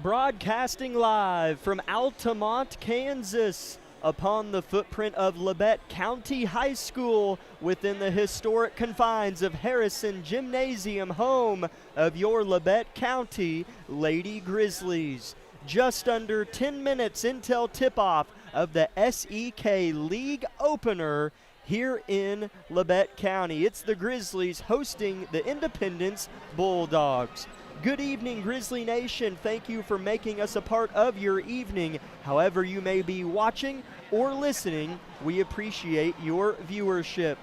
Broadcasting live from Altamont, Kansas, upon the footprint of Labette County High School within the historic confines of Harrison Gymnasium, home of your Labette County Lady Grizzlies. Just under 10 minutes until tip-off of the SEK League opener here in Labette County. It's the Grizzlies hosting the Independence Bulldogs. Good evening, Grizzly Nation. Thank you for making us a part of your evening. However you may be watching or listening, we appreciate your viewership.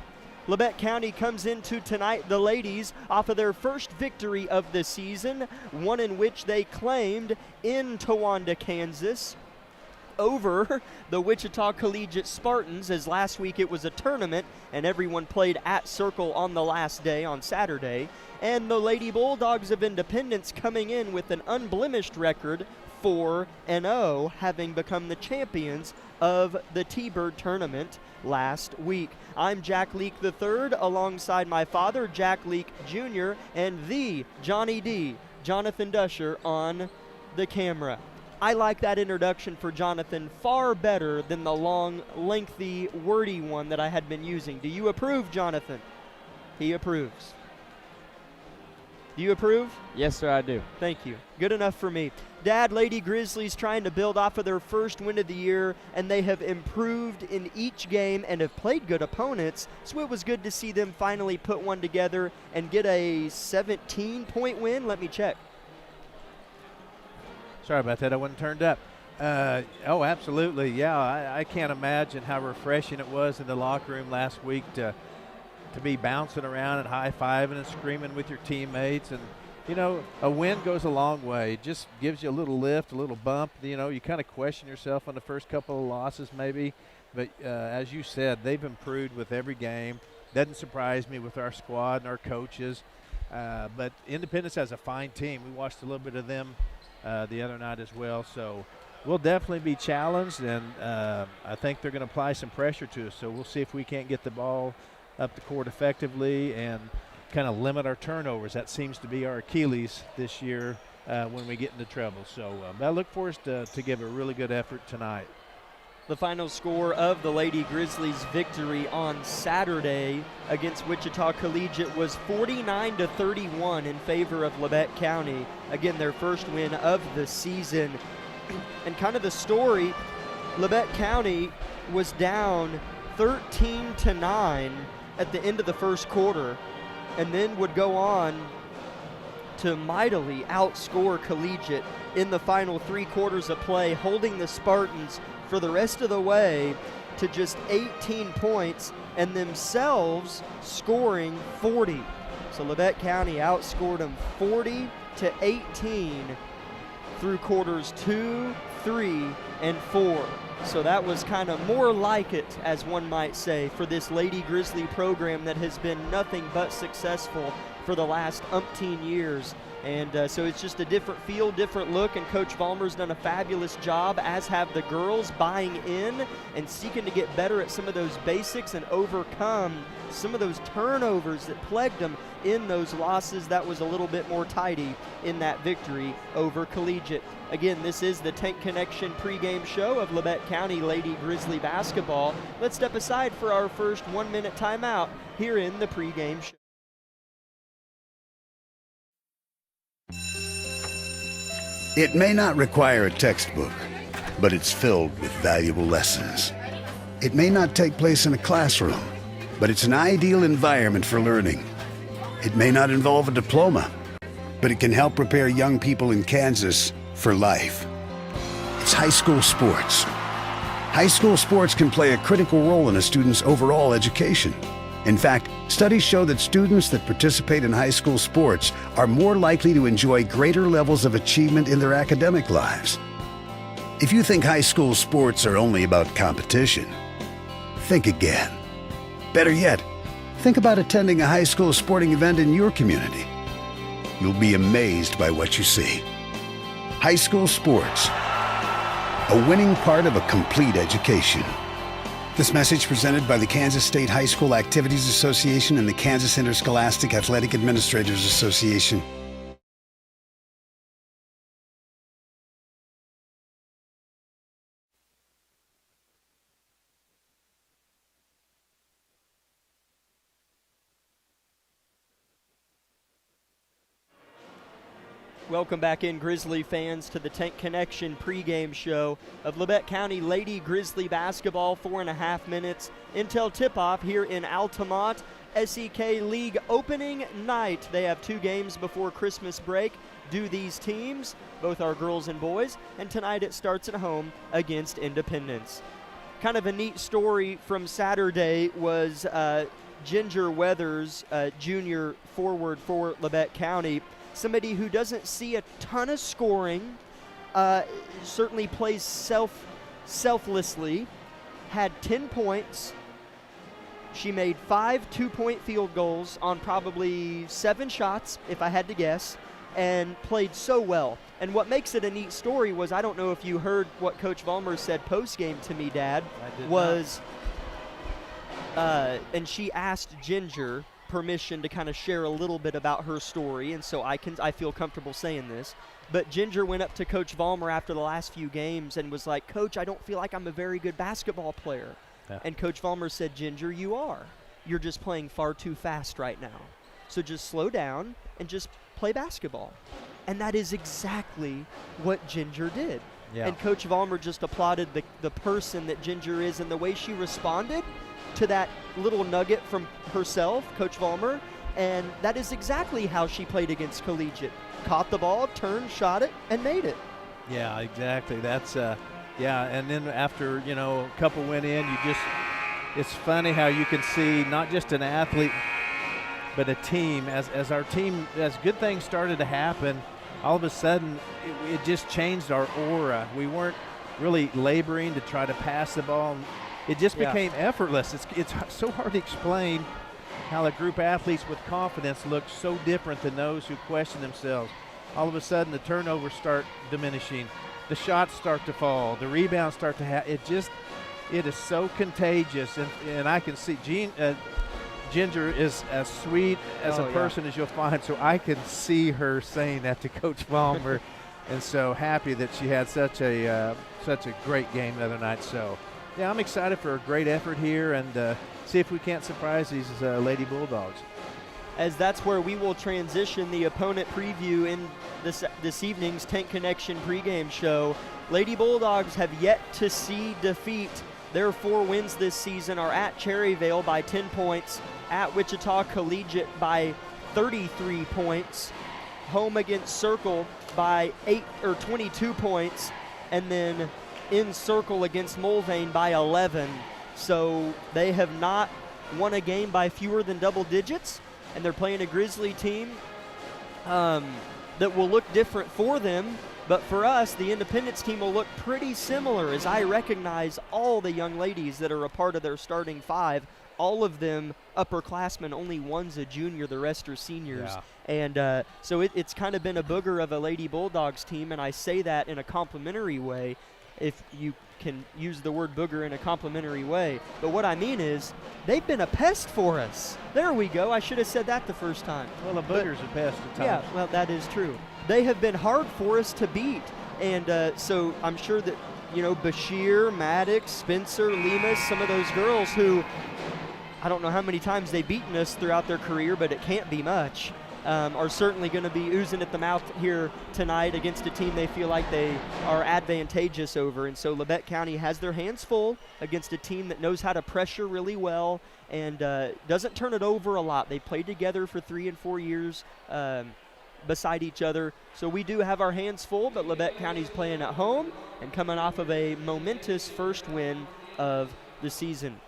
Labette County comes into tonight, the ladies, off of their first victory of the season, one in which they claimed in Towanda, Kansas, over the Wichita Collegiate Spartans, as last week it was a tournament and everyone played at Circle on the last day, on Saturday. And the Lady Bulldogs of Independence coming in with an unblemished record, 4-0, having become the champions of the T-Bird tournament last week. I'm Jack Leake III, alongside my father, Jack Leake Jr., and the Johnny D, Jonathan Dusher, on the camera. I like that introduction for Jonathan far better than the long, lengthy, wordy one that I had been using. Do you approve, Jonathan? He approves. Do you approve? Yes, sir, I do. Thank you. Good enough for me. Dad, Lady Grizzlies trying to build off of their first win of the year, and they have improved in each game and have played good opponents, so it was good to see them finally put one together and get a 17-point win. Let me check. Sorry about that. I wasn't turned up. Oh, absolutely. Yeah, I can't imagine how refreshing it was in the locker room last week to be bouncing around and high-fiving and screaming with your teammates. And, you know, a win goes a long way. It just gives you a little lift, a little bump. You know, you kind of question yourself on the first couple of losses maybe. But as you said, they've improved with every game. Doesn't surprise me with our squad and our coaches. But Independence has a fine team. We watched a little bit of them the other night as well. So we'll definitely be challenged, and I think they're going to apply some pressure to us. So we'll see if we can't get the ball up the court effectively and kind of limit our turnovers. That seems to be our Achilles this year when we get into trouble. So I look for us to give a really good effort tonight. The final score of the Lady Grizzlies' victory on Saturday against Wichita Collegiate was 49-31 in favor of Labette County. Again, their first win of the season. And kind of the story, Labette County was down 13-9 at the end of the first quarter, and then would go on to mightily outscore Collegiate in the final 3 quarters of play, holding the Spartans for the rest of the way to just 18 points and themselves scoring 40. So Labette County outscored them 40-18 through quarters 2, 3, and 4. So that was kind of more like it, as one might say, for this Lady Grizzly program that has been nothing but successful for the last umpteen years. And so it's just a different feel, different look, and Coach Vollmer's done a fabulous job, as have the girls, buying in and seeking to get better at some of those basics and overcome some of those turnovers that plagued them in those losses. That was a little bit more tidy in that victory over Collegiate. Again, this is the Tank Connection pregame show of Labette County Lady Grizzly basketball. Let's step aside for our first 1-minute timeout here in the pregame show. It may not require a textbook, but it's filled with valuable lessons. It may not take place in a classroom, but it's an ideal environment for learning. It may not involve a diploma, but it can help prepare young people in Kansas for life. It's high school sports. High school sports can play a critical role in a student's overall education. In fact, studies show that students that participate in high school sports are more likely to enjoy greater levels of achievement in their academic lives. If you think high school sports are only about competition, think again. Better yet, think about attending a high school sporting event in your community. You'll be amazed by what you see. High school sports, a winning part of a complete education. This message presented by the Kansas State High School Activities Association and the Kansas Interscholastic Athletic Administrators Association. Welcome back in, Grizzly fans, to the Tank Connection pregame show of Labette County Lady Grizzly basketball. 4.5 minutes until tip-off here in Altamont. SEK League opening night. They have 2 games before Christmas break. Do these teams, both are girls and boys, and tonight it starts at home against Independence. Kind of a neat story from Saturday was Ginger Weathers, junior forward for Labette County, somebody who doesn't see a ton of scoring, certainly plays selflessly, had 10 points. She made 5 2-point field goals on probably 7 shots, if I had to guess, and played so well. And what makes it a neat story was, I don't know if you heard what Coach Vollmer said post-game to me, Dad, was, and she asked Ginger permission to kind of share a little bit about her story, and so I feel comfortable saying this. But Ginger went up to Coach Vollmer after the last few games and was like, "Coach, I don't feel like I'm a very good basketball player." Yeah. And Coach Vollmer said, "Ginger, you are. You're just playing far too fast right now. So just slow down and just play basketball." And that is exactly what Ginger did. Yeah. And Coach Vollmer just applauded the person that Ginger is and the way she responded to that little nugget from herself, Coach Vollmer, and that is exactly how she played against Collegiate. Caught the ball, turned, shot it, and made it. Yeah, exactly. That's yeah, and then after, a couple went in, it's funny how you can see not just an athlete, but a team. As our team, as good things started to happen, all of a sudden it just changed our aura. We weren't really laboring to try to pass the ball. It just became effortless. It's so hard to explain how a group of athletes with confidence look so different than those who question themselves. All of a sudden the turnovers start diminishing. The shots start to fall. The rebounds start to it is so contagious. And I can see Ginger is as sweet as a person as you'll find. So I can see her saying that to Coach Vollmer. And so happy that she had such a great game the other night. So yeah, I'm excited for a great effort here and see if we can't surprise these Lady Bulldogs. As that's where we will transition the opponent preview in this evening's Tank Connection pregame show. Lady Bulldogs have yet to see defeat. Their 4 wins this season are at Cherryvale by 10 points, at Wichita Collegiate by 33 points, home against Circle by 22 points, and then in Circle against Mulvane by 11. So they have not won a game by fewer than double digits, and they're playing a Grizzly team that will look different for them. But for us, the Independence team will look pretty similar, as I recognize all the young ladies that are a part of their starting 5. All of them upperclassmen, only one's a junior, the rest are seniors. Yeah. And so it's kind of been a booger of a Lady Bulldogs team, and I say that in a complimentary way, if you can use the word booger in a complimentary way. But what I mean is, they've been a pest for us. There we go. I should have said that the first time. Well, a booger's a pest at times. Yeah, well, that is true. They have been hard for us to beat. And so I'm sure that, Bashir, Maddox, Spencer, Lemus, some of those girls who, I don't know how many times they've beaten us throughout their career, but it can't be much, are certainly going to be oozing at the mouth here tonight against a team they feel like they are advantageous over. And so Labette County has their hands full against a team that knows how to pressure really well and doesn't turn it over a lot. They played together for 3 and 4 years beside each other. So we do have our hands full, but Labette County's playing at home and coming off of a momentous first win of the season.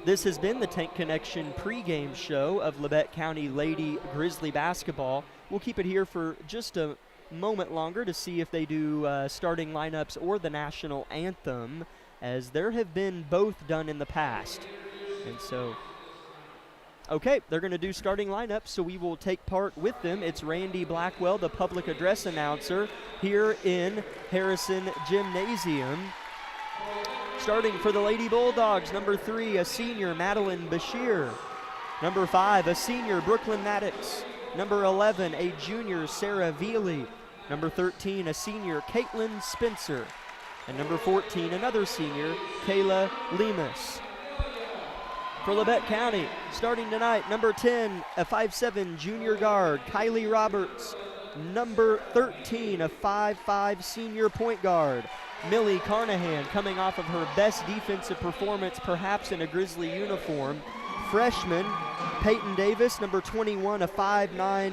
This has been the Tank Connection pregame show of Labette County Lady Grizzly basketball. We'll keep it here for just a moment longer to see if they do starting lineups or the national anthem, as there have been both done in the past. And so, okay, they're going to do starting lineups, so we will take part with them. It's Randy Blackwell, the public address announcer, here in Harrison Gymnasium. Starting for the Lady Bulldogs, number 3, a senior, Madeline Bashir. Number 5, a senior, Brooklyn Maddox. Number 11, a junior, Sarah Veely. Number 13, a senior, Caitlin Spencer. And number 14, another senior, Kayla Lemus. For Labette County, starting tonight, number 10, a 5'7" junior guard, Kylie Roberts. number 13, a 5'5" senior point guard. Millie Carnahan coming off of her best defensive performance perhaps in a Grizzly uniform. Freshman Peyton Davis, number 21, a 5'9"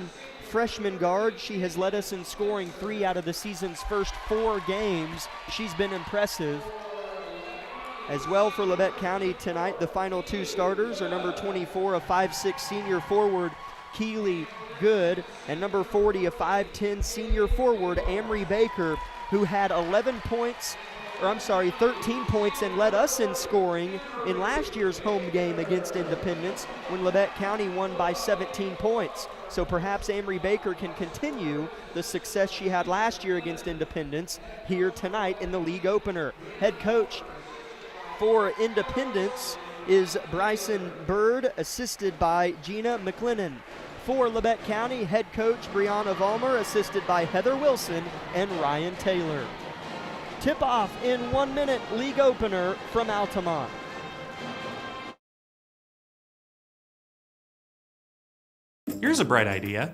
freshman guard. She has led us in scoring 3 out of the season's first 4 games. She's been impressive. As well for Labette County tonight, the final 2 starters are number 24, a 5'6" senior forward, Keely Good, and number 40, a 5'10" senior forward, Amory Baker, who had 13 points and led us in scoring in last year's home game against Independence when Labette County won by 17 points. So perhaps Amory Baker can continue the success she had last year against Independence here tonight in the league opener. Head coach for Independence is Bryson Bird, assisted by Gina McLennan. For Labette County, head coach Brianna Vollmer, assisted by Heather Wilson and Ryan Taylor. Tip-off in 1 minute, league opener from Altamont. Here's a bright idea.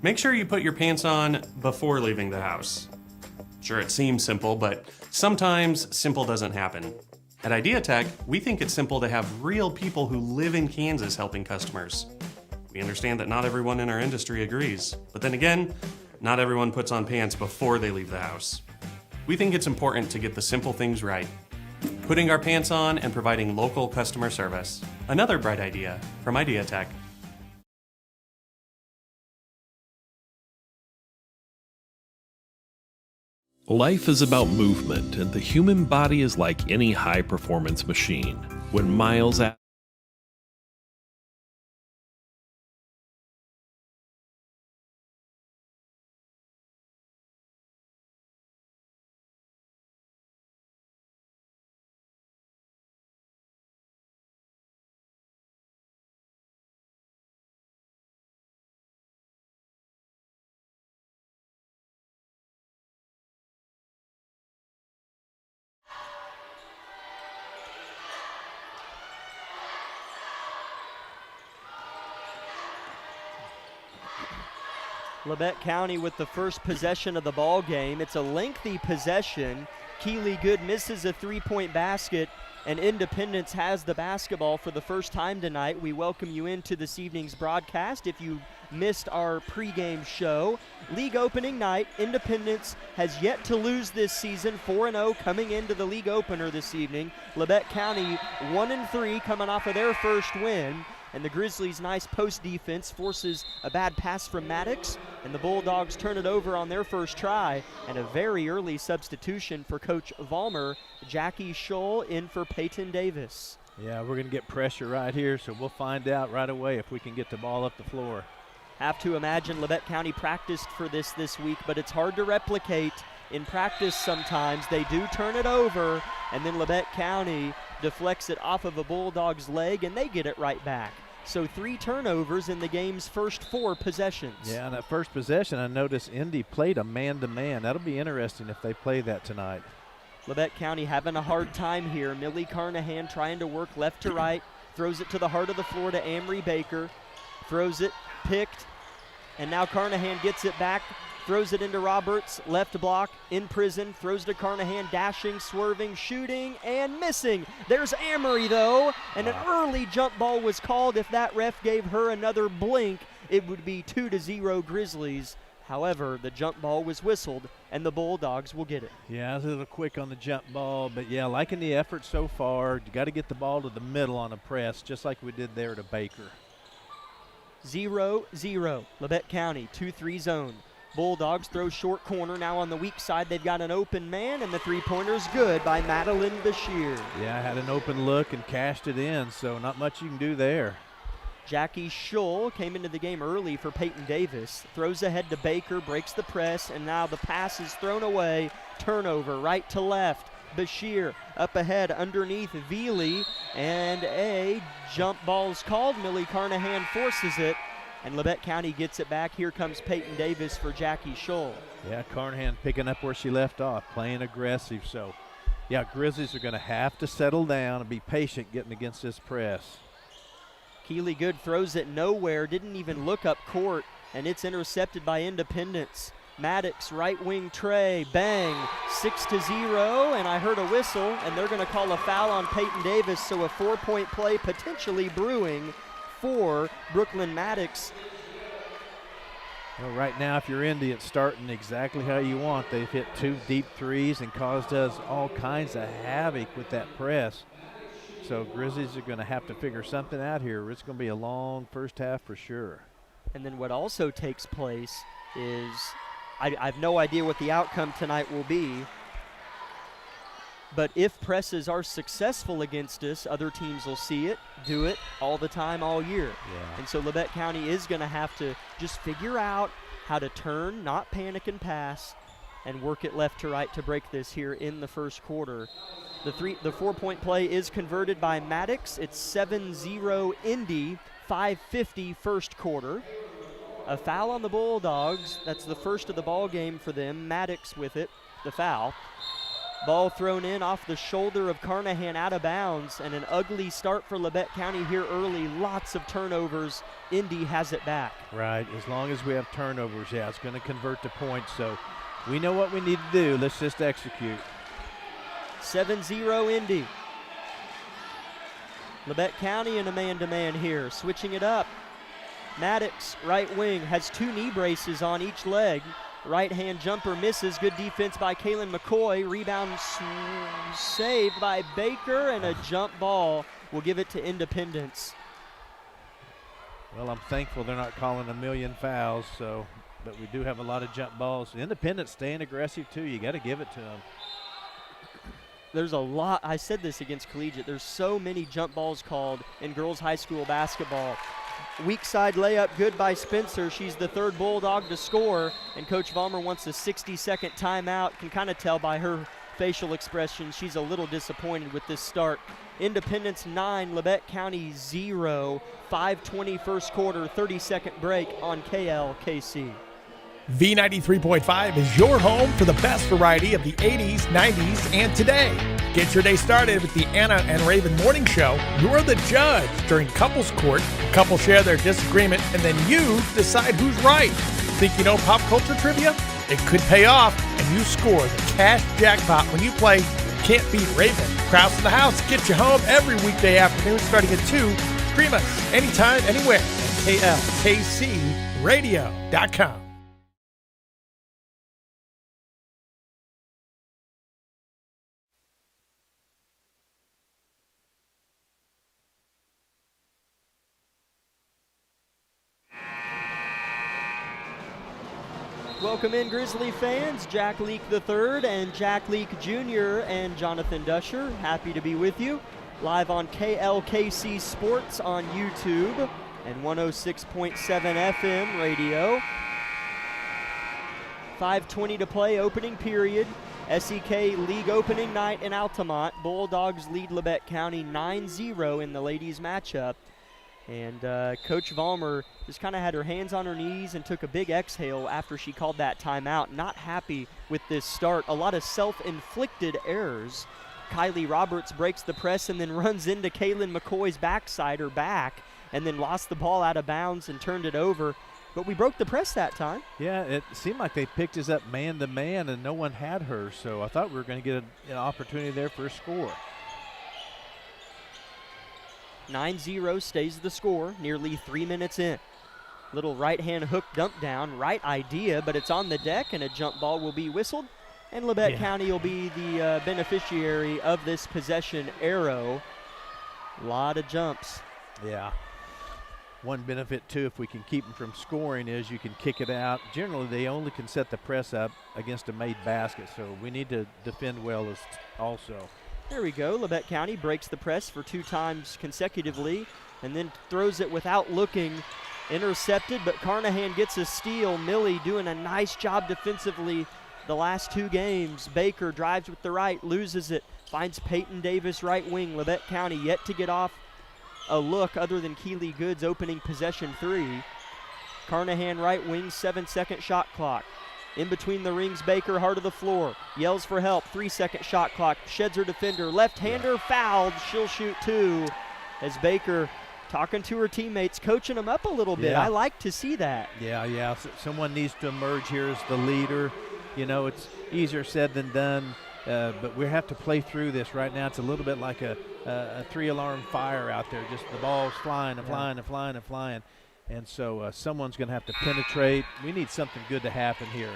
Make sure you put your pants on before leaving the house. Sure, it seems simple, but sometimes simple doesn't happen. At Idea Tech, we think it's simple to have real people who live in Kansas helping customers. We understand that not everyone in our industry agrees, but then again, not everyone puts on pants before they leave the house. We think it's important to get the simple things right. Putting our pants on and providing local customer service. Another bright idea from Idea Tech. Life is about movement, and the human body is like any high-performance machine. When miles out Labette County with the first possession of the ball game. It's a lengthy possession. Keely Good misses a 3-point basket, and Independence has the basketball for the first time tonight. We welcome you into this evening's broadcast. If you missed our pregame show, league opening night, Independence has yet to lose this season, 4-0 coming into the league opener this evening. Labette County 1-3 coming off of their first win. And the Grizzlies' nice post defense forces a bad pass from Maddox, and the Bulldogs turn it over on their first try, and a very early substitution for Coach Vollmer. Jackie Scholl in for Peyton Davis. Yeah, we're going to get pressure right here, so we'll find out right away if we can get the ball up the floor. Have to imagine Labette County practiced for this week, but it's hard to replicate in practice sometimes. They do turn it over, and then Labette County deflects it off of a Bulldog's leg, and they get it right back. So 3 turnovers in the game's first 4 possessions. Yeah, on that first possession, I noticed Indy played a man-to-man. That'll be interesting if they play that tonight. Labette County having a hard time here. Millie Carnahan trying to work left to right, throws it to the heart of the floor to Amory Baker, throws it, picked, and now Carnahan gets it back, throws it into Roberts, left block, in prison, throws to Carnahan, dashing, swerving, shooting, and missing. There's Amory, though, and an early jump ball was called. If that ref gave her another blink, it would be 2-0 Grizzlies. However, the jump ball was whistled, and the Bulldogs will get it. Yeah, it was a little quick on the jump ball, but yeah, liking the effort so far. You got to get the ball to the middle on a press, just like we did there to Baker. 0-0, Labette County, 2-3 zone. Bulldogs throw short corner. Now on the weak side, they've got an open man, and the three-pointer's good by Madeline Bashir. Yeah, had an open look and cashed it in, so not much you can do there. Jackie Scholl came into the game early for Peyton Davis. Throws ahead to Baker, breaks the press, and now the pass is thrown away. Turnover right to left. Bashir up ahead underneath Veely, and a jump ball's called. Millie Carnahan forces it, and Labette County gets it back. Here comes Peyton Davis for Jackie Scholl. Yeah, Carnahan picking up where she left off, playing aggressive. So, yeah, Grizzlies are going to have to settle down and be patient getting against this press. Keely Good throws it nowhere, didn't even look up court. and it's intercepted by Independence. Maddox, right wing Trey, bang, 6-0, and I heard a whistle, and they're going to call a foul on Peyton Davis, so a 4-point play potentially brewing for Brooklyn Maddox. Well, right now, if you're Indy, it's starting exactly how you want. They've hit 2 deep threes and caused us all kinds of havoc with that press. So Grizzlies are going to have to figure something out here. It's going to be a long first half for sure. And then what also takes place is I have no idea what the outcome tonight will be, but if presses are successful against us, other teams will see it, do it all the time, all year. Yeah. And so Labette County is going to have to just figure out how to turn, not panic and pass, and work it left to right to break this here in the first quarter. The 4-point play is converted by Maddox. It's 7-0 Indy, 5:50 first quarter. A foul on the Bulldogs. That's the first of the ball game for them. Maddox with it, the foul. Ball thrown in off the shoulder of Carnahan out of bounds, and an ugly start for Labette County here early. Lots of turnovers. Indy has it back. Right, as long as we have turnovers, yeah, it's going to convert to points. So we know what we need to do. Let's just execute. 7-0 Indy. Labette County in a man-to-man here, switching it up. Maddox, right wing, has 2 knee braces on each leg. Right-hand jumper misses. Good defense by Kaylin McCoy. Rebound saved by Baker, and a jump ball will give it to Independence. Well, I'm thankful they're not calling a million fouls, but we do have a lot of jump balls. Independence staying aggressive, too. You got to give it to them. There's a lot. I said this against Collegiate. There's so many jump balls called in girls high school basketball. Weak side layup, good by Spencer. She's the 3rd Bulldog to score, and Coach Vollmer wants a 60-second timeout. Can kind of tell by her facial expression she's a little disappointed with this start. Independence 9, Labette County 0. 5:20 first quarter, 30-second break on KLKC. V93.5 is your home for the best variety of the 80s, 90s, and today. Get your day started with the Anna and Raven Morning Show. You're the judge during couples court. The couple share their disagreement, and then you decide who's right. Think you know pop culture trivia? It could pay off, and you score the cash jackpot when you play Can't Beat Raven. Krause in the House gets you home every weekday afternoon starting at 2. Stream us anytime, anywhere at klkcradio.com. Welcome in, Grizzly fans. Jack Leak III and Jack Leak Jr. and Jonathan Dusher. Happy to be with you. Live on KLKC Sports on YouTube and 106.7 FM radio. 5:20 to play, opening period. SEK League opening night in Altamont. Bulldogs lead Labette County 9-0 in the ladies matchup. And Coach Vollmer just kind of had her hands on her knees and took a big exhale after she called that timeout. Not happy with this start. A lot of self-inflicted errors. Kylie Roberts breaks the press and then runs into Kaylin McCoy's backside, her back, and then lost the ball out of bounds and turned it over. But we broke the press that time. Yeah, it seemed like they picked us up man-to-man and no one had her. So I thought we were going to get an opportunity there for a score. 9-0 stays the score, nearly 3 minutes in. Little right-hand hook dump down, right idea, but it's on the deck, and a jump ball will be whistled, and Labette County will be the beneficiary of this possession arrow. A lot of jumps. Yeah. One benefit, too, if we can keep them from scoring is you can kick it out. Generally, they only can set the press up against a made basket, so we need to defend well also. There we go. Labette County breaks the press for 2 times consecutively and then throws it without looking. Intercepted, but Carnahan gets a steal. Millie doing a nice job defensively the last 2 games. Baker drives with the right, loses it, finds Peyton Davis right wing. Labette County yet to get off a look other than Keely Goods opening possession 3. Carnahan right wing, 7-second shot clock. In between the rings, Baker, heart of the floor, yells for help, 3-second shot clock, sheds her defender, left-hander fouled, she'll shoot 2 as Baker talking to her teammates, coaching them up a little bit. Yeah. I like to see that. Yeah. Someone needs to emerge here as the leader. You know, it's easier said than done, but we have to play through this. Right now it's a little bit like a 3-alarm fire out there. Just the ball's flying and flying and flying and flying. And so someone's going to have to penetrate. We need something good to happen here.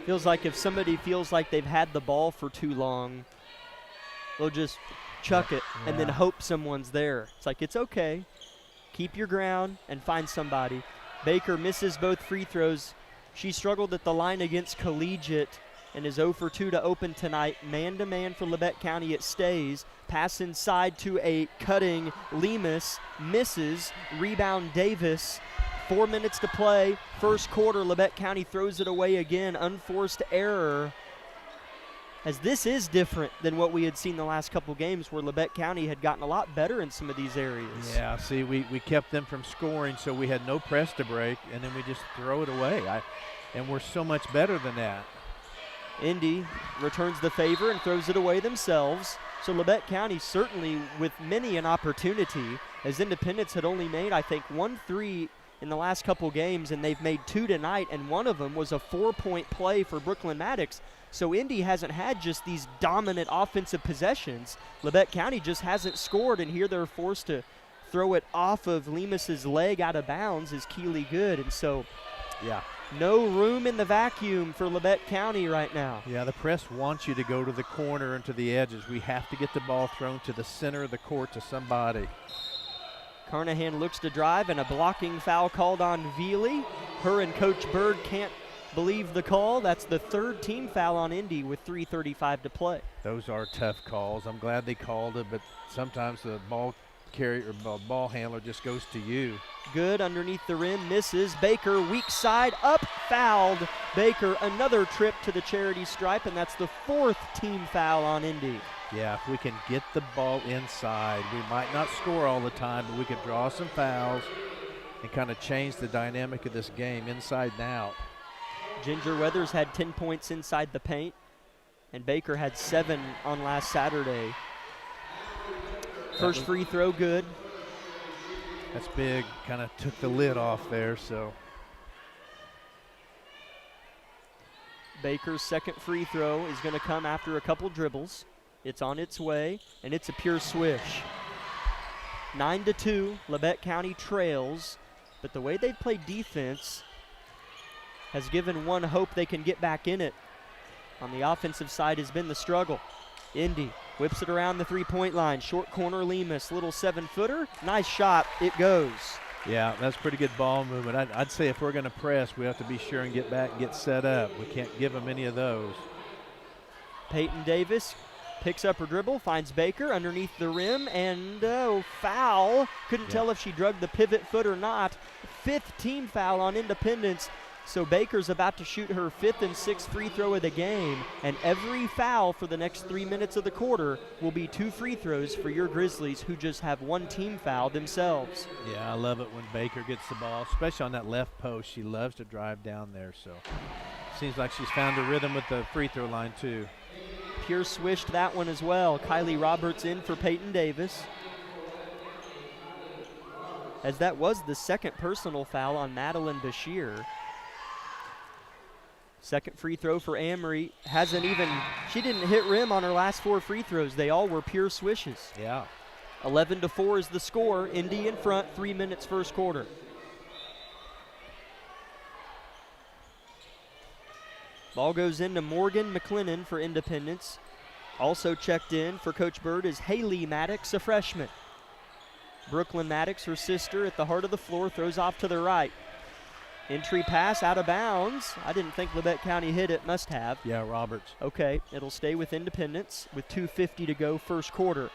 Feels like if somebody feels like they've had the ball for too long, they'll just chuck it and then hope someone's there. It's like, it's okay. Keep your ground and find somebody. Baker misses both free throws. She struggled at the line against Collegiate and is 0 for 2 to open tonight. Man-to-man for Labette County, it stays. Pass inside to a cutting Lemus. Misses. Rebound Davis. 4 minutes to play. First quarter, Labette County throws it away again. Unforced error. As this is different than what we had seen the last couple games where Labette County had gotten a lot better in some of these areas. Yeah, see, we kept them from scoring, so we had no press to break, and then we just throw it away. And we're so much better than that. Indy returns the favor and throws it away themselves. So Labette County certainly with many an opportunity, as Independence had only made, I think, 1 3 in the last couple games, and they've made 2 tonight, and one of them was a 4-point play for Brooklyn Maddox. So Indy hasn't had just these dominant offensive possessions. Labette County just hasn't scored, and here they're forced to throw it off of Lemus's leg out of bounds is Keeley Good. And so no room in the vacuum for Labette County right now. Yeah, the press wants you to go to the corner and to the edges. We have to get the ball thrown to the center of the court to somebody. Carnahan looks to drive, and a blocking foul called on Veely. Her and Coach Bird can't believe the call. That's the 3rd team foul on Indy with 3:35 to play. Those are tough calls. I'm glad they called it, but sometimes the ball carrier or ball handler just goes to you. Good underneath the rim, misses. Baker, weak side, up, fouled. Baker, another trip to the charity stripe, and that's the 4th team foul on Indy. Yeah, if we can get the ball inside, we might not score all the time, but we can draw some fouls and kind of change the dynamic of this game inside and out. Ginger Weathers had 10 points inside the paint, and Baker had 7 on last Saturday. First free throw, good. That's big, kind of took the lid off there, so. Baker's second free throw is going to come after a couple dribbles. It's on its way, and it's a pure swish. 9-2, Labette County trails, but the way they've played defense has given one hope they can get back in it. On the offensive side has been the struggle. Indy whips it around the three-point line. Short corner Lemus, little 7-footer. Nice shot, it goes. Yeah, that's pretty good ball movement. I'd say if we're going to press, we have to be sure and get back and get set up. We can't give them any of those. Peyton Davis picks up her dribble, finds Baker underneath the rim, and foul. Couldn't tell if she drugged the pivot foot or not. 5th team foul on Independence. So Baker's about to shoot her 5th and 6th free throw of the game, and every foul for the next 3 minutes of the quarter will be 2 free throws for your Grizzlies, who just have 1 team foul themselves. Yeah, I love it when Baker gets the ball, especially on that left post. She loves to drive down there, so seems like she's found a rhythm with the free throw line too. Pure swished that one as well. Kylie Roberts in for Peyton Davis, as that was the 2nd personal foul on Madeline Bashir. Second free throw for Amory. She didn't hit rim on her last 4 free throws. They all were pure swishes. Yeah. 11-4 is the score. Indy in front, 3 minutes first quarter. Ball goes into Morgan McLennan for Independence. Also checked in for Coach Bird is Haley Maddox, a freshman. Brooklyn Maddox, her sister, at the heart of the floor, throws off to the right. Entry pass out of bounds. I didn't think Labette County hit it. Must have. Yeah, Roberts. Okay, it'll stay with Independence with 2:50 to go first quarter.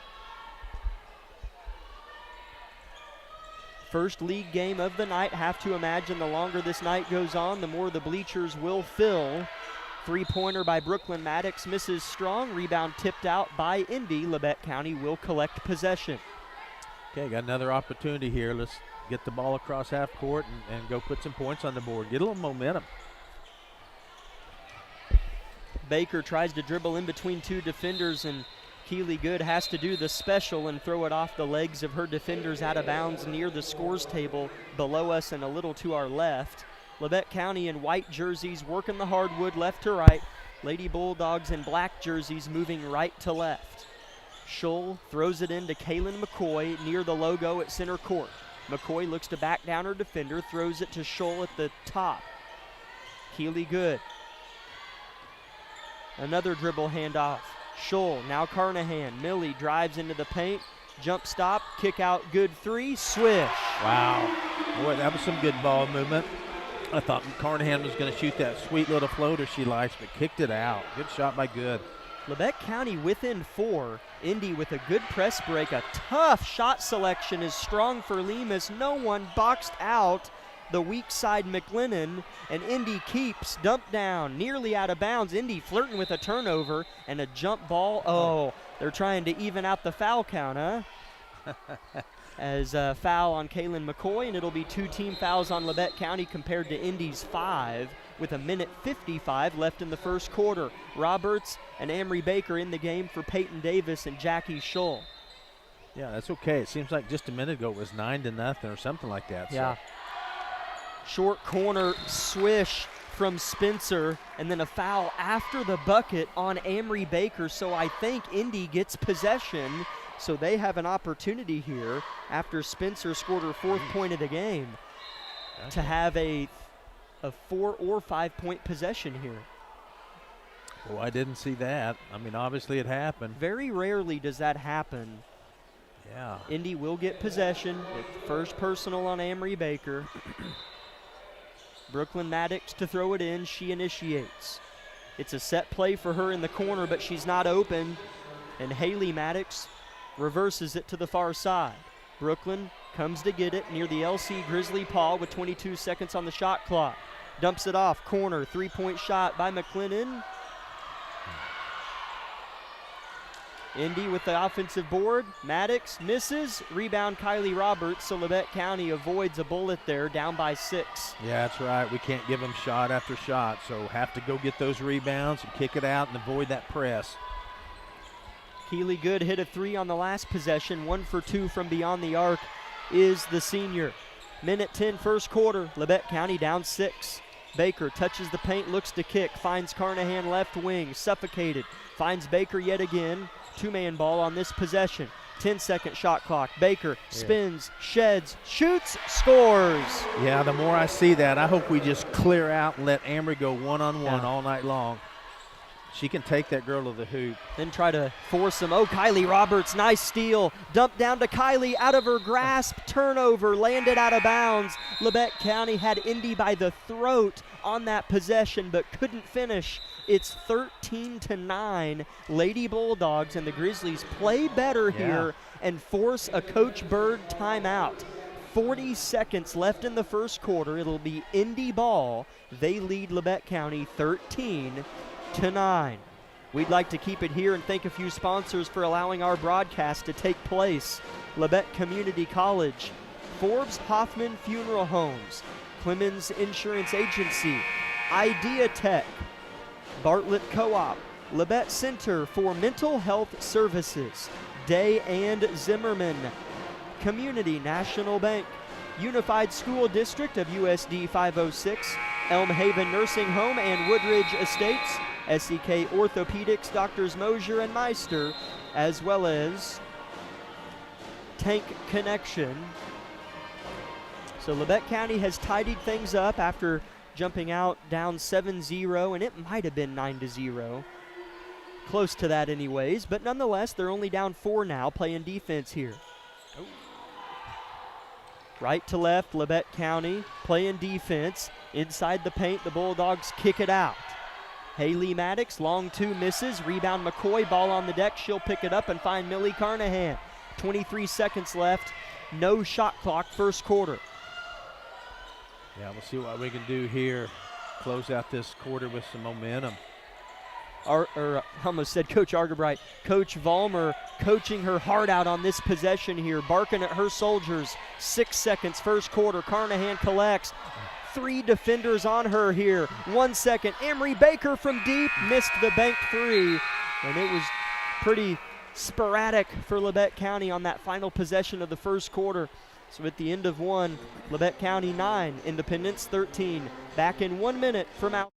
First league game of the night. Have to imagine the longer this night goes on, the more the bleachers will fill. 3-pointer by Brooklyn Maddox misses strong. Rebound tipped out by Indy. Labette County will collect possession. Okay, got another opportunity here. Let's get the ball across half court and go put some points on the board. Get a little momentum. Baker tries to dribble in between 2 defenders and Keely Good has to do the special and throw it off the legs of her defenders out of bounds near the scores table below us and a little to our left. Labette County in white jerseys working the hardwood left to right. Lady Bulldogs in black jerseys moving right to left. Schull throws it into Kaylin McCoy near the logo at center court. McCoy looks to back down her defender, throws it to Schull at the top. Keely Good. Another dribble handoff. Schull, now Carnahan. Millie drives into the paint. Jump stop, kick out, good three, swish. Wow. Boy, that was some good ball movement. I thought Carnahan was going to shoot that sweet little floater she likes, but kicked it out. Good shot by Good. Labette County within 4. Indy with a good press break. A tough shot selection is strong for Lemus. No one boxed out the weak side McLennan, and Indy keeps. Dumped down, nearly out of bounds. Indy flirting with a turnover and a jump ball. Oh, they're trying to even out the foul count, huh? As a foul on Kaylin McCoy, and it'll be 2 team fouls on Labette County compared to Indy's 5 with a minute 55 left in the first quarter. Roberts and Amory Baker in the game for Peyton Davis and Jackie Schull. Yeah, that's okay. It seems like just a minute ago it was 9-0 or something like that. Yeah. So. Short corner swish from Spencer, and then a foul after the bucket on Amory Baker. So I think Indy gets possession. So they have an opportunity here after Spencer scored her 4th point of the game to have a 4 or 5 point possession here. Oh, I didn't see that. I mean, obviously it happened. Very rarely does that happen. Yeah. Indy will get possession. First personal on Amory Baker. Brooklyn Maddox to throw it in. She initiates. It's a set play for her in the corner, but she's not open. And Haley Maddox reverses it to the far side. Brooklyn comes to get it near the LC Grizzly paw with 22 seconds on the shot clock. Dumps it off, corner, 3-point shot by McLennan. Indy with the offensive board. Maddox misses. Rebound Kylie Roberts, so Labette County avoids a bullet there, down by 6. Yeah, that's right. We can't give them shot after shot, so have to go get those rebounds and kick it out and avoid that press. Keely Good hit a 3 on the last possession. 1 for 2 from beyond the arc is the senior. Minute 10 first quarter. Labette County down 6. Baker touches the paint, looks to kick, finds Carnahan left wing, suffocated. Finds Baker yet again. 2-man ball on this possession. 10-second shot clock. Baker spins, sheds, shoots, scores. Yeah, the more I see that, I hope we just clear out and let Amory go one-on-one all night long. She can take that girl to the hoop. Then try to force him. Oh, Kylie Roberts, nice steal. Dumped down to Kylie, out of her grasp. Turnover, landed out of bounds. Labette County had Indy by the throat on that possession, but couldn't finish. It's 13-9. Lady Bulldogs and the Grizzlies play better here and force a Coach Bird timeout. 40 seconds left in the first quarter. It'll be Indy ball. They lead Labette County 13-9. We'd like to keep it here and thank a few sponsors for allowing our broadcast to take place. Labette Community College, Forbes Hoffman Funeral Homes, Clemens Insurance Agency, Idea Tech, Bartlett Co-op, Labette Center for Mental Health Services, Day and Zimmerman, Community National Bank, Unified School District of USD 506, Elm Haven Nursing Home and Woodridge Estates, SEK Orthopedics, Doctors Mosier and Meister, as well as Tank Connection. So Labette County has tidied things up after jumping out down 7-0, and it might have been 9-0. Close to that anyways, but nonetheless, they're only down 4 now, playing defense here. Right to left, Labette County playing defense. Inside the paint, the Bulldogs kick it out. Haley Maddox, long 2 misses. Rebound McCoy, ball on the deck. She'll pick it up and find Millie Carnahan. 23 seconds left. No shot clock, first quarter. Yeah, we'll see what we can do here. Close out this quarter with some momentum. I almost said Coach Argerbright. Coach Vollmer coaching her heart out on this possession here, barking at her soldiers. 6 seconds, first quarter. Carnahan collects. 3 defenders on her here. 1 second. Amory Baker from deep missed the bank 3, and it was pretty sporadic for Labette County on that final possession of the first quarter. So at the end of one, Labette County 9, Independence 13. Back in 1 minute from out.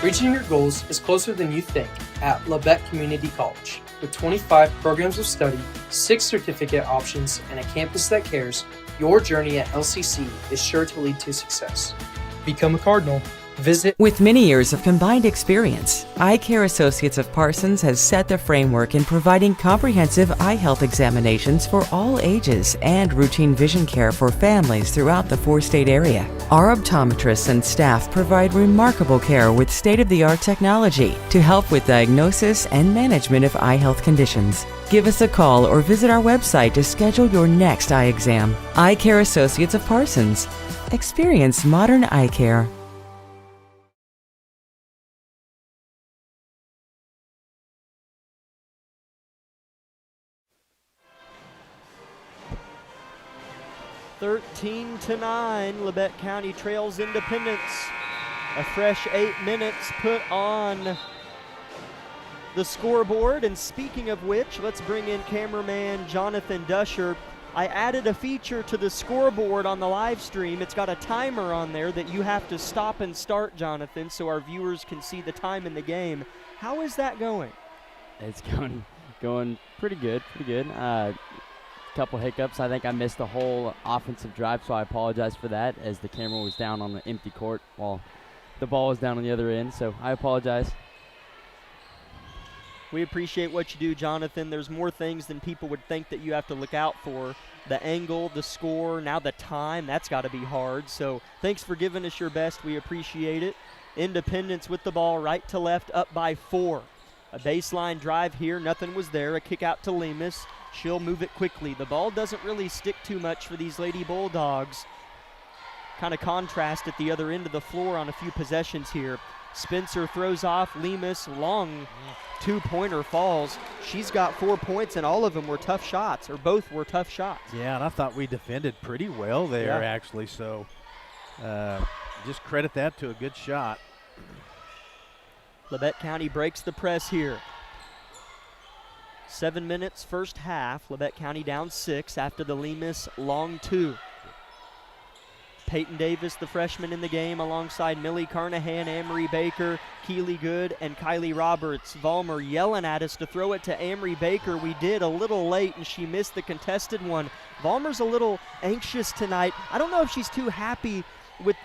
Reaching your goals is closer than you think at Labette Community College. With 25 programs of study, 6 certificate options, and a campus that cares, your journey at LCC is sure to lead to success. Become a Cardinal. Visit. With many years of combined experience, Eye Care Associates of Parsons has set the framework in providing comprehensive eye health examinations for all ages and routine vision care for families throughout the 4-state area. Our optometrists and staff provide remarkable care with state-of-the-art technology to help with diagnosis and management of eye health conditions. Give us a call or visit our website to schedule your next eye exam. Eye Care Associates of Parsons. Experience modern eye care. Thirteen to 9, Labette County trails Independence. A fresh 8 minutes put on the scoreboard. And speaking of which, let's bring in cameraman Jonathan Dusher. I added a feature to the scoreboard on the live stream. It's got a timer on there that you have to stop and start, Jonathan, so our viewers can see the time in the game. How is that going? It's going pretty good, couple hiccups. I think I missed the whole offensive drive, so I apologize for that, as the camera was down on the empty court while the ball was down on the other end, so I apologize. We appreciate what you do, Jonathan. There's more things than people would think that you have to look out for. The angle, the score, now the time, that's got to be hard. So thanks for giving us your best. We appreciate it. Independence with the ball right to left, up by 4. A baseline drive here, nothing was there. A kick out to Lemus. She'll move it quickly. The ball doesn't really stick too much for these Lady Bulldogs. Kind of contrast at the other end of the floor on a few possessions here. Spencer throws off. Lemus, long 2-pointer falls. She's got 4 points, and all of them were tough shots, or both were tough shots. Yeah, and I thought we defended pretty well there, actually. So just credit that to a good shot. Labette County breaks the press here. 7 minutes, first half. Labette County down 6 after the Lemus long 2. Peyton Davis, the freshman in the game, alongside Millie Carnahan, Amory Baker, Keely Good, and Kylie Roberts. Vollmer yelling at us to throw it to Amory Baker. We did a little late, and she missed the contested one. Vollmer's a little anxious tonight. I don't know if she's too happy with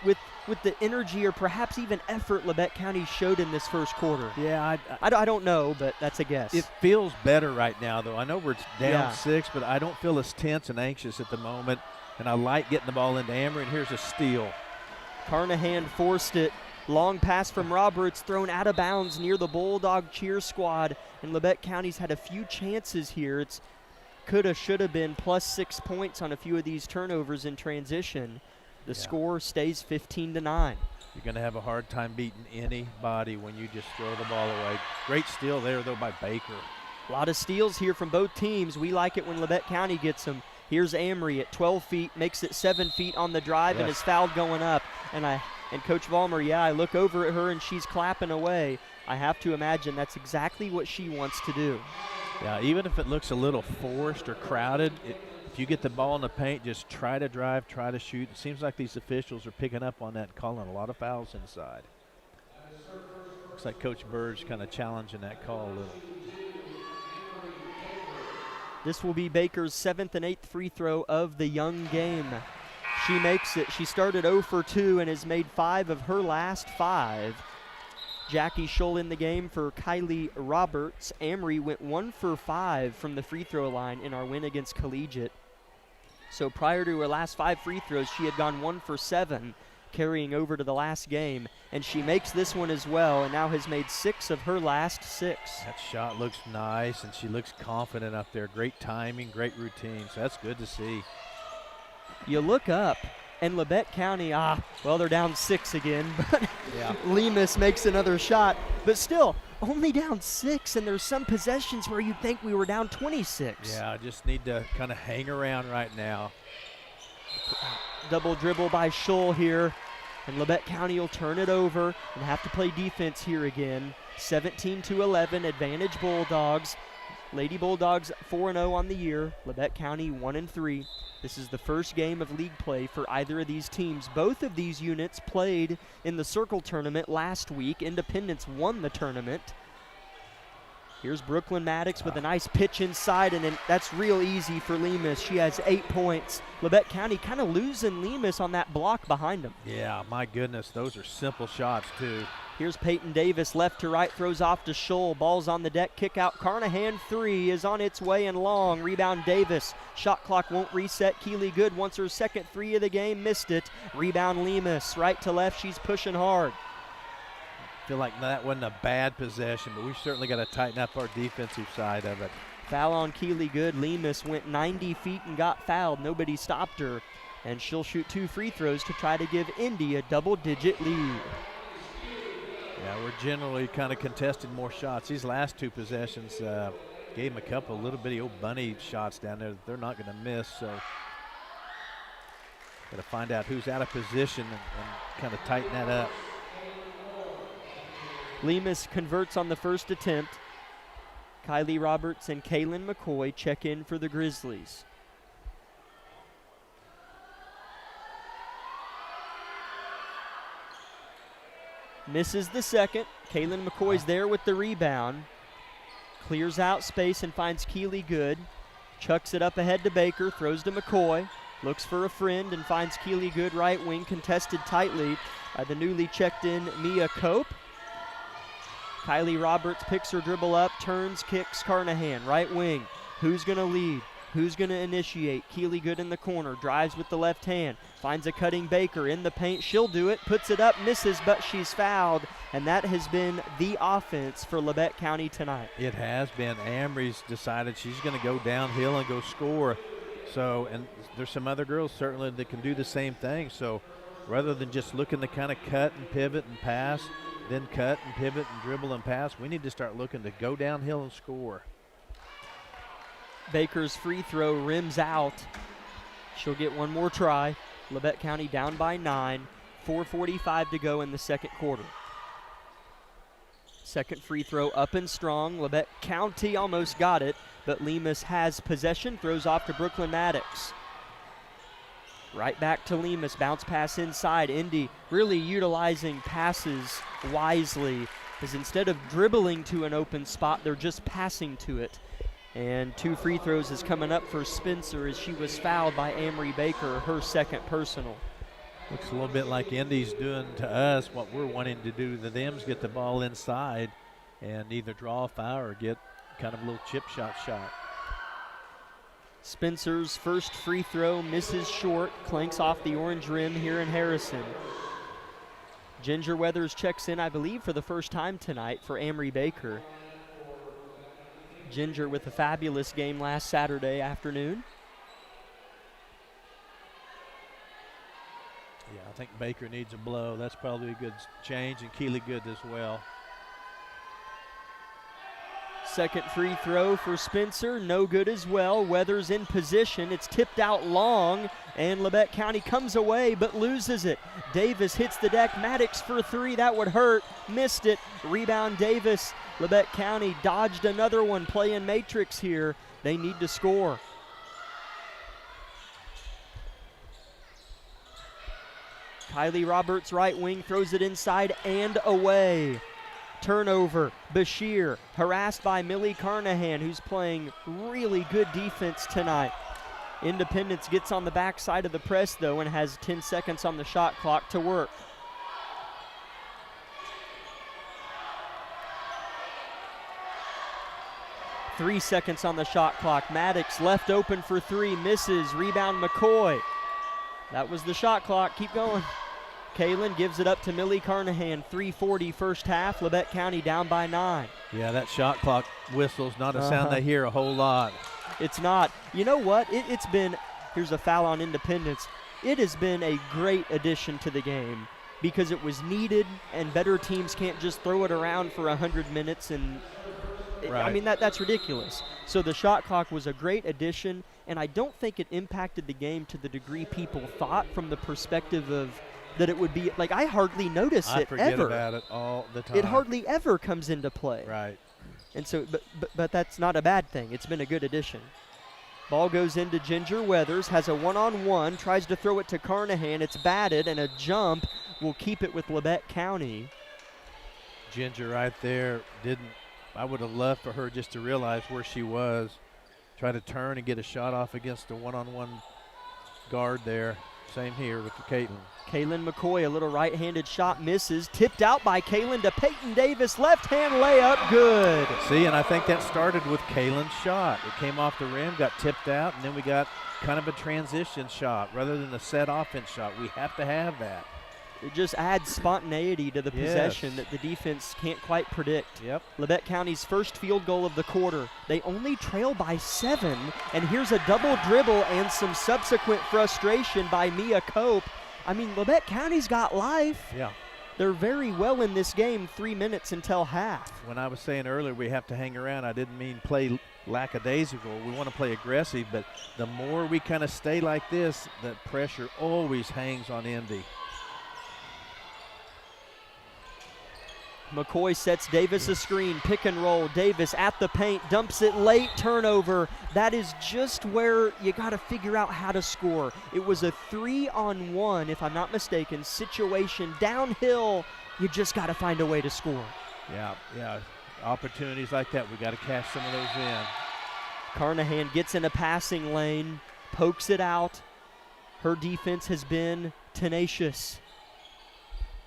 the energy or perhaps even effort Labette County showed in this first quarter. Yeah, I don't know, but that's a guess. It feels better right now, though. I know we're down 6, but I don't feel as tense and anxious at the moment, and I like getting the ball into Amory, and here's a steal. Carnahan forced it. Long pass from Roberts, thrown out of bounds near the Bulldog cheer squad, and Labette County's had a few chances here. It's coulda, shoulda been plus 6 points on a few of these turnovers in transition. The score stays 15 to 9. You're going to have a hard time beating anybody when you just throw the ball away. Great steal there, though, by Baker. A lot of steals here from both teams. We like it when Labette County gets them. Here's Amory at 12 feet, makes it 7 feet on the drive, and is fouled going up. And Coach Vollmer, I look over at her, and she's clapping away. I have to imagine that's exactly what she wants to do. Yeah, even if it looks a little forced or crowded, if you get the ball in the paint, just try to drive, try to shoot. It seems like these officials are picking up on that and calling a lot of fouls inside. Looks like Coach Bird's kind of challenging that call a little. This will be Baker's 7th and 8th free throw of the young game. She makes it. She started 0 for 2 and has made 5 of her last 5. Jackie Scholl in the game for Kylie Roberts. Amory went 1 for 5 from the free throw line in our win against Collegiate. So prior to her last 5 free throws, she had gone 1 for 7, carrying over to the last game. And she makes this one as well, and now has made 6 of her last 6. That shot looks nice, and she looks confident up there. Great timing, great routine, so that's good to see. You look up, and Labette County, they're down 6 again, but Lemus makes another shot. But still, only down 6, and there's some possessions where you'd think we were down 26. Yeah, I just need to kind of hang around right now. Double dribble by Schull here, and Labette County will turn it over and have to play defense here again. 17-11, advantage Bulldogs. Lady Bulldogs 4-0 on the year. Labette County 1-3. This is the first game of league play for either of these teams. Both of these units played in the Circle Tournament last week. Independence won the tournament. Here's Brooklyn Maddox with a nice pitch inside, and then that's real easy for Lemus. She has 8 points. Labette County kind of losing Lemus on that block behind them. Yeah, my goodness, those are simple shots too. Here's Peyton Davis, left to right, throws off to Schull. Ball's on the deck, kick out. Carnahan 3 is on its way and long. Rebound Davis. Shot clock won't reset. Keely Good wants her second 3 of the game, missed it. Rebound Lemus, right to left, she's pushing hard. I feel like that wasn't a bad possession, but we've certainly got to tighten up our defensive side of it. Foul on Keely Good. Lemus went 90 feet and got fouled. Nobody stopped her. And she'll shoot 2 free throws to try to give Indy a double-digit lead. Yeah, we're generally kind of contesting more shots. These last 2 possessions gave them a couple little bitty old bunny shots down there that they're not going to miss. So got to find out who's out of position and kind of tighten that up. Lemus converts on the first attempt. Kylie Roberts and Kaylin McCoy check in for the Grizzlies. Misses the second. Kaylin McCoy's there with the rebound. Clears out space and finds Keely Good. Chucks it up ahead to Baker, throws to McCoy. Looks for a friend and finds Keely Good right wing, contested tightly. The newly checked in Mia Cope. Kylie Roberts picks her dribble up, turns, kicks Carnahan, right wing. Who's going to lead? Who's going to initiate? Keely Good in the corner, drives with the left hand, finds a cutting Baker in the paint. She'll do it, puts it up, misses, but she's fouled. And that has been the offense for Labette County tonight. It has been. Amry's decided she's going to go downhill and go score. So, and there's some other girls certainly that can do the same thing. So rather than just looking to kind of cut and pivot and pass, then cut and pivot and dribble and pass, we need to start looking to go downhill and score. Baker's free throw rims out. She'll get one more try. Labette County down by 9. 4:45 to go in the second quarter. Second free throw up and strong. Labette County almost got it, but Lemus has possession, throws off to Brooklyn Maddox. Right back to Lemus, bounce pass inside. Indy really utilizing passes wisely, as instead of dribbling to an open spot, they're just passing to it. And 2 free throws is coming up for Spencer as she was fouled by Amory Baker, her second personal. Looks a little bit like Indy's doing to us what we're wanting to do to them, is get the ball inside and either draw a foul or get kind of a little chip shot. Spencer's first free throw misses short, clanks off the orange rim here in Harrison. Ginger Weathers checks in, I believe, for the first time tonight for Amory Baker. Ginger with a fabulous game last Saturday afternoon. Yeah, I think Baker needs a blow. That's probably a good change, and Keely Good as well. Second free throw for Spencer, no good as well. Weathers in position, it's tipped out long, and Labette County comes away but loses it. Davis hits the deck, Maddox for 3, that would hurt, missed it. Rebound Davis. Labette County dodged another one, playing matrix here. They need to score. Kylie Roberts, right wing, throws it inside and away. Turnover, Bashir, harassed by Millie Carnahan, who's playing really good defense tonight. Independence gets on the backside of the press, though, and has 10 seconds on the shot clock to work. Three seconds on the shot clock. Maddox left open for 3, misses. Rebound McCoy. That was the shot clock. Keep going. Kaylin gives it up to Millie Carnahan. 3:40 first half. Labette County down by 9. Yeah, that shot clock whistle's not a sound I hear a whole lot. It's not. You know what? It's been, here's a foul on Independence. It has been a great addition to the game. because it was needed, and better teams can't just throw it around for 100 minutes. And I mean, that's ridiculous. So the shot clock was a great addition, and I don't think it impacted the game to the degree people thought, from the perspective of that it would be like, I hardly notice it ever. I forget about it all the time. It hardly ever comes into play. Right. And so, but that's not a bad thing. It's been a good addition. Ball goes into Ginger Weathers, has a one-on-one, tries to throw it to Carnahan. It's batted, and a jump will keep it with Labette County. Ginger right there I would have loved for her just to realize where she was, try to turn and get a shot off against a one-on-one guard there. Same here with Caitlin. Kaylin McCoy, a little right-handed shot, misses. Tipped out by Kaylin to Peyton Davis. Left-hand layup, good. See, and I think that started with Kaylin's shot. It came off the rim, got tipped out, and then we got kind of a transition shot rather than a set offense shot. We have to have that. It just adds spontaneity to the possession that the defense can't quite predict. Yep. Labette County's first field goal of the quarter. They only trail by 7, and here's a double dribble and some subsequent frustration by Mia Cope. I mean, Labette County's got life. Yeah. They're very well in this game, 3 minutes until half. When I was saying earlier we have to hang around, I didn't mean play lackadaisical. We want to play aggressive, but the more we kind of stay like this, that pressure always hangs on Indy. McCoy sets Davis a screen, pick and roll. Davis at the paint, dumps it late, turnover. That is just where you got to figure out how to score. It was a 3-on-1, if I'm not mistaken, situation downhill. You just got to find a way to score. Yeah. Opportunities like that, we got to cash some of those in. Carnahan gets in a passing lane, pokes it out. Her defense has been tenacious.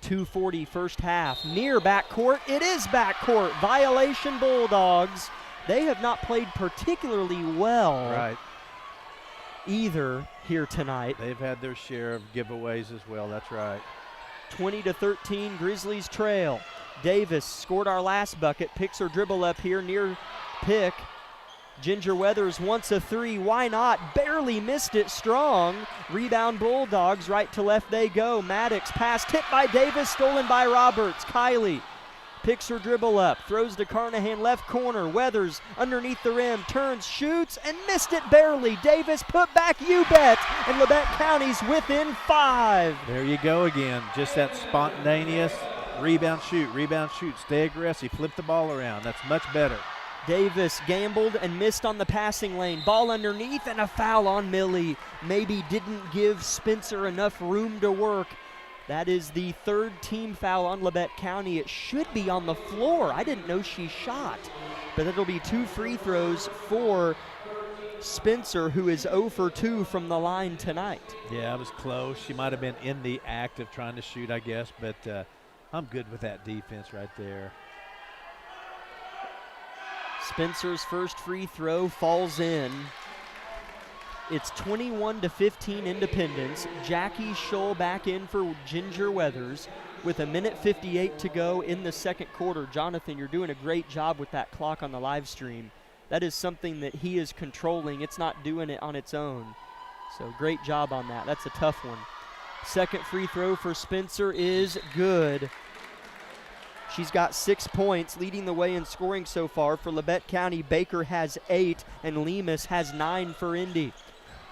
2:40 first half. Near backcourt. It is backcourt. Violation Bulldogs. They have not played particularly well either here tonight. They've had their share of giveaways as well. That's right. 20-13 Grizzlies trail. Davis scored our last bucket. Picks her dribble up here near pick. Ginger Weathers wants a 3. Why not? Barely missed it strong. Rebound Bulldogs. Right to left they go. Maddox pass tipped by Davis. Stolen by Roberts. Kylie picks her dribble up. Throws to Carnahan left corner. Weathers underneath the rim. Turns, shoots, and missed it barely. Davis put back, you bet. And Labette County's within 5. There you go again. Just that spontaneous rebound, shoot, stay aggressive, flip the ball around. That's much better. Davis gambled and missed on the passing lane. Ball underneath and a foul on Millie. Maybe didn't give Spencer enough room to work. That is the 3rd team foul on Labette County. It should be on the floor. I didn't know she shot. But it'll be 2 free throws for Spencer, who is 0 for 2 from the line tonight. Yeah, it was close. She might have been in the act of trying to shoot, I guess. But I'm good with that defense right there. Spencer's first free throw falls in. It's 21-15 Independence. Jackie Scholl back in for Ginger Weathers with 1:58 to go in the second quarter. Jonathan, you're doing a great job with that clock on the live stream. That is something that he is controlling. It's not doing it on its own. So great job on that. That's a tough one. Second free throw for Spencer is good. She's got 6 points, leading the way in scoring so far for Labette County. Baker has 8, and Lemus has 9 for Indy.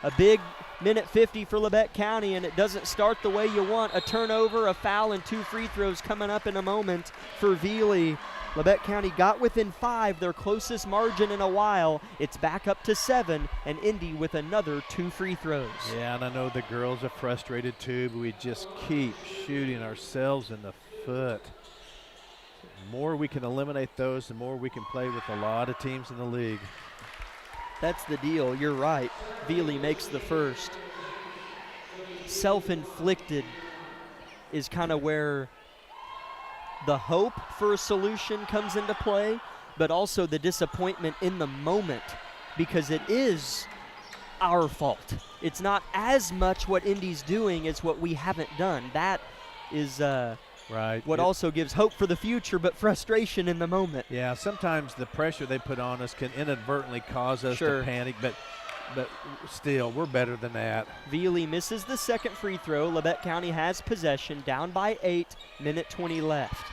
A big 1:50 for Labette County, and it doesn't start the way you want. A turnover, a foul, and 2 free throws coming up in a moment for Veely. Labette County got within 5, their closest margin in a while. It's back up to 7, and Indy with another 2 free throws. Yeah, and I know the girls are frustrated too, but we just keep shooting ourselves in the foot. The more we can eliminate those, the more we can play with a lot of teams in the league. That's the deal. You're right. Veely makes the first. Self-inflicted is kind of where the hope for a solution comes into play, but also the disappointment in the moment, because it is our fault. It's not as much what Indy's doing as what we haven't done. That is what also gives hope for the future, but frustration in the moment. Yeah, sometimes the pressure they put on us can inadvertently cause us to panic, but but still, we're better than that. Veely misses the second free throw. Labette County has possession, down by 8, minute 20 left.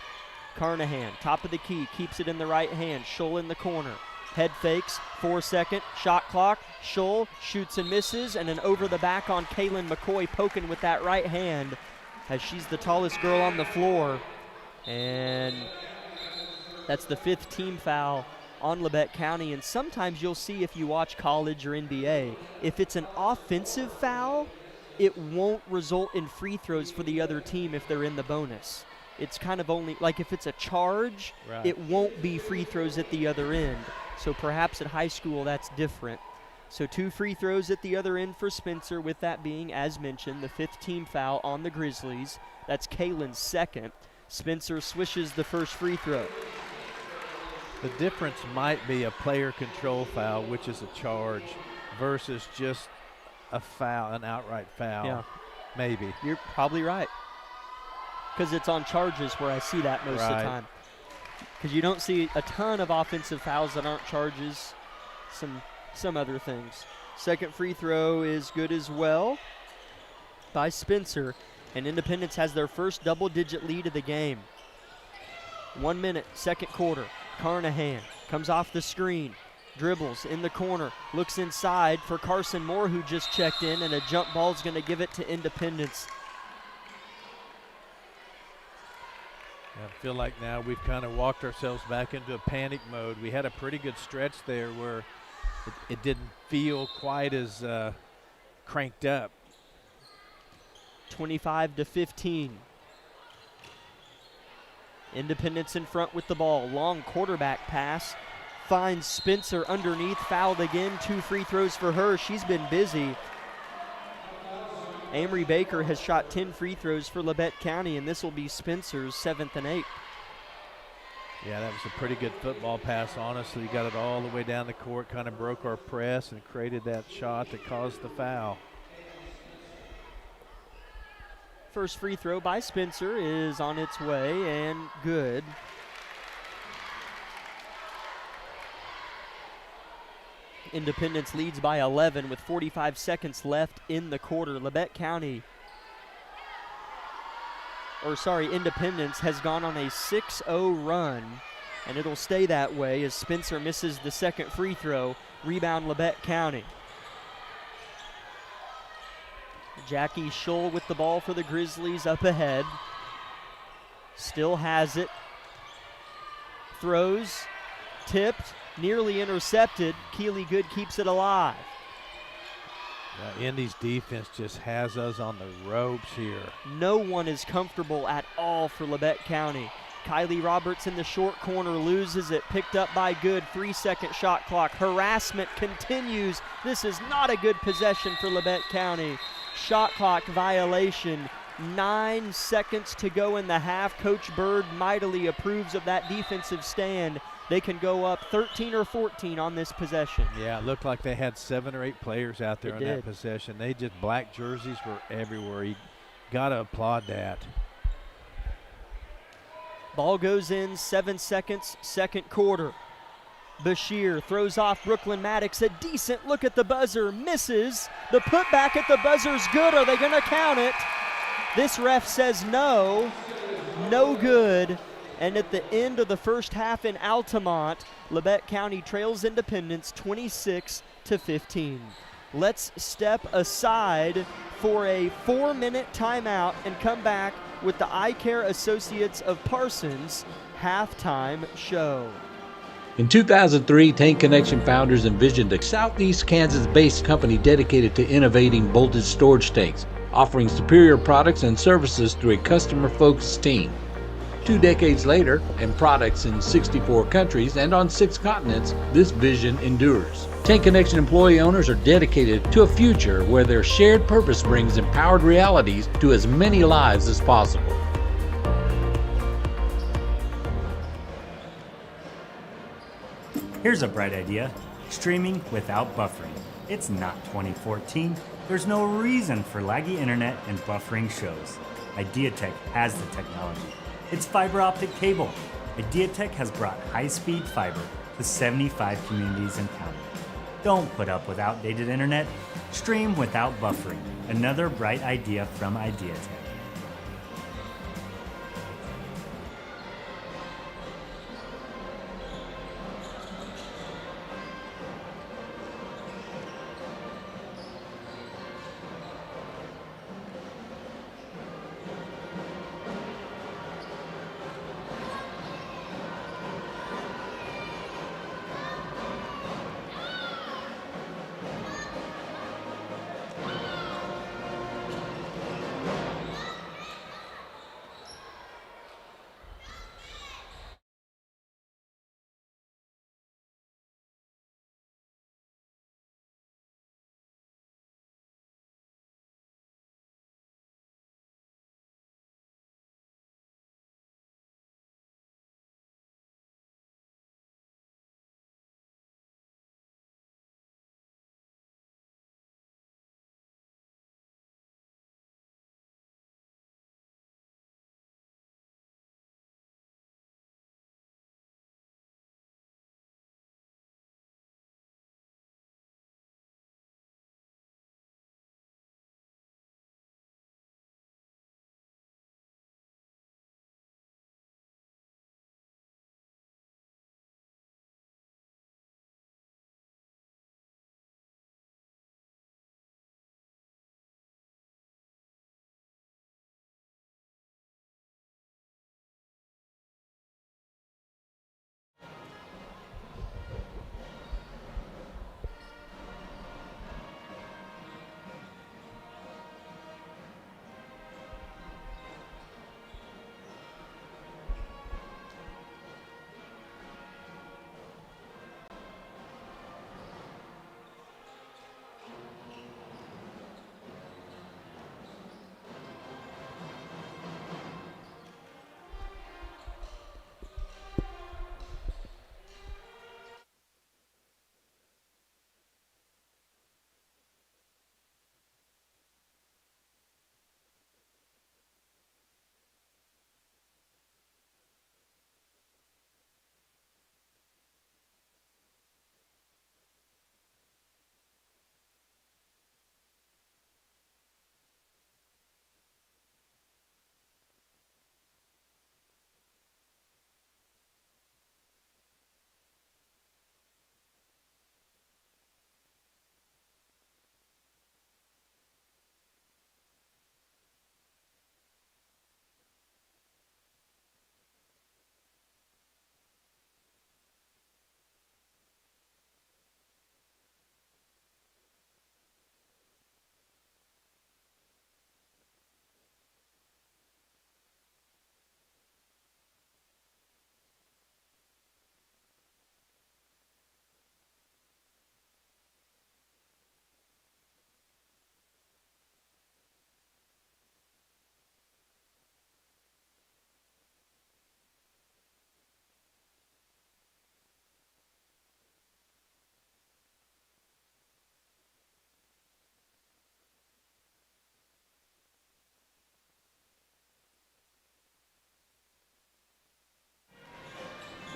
Carnahan, top of the key, keeps it in the right hand. Scholl in the corner. Head fakes, 4-second, shot clock. Scholl shoots and misses, and an over the back on Kaylin McCoy, poking with that right hand as she's the tallest girl on the floor. And that's the 5th team foul on Labette County. And sometimes you'll see, if you watch college or NBA, if it's an offensive foul, it won't result in free throws for the other team if they're in the bonus. It's kind of only, like if it's a charge, right, it won't be free throws at the other end. So perhaps at high school that's different. So 2 free throws at the other end for Spencer, with that being, as mentioned, the 5th team foul on the Grizzlies. That's Kaylin's second. Spencer swishes the first free throw. The difference might be a player control foul, which is a charge, versus just a foul, an outright foul. Yeah. Maybe. You're probably right. Because it's on charges where I see that most of the time. Because you don't see a ton of offensive fouls that aren't charges, some other things. Second free throw is good as well by Spencer, and Independence has their first double-digit lead of the game. 1 minute, second quarter. Carnahan comes off the screen, dribbles in the corner, looks inside for Carson Moore, who just checked in, and a jump ball is going to give it to Independence. I feel like now we've kind of walked ourselves back into a panic mode. We had a pretty good stretch there where it didn't feel quite as cranked up. 25-15. Independence in front with the ball. Long quarterback pass. Finds Spencer underneath. Fouled again. 2 free throws for her. She's been busy. Amory Baker has shot 10 free throws for Labette County, and this will be Spencer's 7th and 8th. Yeah, that was a pretty good football pass, honestly. Got it all the way down the court, kind of broke our press and created that shot that caused the foul. First free throw by Spencer is on its way and good. Independence leads by 11 with 45 seconds left in the quarter. Labette County, Independence has gone on a 6-0 run, and it'll stay that way as Spencer misses the second free throw. Rebound Labette County. Jackie Scholl with the ball for the Grizzlies up ahead. Still has it. Throws, tipped, nearly intercepted. Keely Good keeps it alive. Yeah, Indy's defense just has us on the ropes here. No one is comfortable at all for Labette County. Kylie Roberts in the short corner loses it, picked up by Good. 3-second shot clock. Harassment continues. This is not a good possession for Labette County. Shot clock violation. 9 seconds to go in the half. Coach Bird mightily approves of that defensive stand. They can go up 13 or 14 on this possession. Yeah, it looked like they had 7 or 8 players out there on that possession. They just, black jerseys were everywhere. You got to applaud that. Ball goes in, 7 seconds, second quarter. Bashir throws off Brooklyn Maddox. A decent look at the buzzer, misses. The putback at the buzzer's good. Are they going to count it? This ref says no, no good. And at the end of the first half in Altamont, Labette County trails Independence 26-15. Let's step aside for a 4-minute timeout and come back with the Eye Care Associates of Parsons halftime show. In 2003, Tank Connection founders envisioned a Southeast Kansas-based company dedicated to innovating voltage storage tanks, offering superior products and services through a customer-focused team. 2 decades later, and products in 64 countries and on 6 continents, this vision endures. Tank Connection employee owners are dedicated to a future where their shared purpose brings empowered realities to as many lives as possible. Here's a bright idea: streaming without buffering. It's not 2014. There's no reason for laggy internet and buffering shows. IdeaTech has the technology. It's fiber optic cable. IdeaTech has brought high-speed fiber to 75 communities and counting. Don't put up with outdated internet. Stream without buffering. Another bright idea from IdeaTech.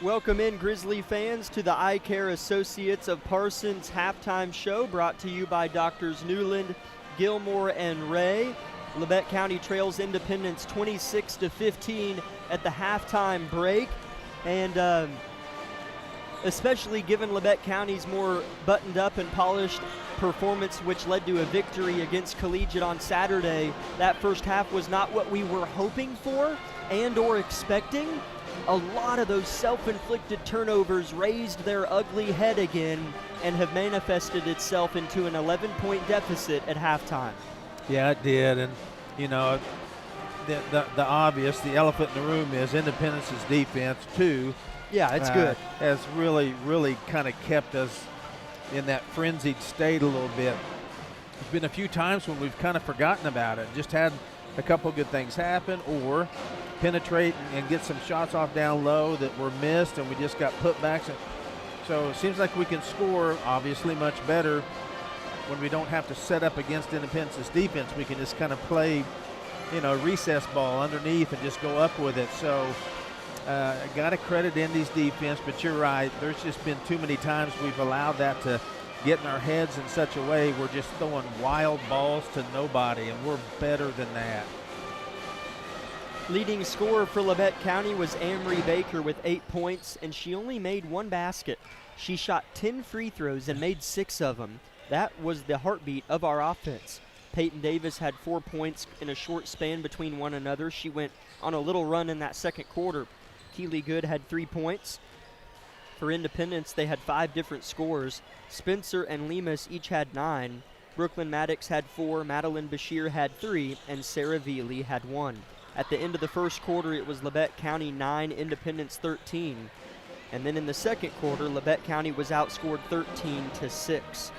Welcome in, Grizzly fans, to the Eye Care Associates of Parsons halftime show, brought to you by Doctors Newland, Gilmore, and Ray. Labette County trails Independence 26-15 at the halftime break, and especially given Labette County's more buttoned up and polished performance, which led to a victory against Collegiate on Saturday, that first half was not what we were hoping for and or expecting. A lot of those self-inflicted turnovers raised their ugly head again and have manifested itself into an 11-point deficit at halftime. Yeah, it did. And, you know, the obvious, the elephant in the room is Independence's defense, too. Yeah, it's good. Has really, really kind of kept us in that frenzied state a little bit. There's been a few times when we've kind of forgotten about it, just had a couple good things happen, or penetrate and get some shots off down low that were missed, and we just got putbacks. So it seems like we can score, obviously, much better when we don't have to set up against Independence's defense. We can just kind of play, you know, recess ball underneath and just go up with it. So I got to credit Indy's defense, but you're right. There's just been too many times we've allowed that to getting our heads in such a way we're just throwing wild balls to nobody, and we're better than that. Leading scorer for Labette County was Amory Baker with 8 points, and she only made 1 basket. She shot 10 free throws and made 6 of them. That was the heartbeat of our offense. Peyton Davis had 4 points in a short span between one another. She went on a little run in that second quarter. Keely Good had 3 points. For Independence, they had 5 different scores. Spencer and Lemus each had 9. Brooklyn Maddox had 4, Madeline Bashir had 3, and Sarah Veely had 1. At the end of the first quarter, it was Labette County 9, Independence 13. And then in the second quarter, Labette County was outscored 13-6.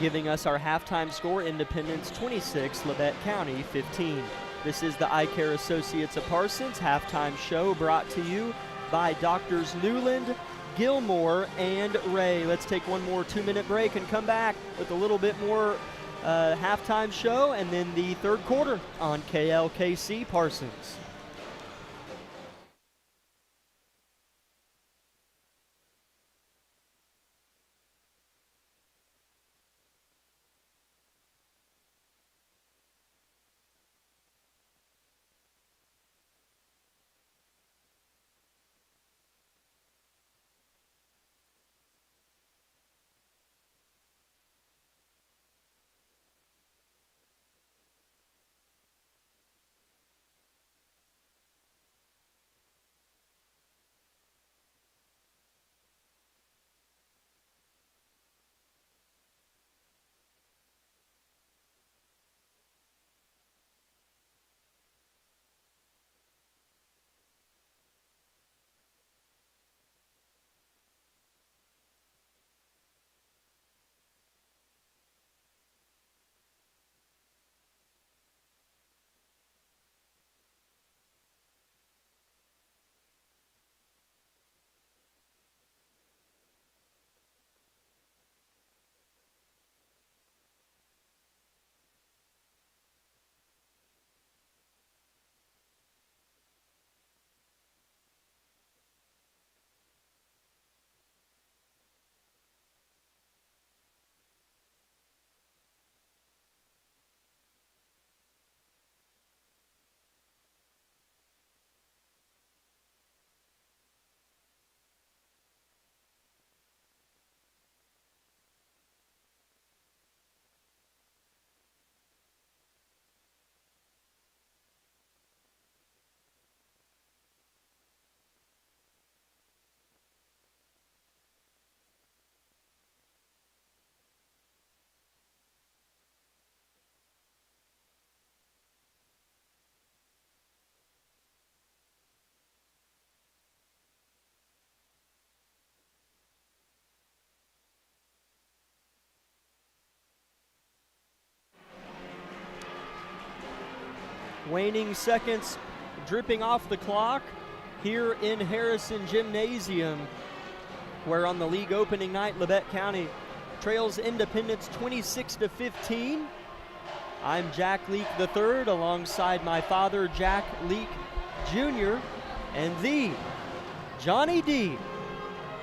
Giving us our halftime score, Independence 26, Labette County 15. This is the Eye Care Associates of Parsons halftime show, brought to you by Doctors Newland, Gilmore, and Ray. Let's take one more 2-minute break and come back with a little bit more halftime show and then the third quarter on KLKC Parsons. Waning seconds dripping off the clock here in Harrison Gymnasium, where on the league opening night, Labette County trails Independence 26-15. I'm Jack Leak III, alongside my father, Jack Leak Jr., and the Johnny D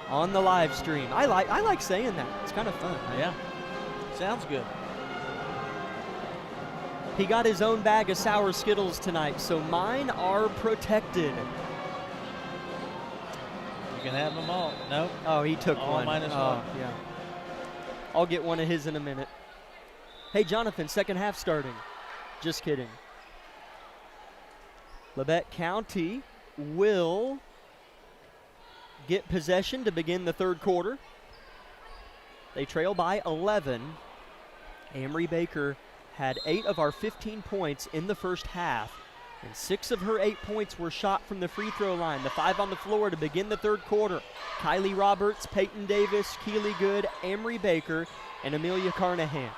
on the live stream. I like saying that. It's kind of fun. Yeah, sounds good. He got his own bag of sour Skittles tonight, so mine are protected. You can have them all. No. Oh, he took all one. Minus one. Yeah. I'll get one of his in a minute. Hey, Jonathan, second half starting. Just kidding. Labette County will get possession to begin the third quarter. They trail by 11. Amory Baker had 8 of our 15 points in the first half, and 6 of her 8 points were shot from the free throw line. The 5 on the floor to begin the third quarter. Kylie Roberts, Peyton Davis, Keely Good, Amory Baker, and Amelia Carnahan.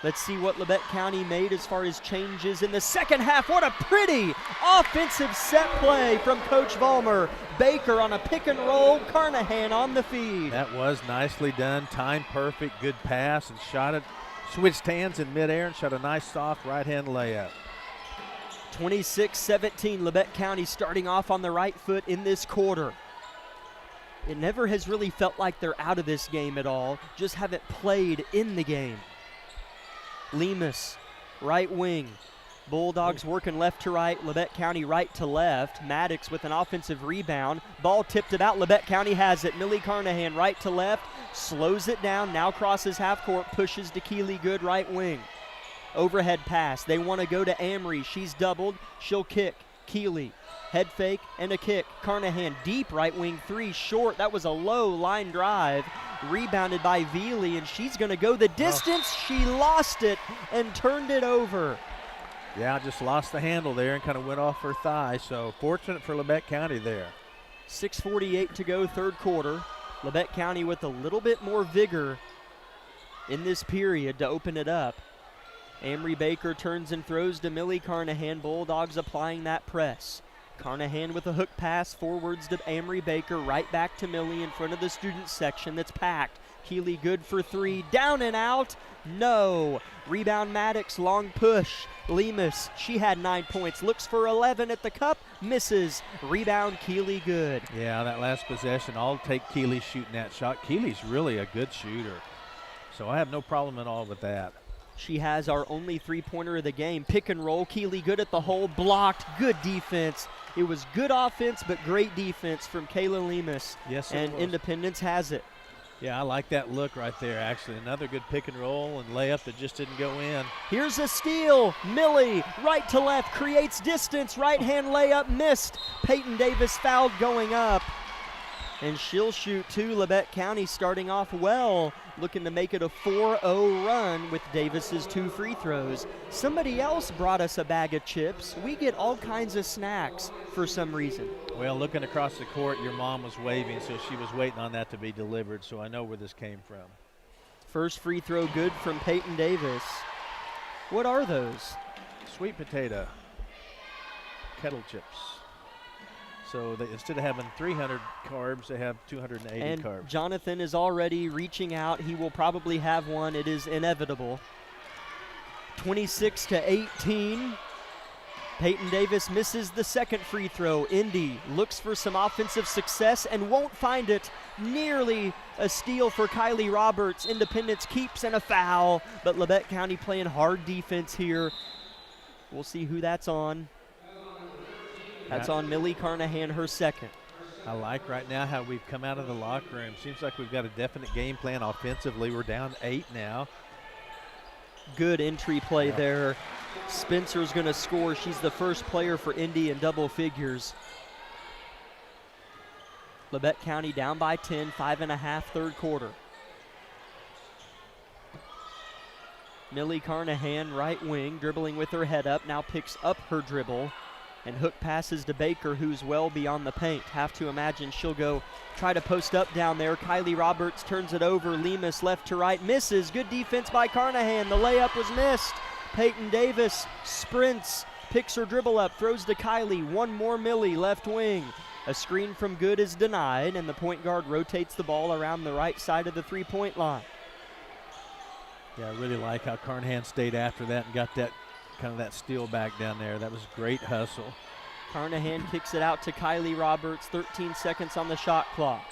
Let's see what Labette County made as far as changes in the second half. What a pretty offensive set play from Coach Vollmer. Baker on a pick and roll, Carnahan on the feed. That was nicely done, time perfect, good pass, and shot it. Switched hands in midair and shot a nice soft right-hand layup. 26-17, Labette County starting off on the right foot in this quarter. It never has really felt like they're out of this game at all, just haven't played in the game. Lemus, right wing. Bulldogs working left to right, Labette County right to left. Maddox with an offensive rebound. Ball tipped about, Labette County has it. Millie Carnahan right to left, slows it down, now crosses half court, pushes to Keely Good right wing. Overhead pass, they want to go to Amory. She's doubled, she'll kick. Keely, head fake and a kick. Carnahan deep right wing three, short. That was a low line drive. Rebounded by Veely, and she's going to go the distance. She lost it and turned it over. Yeah, just lost the handle there and kind of went off her thigh, so fortunate for Labette County there. 6:48 to go, third quarter. Labette County with a little bit more vigor in this period to open it up. Amory Baker turns and throws to Millie Carnahan. Bulldogs applying that press. Carnahan with a hook pass forwards to Amory Baker, right back to Millie in front of the student section that's packed. Keely Good for three, down and out, no. Rebound Maddox, long push. Lemus, she had 9 points, looks for 11 at the cup, misses. Rebound Keely Good. Yeah, that last possession, I'll take Keely shooting that shot. Keely's really a good shooter, so I have no problem at all with that. She has our only three-pointer of the game. Pick and roll, Keely Good at the hole, blocked, good defense. It was good offense, but great defense from Kayla Lemus. Yes, it and was. Independence has it. Yeah, I like that look right there, actually. Another good pick and roll and layup that just didn't go in. Here's a steal. Millie, right to left, creates distance. Right-hand layup missed. Peyton Davis fouled going up. And she'll shoot two. Labette County starting off well, looking to make it a 4-0 run with Davis's 2 free throws. Somebody else brought us a bag of chips. We get all kinds of snacks for some reason. Well, looking across the court, your mom was waving, so she was waiting on that to be delivered, so I know where this came from. First free throw good from Peyton Davis. What are those? Sweet potato kettle chips. So they, instead of having 300 carbs, they have 280 and carbs. Jonathan is already reaching out. He will probably have one. It is inevitable. 26-18. Peyton Davis misses the second free throw. Indy looks for some offensive success and won't find it. Nearly a steal for Kylie Roberts. Independence keeps and a foul, but Labette County playing hard defense here. We'll see who that's on. That's on Millie Carnahan, her second. I like right now how we've come out of the locker room. Seems like we've got a definite game plan offensively. We're down 8 now. Good entry play there. Spencer's going to score. She's the first player for Indy in double figures. Labette County down by 10, 5.5 third quarter. Millie Carnahan, right wing, dribbling with her head up, now picks up her dribble and hook passes to Baker, who's well beyond the paint. Have to imagine she'll go try to post up down there. Kylie Roberts turns it over. Lemus left to right, misses. Good defense by Carnahan. The layup was missed. Peyton Davis sprints, picks her dribble up, throws to Kylie. One more Millie, left wing. A screen from Good is denied, and the point guard rotates the ball around the right side of the three-point line. Yeah, I really like how Carnahan stayed after that and got that kind of that steal back down there. That was a great hustle. Carnahan kicks it out to Kylie Roberts. 13 seconds on the shot clock.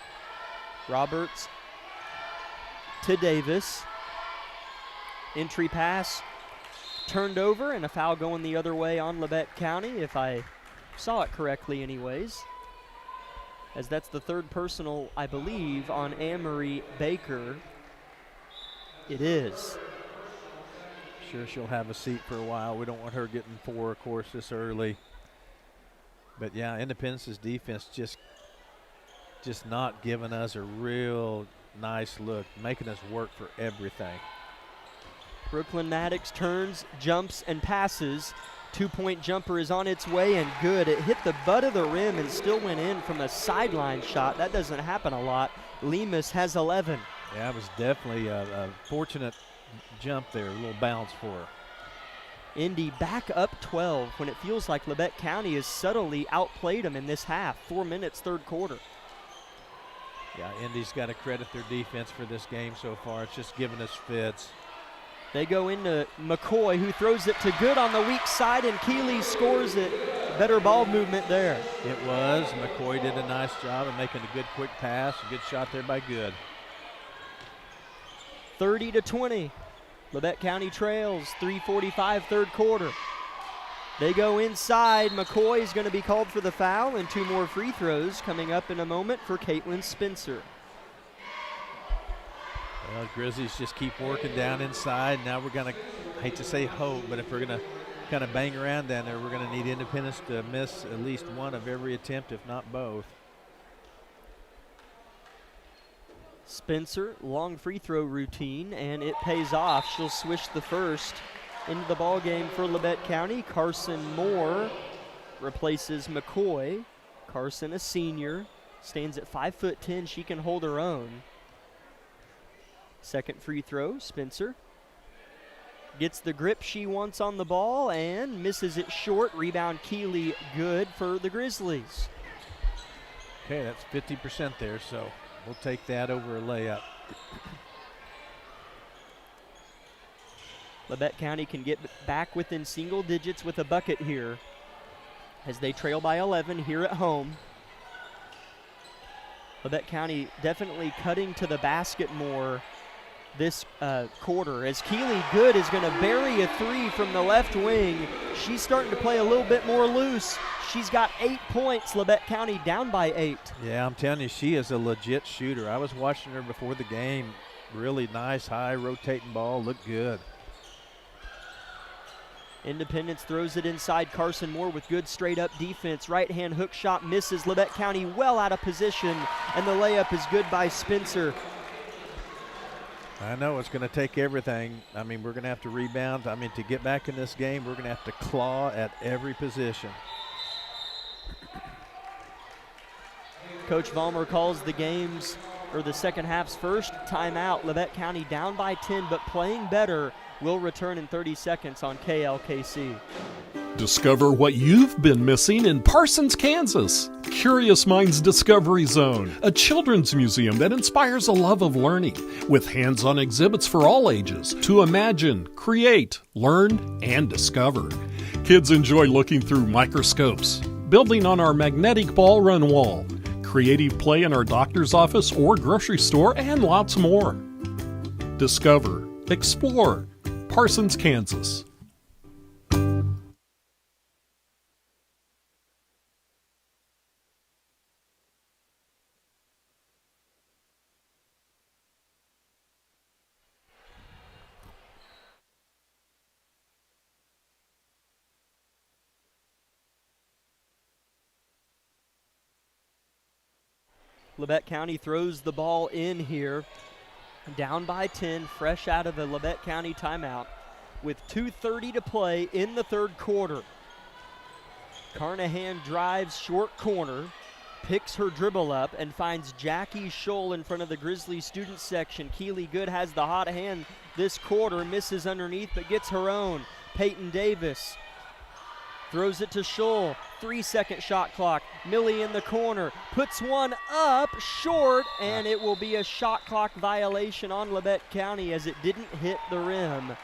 Roberts to Davis. Entry pass turned over, and a foul going the other way on Labette County, if I saw it correctly anyways, as that's the third personal, I believe, on Amory Baker. It is. Sure, she'll have a seat for a while. We don't want her getting 4, of course, this early. But yeah, Independence's defense just not giving us a real nice look, making us work for everything. Brooklyn Maddox turns, jumps, and passes. 2-point jumper is on its way and good. It hit the butt of the rim and still went in from a sideline shot. That doesn't happen a lot. Lemus has 11. Yeah, it was definitely a fortunate jump there, a little bounce for her. Indy back up 12 when it feels like Labette County has subtly outplayed them in this half. 4 minutes, third quarter. Yeah, Indy's got to credit their defense for this game so far. It's just giving us fits. They go into McCoy, who throws it to Good on the weak side, and Keeley scores it. better ball movement there. It was. McCoy did a nice job of making a good quick pass. A good shot there by Good. 30-20. Labette County trails. 3:45 third quarter. They go inside. McCoy is going to be called for the foul, and 2 more free throws coming up in a moment for Caitlin Spencer. Well, Grizzlies just keep working down inside. Now we're going to, I hate to say hope, but if we're going to kind of bang around down there, we're going to need Independence to miss at least one of every attempt, if not both. Spencer, long free throw routine, and it pays off. She'll swish the first into the ball game for Labette County. Carson Moore replaces McCoy. Carson, a senior, stands at 5'10". She can hold her own. Second free throw, Spencer gets the grip she wants on the ball and misses it short. Rebound Keeley, good for the Grizzlies. Okay, that's 50% there, so we'll take that over a layup. Labette County can get back within single digits with a bucket here as they trail by 11 here at home. Labette County definitely cutting to the basket more this quarter, as Keeley Good is going to bury a 3 from the left wing. She's starting to play a little bit more loose. She's got 8 points. Labette County down by 8. Yeah, I'm telling you, she is a legit shooter. I was watching her before the game. Really nice, high rotating ball, looked good. Independence throws it inside. Carson Moore with good straight-up defense. Right-hand hook shot misses. Labette County well out of position, and the layup is good by Spencer. I know it's going to take everything. I mean, we're going to have to rebound. I mean, to get back in this game, we're going to have to claw at every position. Coach Vollmer calls the game's, or the second half's first timeout. Labette County down by 10, but playing better. Will return in 30 seconds on KLKC. Discover what you've been missing in Parsons, Kansas. Curious Minds Discovery Zone, a children's museum that inspires a love of learning, with hands-on exhibits for all ages to imagine, create, learn, and discover. Kids enjoy looking through microscopes, building on our magnetic ball run wall, creative play in our doctor's office or grocery store, and lots more. Discover, explore, Parsons, Kansas. Labette County throws the ball in here. Down by 10, fresh out of the Labette County timeout with 2:30 to play in the third quarter. Carnahan drives short corner, picks her dribble up, and finds Jackie Scholl in front of the Grizzlies student section. Keeley Good has the hot hand this quarter, misses underneath but gets her own. Peyton Davis throws it to Scholl. 3-second shot clock. Millie in the corner. Puts one up short, and it will be a shot clock violation on Labette County as it didn't hit the rim.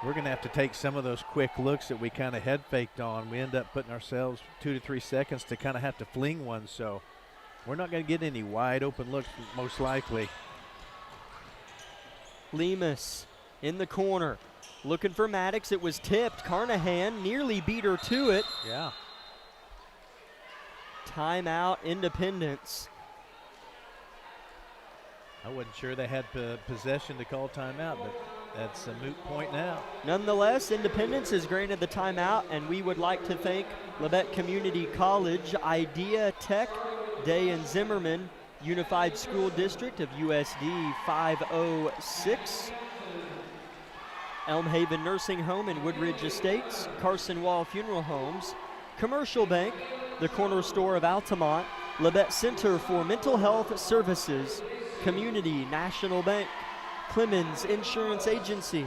We're going to have to take some of those quick looks that we kind of head faked on. We end up putting ourselves 2 to 3 seconds to kind of have to fling one, so we're not going to get any wide open looks most likely. Lemus in the corner. Looking for Maddox. It was tipped. Carnahan nearly beat her to it. Yeah. Timeout, Independence. I wasn't sure they had possession to call timeout, but that's a moot point now. Nonetheless, Independence is granted the timeout, and we would like to thank Labette Community College, Idea Tech, Day and Zimmerman, Unified School District of USD 506, Elm Haven Nursing Home and Woodridge Estates, Carson Wall Funeral Homes, Commercial Bank, the corner store of Altamont, Labette Center for Mental Health Services, Community National Bank, Clemens Insurance Agency,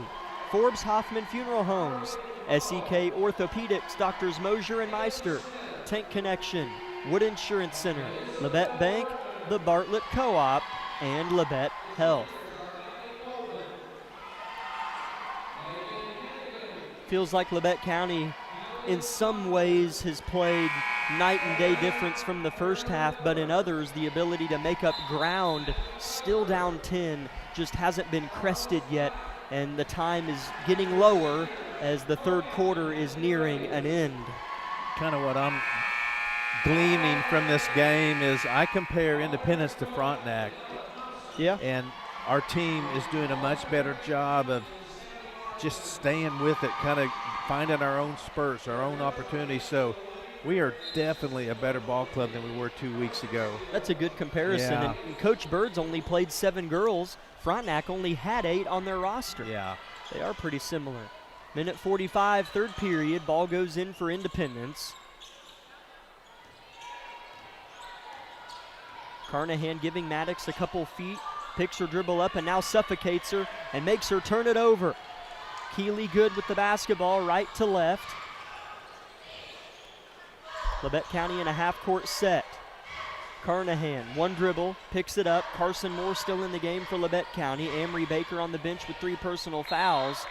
Forbes Hoffman Funeral Homes, SEK Orthopedics, Doctors Mosier and Meister, Tank Connection, Wood Insurance Center, Labette Bank, the Bartlett Co-op, and Labette Health. Feels like Labette County in some ways has played night and day difference from the first half, but in others, the ability to make up ground, still down 10, just hasn't been crested yet, and the time is getting lower as the third quarter is nearing an end. Kind of what I'm gleaming from this game is I compare Independence to Frontenac. Yeah. And our team is doing a much better job of just staying with it, kind of finding our own spurts, our own opportunities. So we are definitely a better ball club than we were 2 weeks ago. That's a good comparison. Yeah. And Coach Bird's only played 7 girls. Frontenac only had 8 on their roster. Yeah. They are pretty similar. Minute 45, third period. Ball goes in for Independence. Carnahan giving Maddox a couple feet, picks her dribble up and now suffocates her and makes her turn it over. Keeley Good with the basketball, right to left. Labette County in a half-court set. Carnahan, one dribble, picks it up. Carson Moore still in the game for Labette County. Amory Baker on the bench with 3 personal fouls.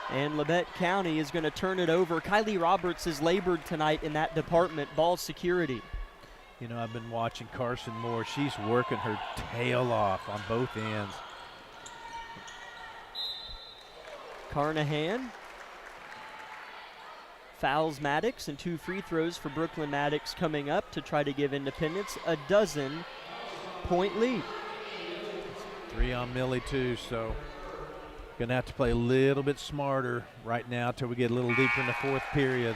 And Labette County is going to turn it over. Kylie Roberts has labored tonight in that department, ball security. You know, I've been watching Carson Moore. She's working her tail off on both ends. Carnahan fouls Maddox, and 2 free throws for Brooklyn Maddox coming up to try to give Independence a 12-point lead. 3 on Millie too, so gonna have to play a little bit smarter right now till we get a little deeper in the fourth period.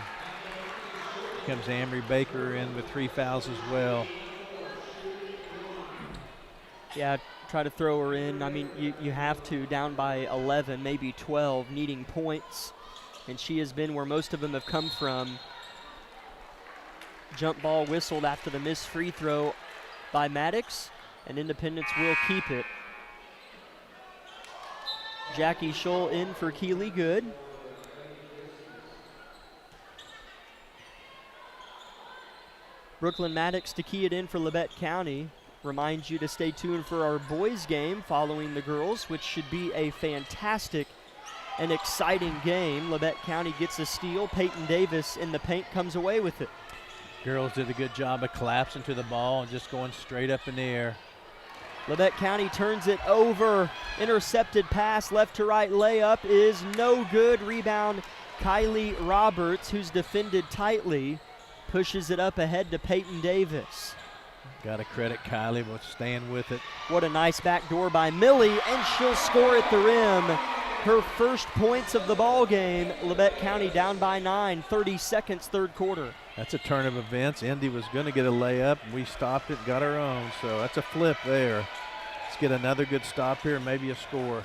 Comes Amory Baker in with 3 fouls as well. Yeah, try to throw her in. I mean, you have to, down by 11, maybe 12, needing points. And she has been where most of them have come from. Jump ball whistled after the missed free throw by Maddox, and Independence will keep it. Jackie Scholl in for Keeley Good. Brooklyn Maddox to key it in for Labette County. Reminds you to stay tuned for our boys game following the girls, which should be a fantastic and exciting game. Labette County gets a steal. Peyton Davis in the paint comes away with it. Girls did a good job of collapsing to the ball and just going straight up in the air. Labette County turns it over. Intercepted pass, left to right layup is no good. Rebound, Kylie Roberts, who's defended tightly, pushes it up ahead to Peyton Davis. Got to credit Kylie with staying with it. What a nice backdoor by Millie, and she'll score at the rim. Her first points of the ball game. Labette County down by 9, 30 seconds, third quarter. That's a turn of events. Indy was going to get a layup, and we stopped it, got our own. So that's a flip there. Let's get another good stop here, maybe a score.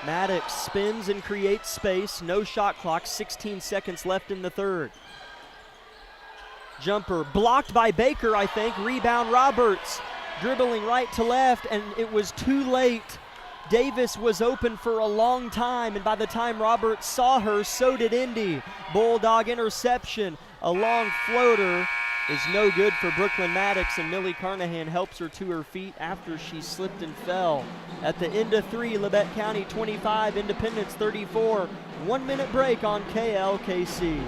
Maddox spins and creates space. No shot clock, 16 seconds left in the third. Jumper blocked by Baker, I think. Rebound Roberts, dribbling right to left, and it was too late. Davis was open for a long time, and by the time Roberts saw her, so did Indy. Bulldog interception. A long floater is no good for Brooklyn Maddox, and Millie Carnahan helps her to her feet after she slipped and fell. At the end of 3, Labette County 25, Independence 34. 1 minute break on KLKC.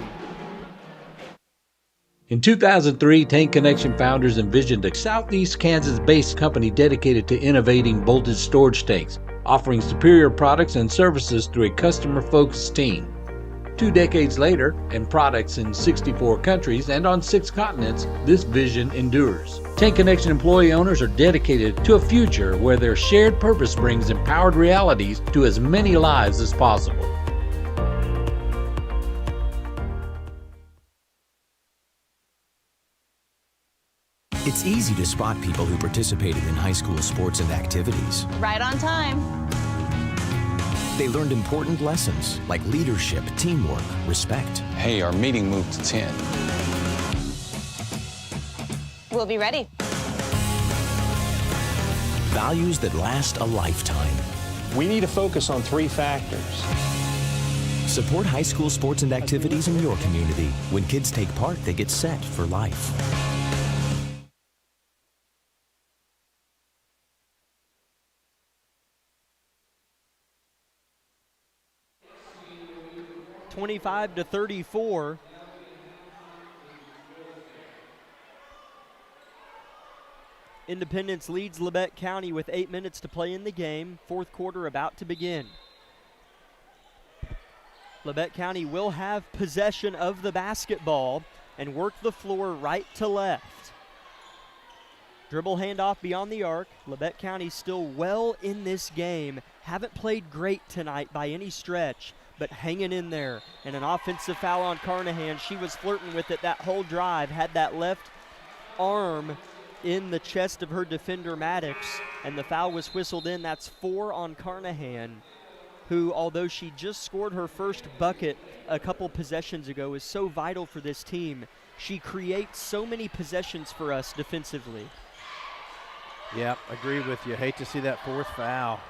In 2003, Tank Connection founders envisioned a Southeast Kansas-based company dedicated to innovating voltage storage tanks, offering superior products and services through a customer-focused team. 2 decades later, and products in 64 countries and on 6 continents, this vision endures. Tank Connection employee owners are dedicated to a future where their shared purpose brings empowered realities to as many lives as possible. It's easy to spot people who participated in high school sports and activities. Right on time. They learned important lessons like leadership, teamwork, respect. Hey, our meeting moved to 10. We'll be ready. Values that last a lifetime. We need to focus on 3 factors. Support high school sports and activities in your community. When kids take part, they get set for life. (25-34). Independence leads Labette County with 8 minutes to play in the game. Fourth quarter about to begin. Labette County will have possession of the basketball and work the floor right to left. Dribble handoff beyond the arc. Labette County still well in this game. Haven't played great tonight by any stretch, but hanging in there. And an offensive foul on Carnahan. She was flirting with it that whole drive, had that left arm in the chest of her defender Maddox, and the foul was whistled in. That's 4 on Carnahan, who, although she just scored her first bucket a couple possessions ago, is so vital for this team. She creates so many possessions for us defensively. Yep, agree with you. Hate to see that 4th foul.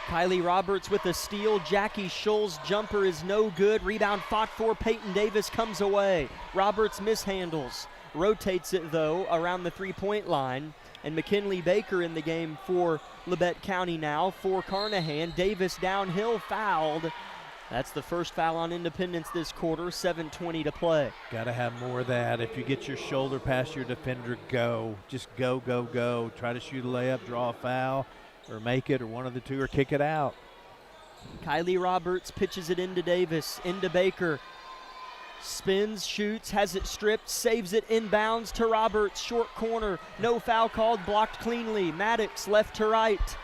Kylie Roberts with a steal. Jackie Scholl's jumper is no good. Rebound fought for. Peyton Davis comes away. Roberts mishandles. Rotates it, though, around the three-point line. And McKinley Baker in the game for Labette County now for Carnahan. Davis downhill, fouled. That's the first foul on Independence this quarter, 7:20 to play. Got to have more of that. If you get your shoulder past your defender, go. Just go, go, go. Try to shoot a layup, draw a foul, or make it, or one of the two, or kick it out. Kylie Roberts pitches it into Davis, into Baker. Spins, shoots, has it stripped, saves it inbounds to Roberts. Short corner, no foul called, blocked cleanly. Maddox left to right,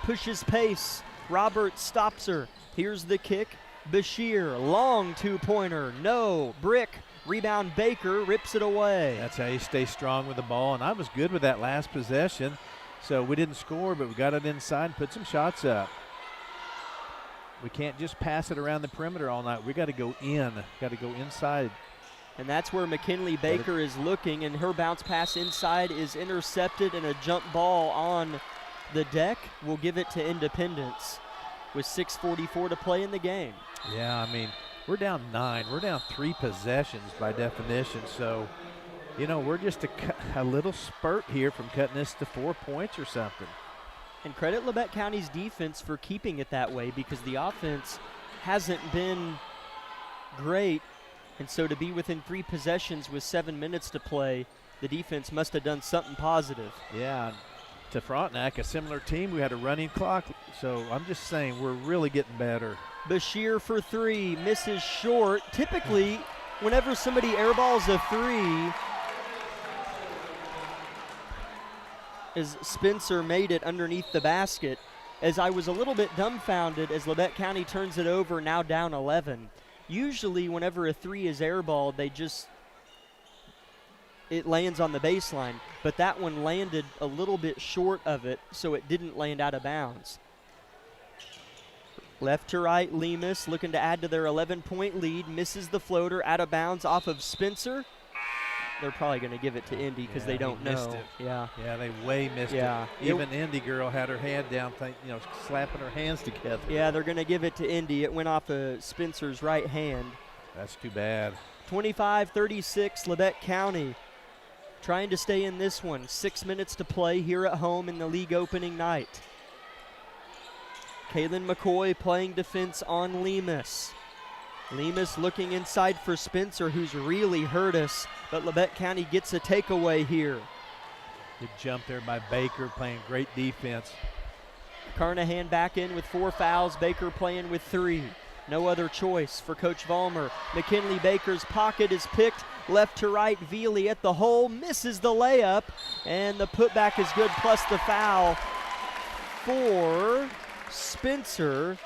pushes pace. Roberts stops her. Here's the kick. Bashir, long two-pointer, no. Brick, rebound Baker, rips it away. That's how you stay strong with the ball, and I was good with that last possession. So we didn't score, but we got it inside and put some shots up. We can't just pass it around the perimeter all night. We got to go in, got to go inside. And that's where McKinley Baker is looking, and her bounce pass inside is intercepted, and a jump ball on the deck will give it to Independence with 6:44 to play in the game. Yeah, I mean, we're down 9. We're down 3 possessions by definition. So, you know, we're just a little spurt here from cutting this to 4 points or something. And credit Labette County's defense for keeping it that way, because the offense hasn't been great. And so to be within 3 possessions with 7 minutes to play, the defense must have done something positive. Yeah, to Frontenac, a similar team, we had a running clock. So I'm just saying we're really getting better. Bashir for 3, misses short. Typically, whenever somebody airballs a 3, as Spencer made it underneath the basket, as I was a little bit dumbfounded as Labette County turns it over, now down 11. Usually whenever a 3 is airballed, it lands on the baseline, but that one landed a little bit short of it, so it didn't land out of bounds. Left to right, Lemus looking to add to their 11-point lead, misses the floater, out of bounds off of Spencer. They're probably going to give it to Indy because they don't know. Missed it. Yeah, they way missed it. Even Indy girl had her hand down, slapping her hands together. Yeah, they're going to give it to Indy. It went off of Spencer's right hand. That's too bad. 25-36, Labette County trying to stay in this one. 6 minutes to play here at home in the league opening night. Kaylin McCoy playing defense on Lemus. Lemus looking inside for Spencer, who's really hurt us, but Labette County gets a takeaway here. Good jump there by Baker, playing great defense. Carnahan back in with 4 fouls, Baker playing with 3. No other choice for Coach Vollmer. McKinley Baker's pocket is picked left to right. Veely at the hole, misses the layup, and the putback is good, plus the foul for Spencer.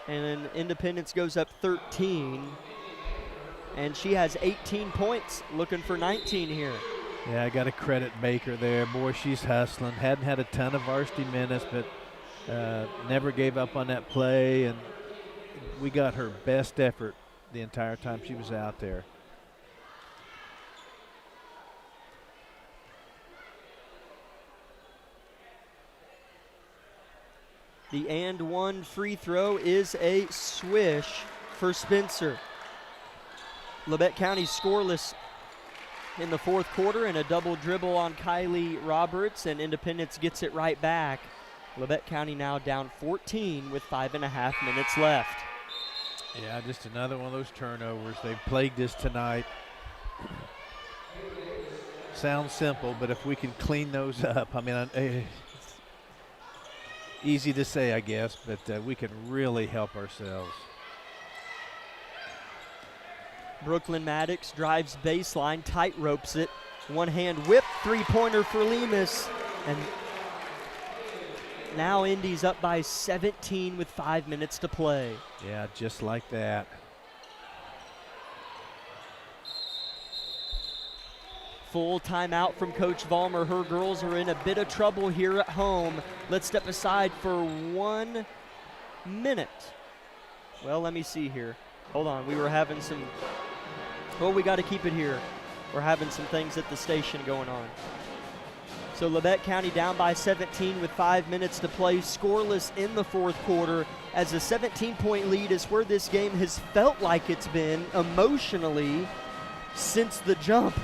And then Independence goes up 13, and she has 18 points, looking for 19 here. Yeah, I got to credit Baker there. Boy, she's hustling. Hadn't had a ton of varsity minutes, but never gave up on that play, and we got her best effort the entire time she was out there. The and one free throw is a swish for Spencer. Labette County scoreless in the fourth quarter, and a double dribble on Kylie Roberts, and Independence gets it right back. Labette County now down 14 with 5.5 minutes left. Yeah, just another one of those turnovers. They've plagued us tonight. Sounds simple, but if we can clean those up, I mean, it's easy to say, I guess, but we can really help ourselves. Brooklyn Maddox drives baseline, tight ropes it. One hand whip, three-pointer for Lemus. And now Indy's up by 17 with 5 minutes to play. Yeah, just like that. Full timeout from Coach Vollmer. Her girls are in a bit of trouble here at home. Let's step aside for 1 minute. Well, let me see here. Hold on, we were having some, well, we got to keep it here. We're having some things at the station going on. So Labette County down by 17 with 5 minutes to play, scoreless in the fourth quarter, as a 17-point lead is where this game has felt like it's been emotionally since the jump.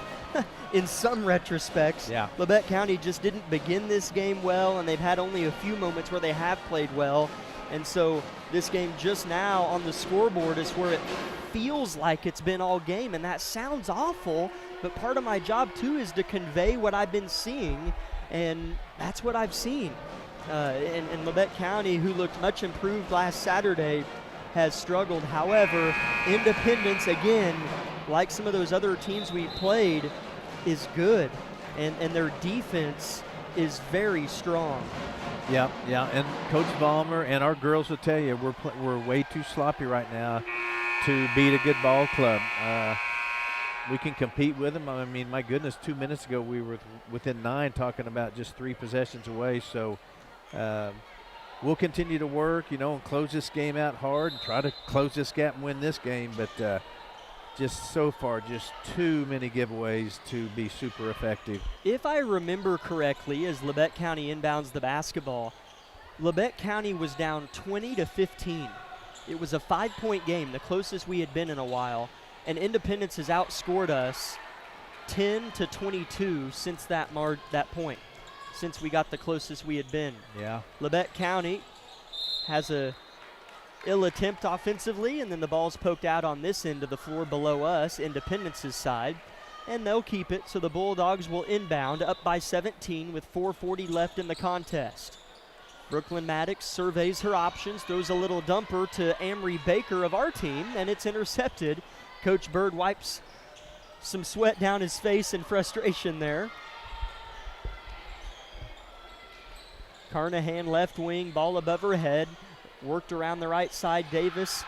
In some retrospects, yeah. Labette County just didn't begin this game well, and they've had only a few moments where they have played well. And so this game just now on the scoreboard is where it feels like it's been all game, and that sounds awful, but part of my job too is to convey what I've been seeing, and that's what I've seen. And Labette County, who looked much improved last Saturday, has struggled. However, Independence, again, like some of those other teams we played, is good, and their defense is very strong. Yeah, and Coach Vollmer and our girls will tell you we're way too sloppy right now to beat a good ball club. We can compete with them. I mean, my goodness, 2 minutes ago we were within 9 talking about just 3 possessions away. So we'll continue to work, and close this game out hard and try to close this gap and win this game. But just so far, just too many giveaways to be super effective. If I remember correctly, as Labette County inbounds the basketball, Labette County was down 20-15. It was a 5-point game, the closest we had been in a while, and Independence has outscored us 10-22 since that point, since we got the closest we had been. Yeah. Labette County has a ill attempt offensively, and then the ball's poked out on this end of the floor below us, Independence's side, and they'll keep it, so the Bulldogs will inbound up by 17 with 4:40 left in the contest. Brooklyn Maddox surveys her options, throws a little dumper to Amory Baker of our team, and it's intercepted. Coach Bird wipes some sweat down his face in frustration there. Carnahan left wing, ball above her head. Worked around the right side. Davis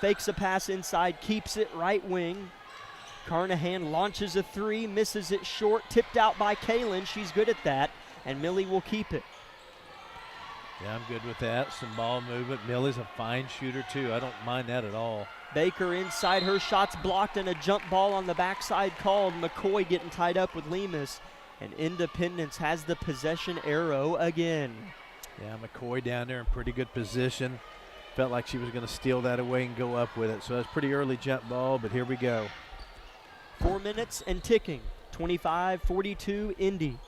fakes a pass inside, keeps it right wing. Carnahan launches a three, misses it short, tipped out by Kaylin. She's good at that, and Millie will keep it. Yeah, I'm good with that. Some ball movement. Millie's a fine shooter too. I don't mind that at all. Baker inside, her shot's blocked, and a jump ball on the backside called. McCoy getting tied up with Lemus, and Independence has the possession arrow again. Yeah, McCoy down there in pretty good position. Felt like she was going to steal that away and go up with it. So it's pretty early jump ball, but here we go. 4 minutes and ticking. 25-42 Indy.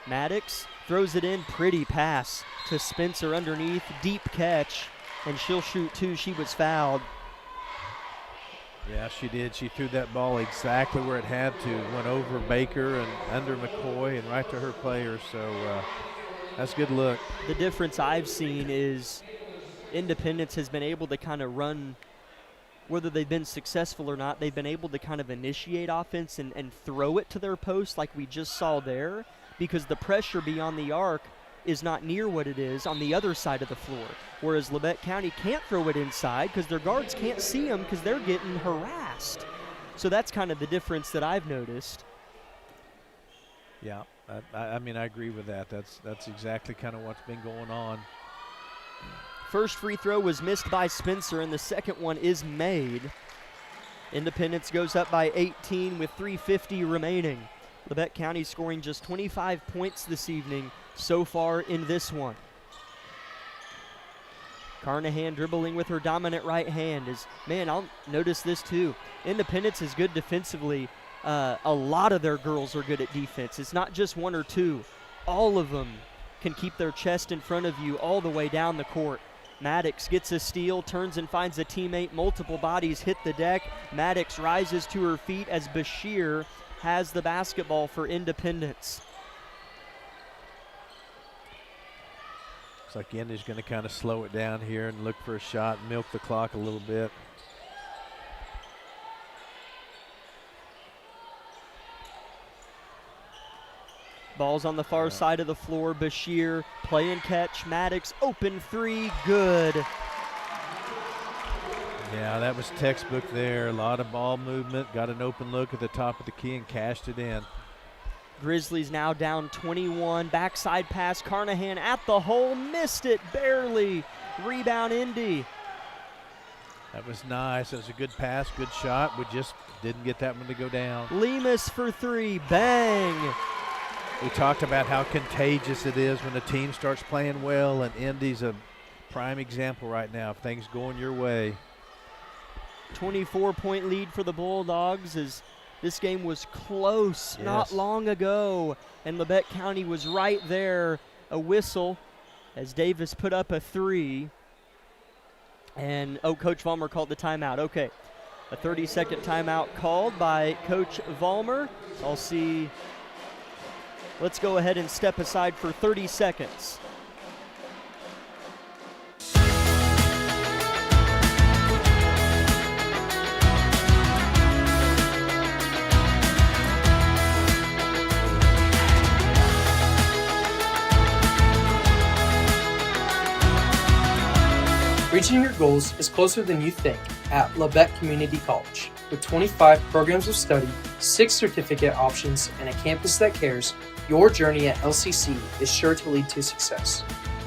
Maddox throws it in, pretty pass to Spencer underneath, deep catch, and she'll shoot two. She was fouled. Yeah, she did. She threw that ball exactly where it had to. Went over Baker and under McCoy and right to her players. So that's a good look. The difference I've seen is Independence has been able to kind of run, whether they've been successful or not, they've been able to kind of initiate offense and throw it to their post like we just saw there, because the pressure beyond the arc is not near what it is on the other side of the floor. Whereas Labette County can't throw it inside because their guards can't see them because they're getting harassed. So that's kind of the difference that I've noticed. Yeah, I mean, I agree with that. That's exactly kind of what's been going on. First free throw was missed by Spencer, and the second one is made. Independence goes up by 18 with 3:50 remaining. Labette County scoring just 25 points this evening so far in this one. Carnahan dribbling with her dominant right hand is, man, I'll notice this too. Independence is good defensively. A lot of their girls are good at defense. It's not just one or two. All of them can keep their chest in front of you all the way down the court. Maddox gets a steal, turns and finds a teammate. Multiple bodies hit the deck. Maddox rises to her feet as Bashir has the basketball for Independence. Looks like Indy's going to kind of slow it down here and look for a shot, milk the clock a little bit. Ball's on the far side of the floor. Bashir, play and catch. Maddox, open three, good. Yeah, that was textbook there. A lot of ball movement. Got an open look at the top of the key and cashed it in. Grizzlies now down 21. Backside pass. Carnahan at the hole. Missed it barely. Rebound Indy. That was nice. It was a good pass, good shot. We just didn't get that one to go down. Lemus for three. Bang. We talked about how contagious it is when a team starts playing well, and Indy's a prime example right now of things going your way. 24-point lead for the Bulldogs as this game was close not long ago, and Labette County was right there. A whistle as Davis put up a three. And, Coach Vollmer called the timeout. Okay, a 30-second timeout called by Coach Vollmer. So I'll see. Let's go ahead and step aside for 30 seconds. Reaching your goals is closer than you think at Labette Community College. With 25 programs of study, 6 certificate options, and a campus that cares, your journey at LCC is sure to lead to success.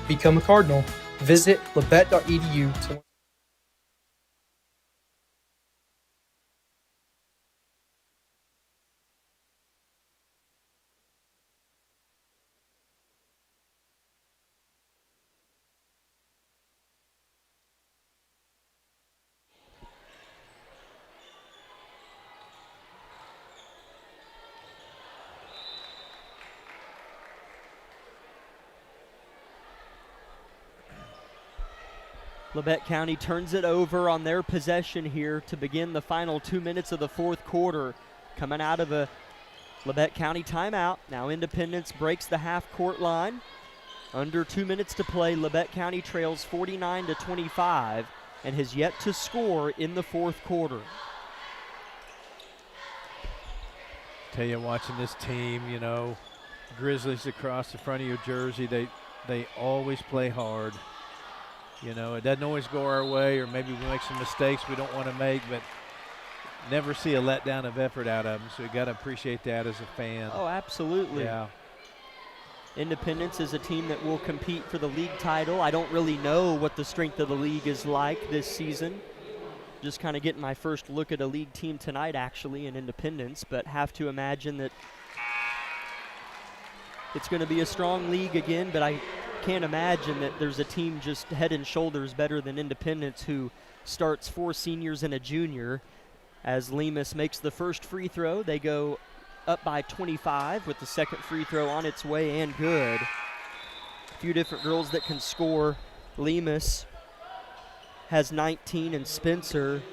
Become a Cardinal. Visit labette.edu to learn. Labette County turns it over on their possession here to begin the final 2 minutes of the fourth quarter. Coming out of a Labette County timeout. Now Independence breaks the half-court line. Under 2 minutes to play, Labette County trails 49-25 and has yet to score in the fourth quarter. Tell you, watching this team, you know, Grizzlies across the front of your jersey, they always play hard. You know, it doesn't always go our way, or maybe we make some mistakes we don't want to make, but never see a letdown of effort out of them, so you got to appreciate that as a fan. Oh, absolutely. Yeah. Independence is a team that will compete for the league title. I don't really know what the strength of the league is like this season. Just kind of getting my first look at a league team tonight, actually, in Independence, but have to imagine that it's going to be a strong league again, but I can't imagine that there's a team just head and shoulders better than Independence, who starts 4 seniors and a junior. As Lemus makes the first free throw, they go up by 25 with the second free throw on its way and good. A few different girls that can score. Lemus has 19 and Spencer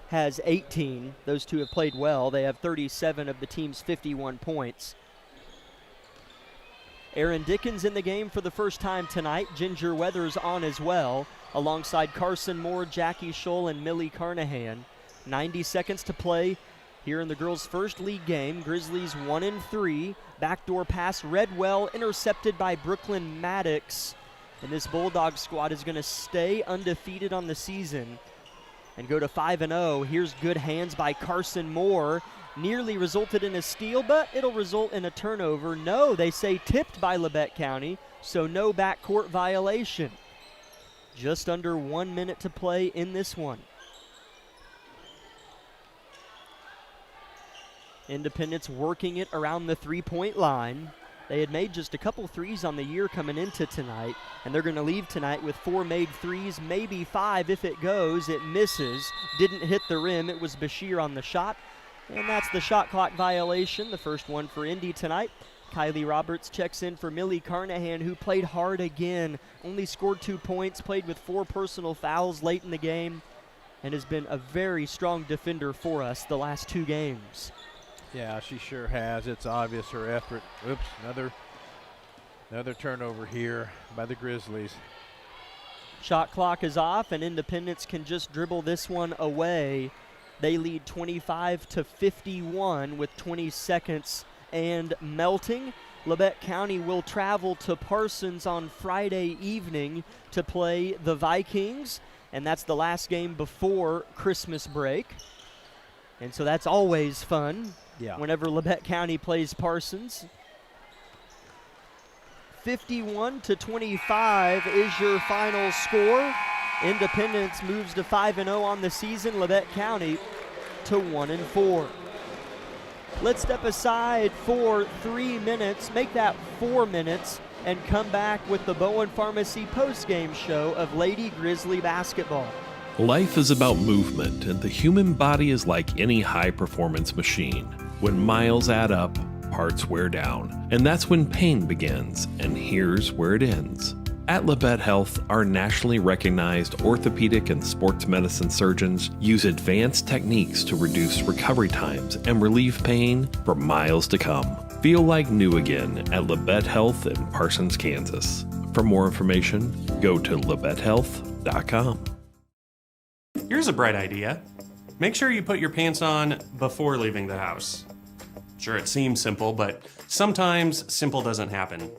has 18. Those two have played well. They have 37 of the team's 51 points. Aaron Dickens in the game for the first time tonight. Ginger Weathers on as well, alongside Carson Moore, Jackie Scholl, and Millie Carnahan. 90 seconds to play here in the girls' first league game. Grizzlies 1-3. Backdoor pass, Redwell, intercepted by Brooklyn Maddox. And this Bulldog squad is going to stay undefeated on the season and go to 5-0. Here's good hands by Carson Moore. Nearly resulted in a steal, but it'll result in a turnover. No, they say tipped by Labette County, so no backcourt violation. Just under 1 minute to play in this one. Independence working it around the three-point line. They had made just a couple threes on the year coming into tonight, and they're going to leave tonight with 4 made threes, maybe 5 if it goes. It misses, didn't hit the rim. It was Bashir on the shot. And that's the shot clock violation, the first one for Indy tonight. Kylie Roberts checks in for Millie Carnahan, who played hard again, only scored 2 points, played with 4 personal fouls late in the game, and has been a very strong defender for us the last 2 games. Yeah, she sure has. It's obvious her effort. Oops, another turnover here by the Grizzlies. Shot clock is off, and Independence can just dribble this one away. They lead 25-51 with 20 seconds and melting. Labette County will travel to Parsons on Friday evening to play the Vikings, and that's the last game before Christmas break. And so that's always fun whenever Labette County plays Parsons. 51-25 is your final score. Independence moves to 5-0 on the season. Labette County to 1-4. Let's step aside for 3 minutes, make that 4 minutes, and come back with the Bowen Pharmacy postgame show of Lady Grizzly basketball. Life is about movement, and the human body is like any high-performance machine. When miles add up, parts wear down, and that's when pain begins, and here's where it ends. At Labette Health, our nationally recognized orthopedic and sports medicine surgeons use advanced techniques to reduce recovery times and relieve pain for miles to come. Feel like new again at Labette Health in Parsons, Kansas. For more information, go to labettehealth.com. Here's a bright idea. Make sure you put your pants on before leaving the house. Sure, it seems simple, but sometimes simple doesn't happen.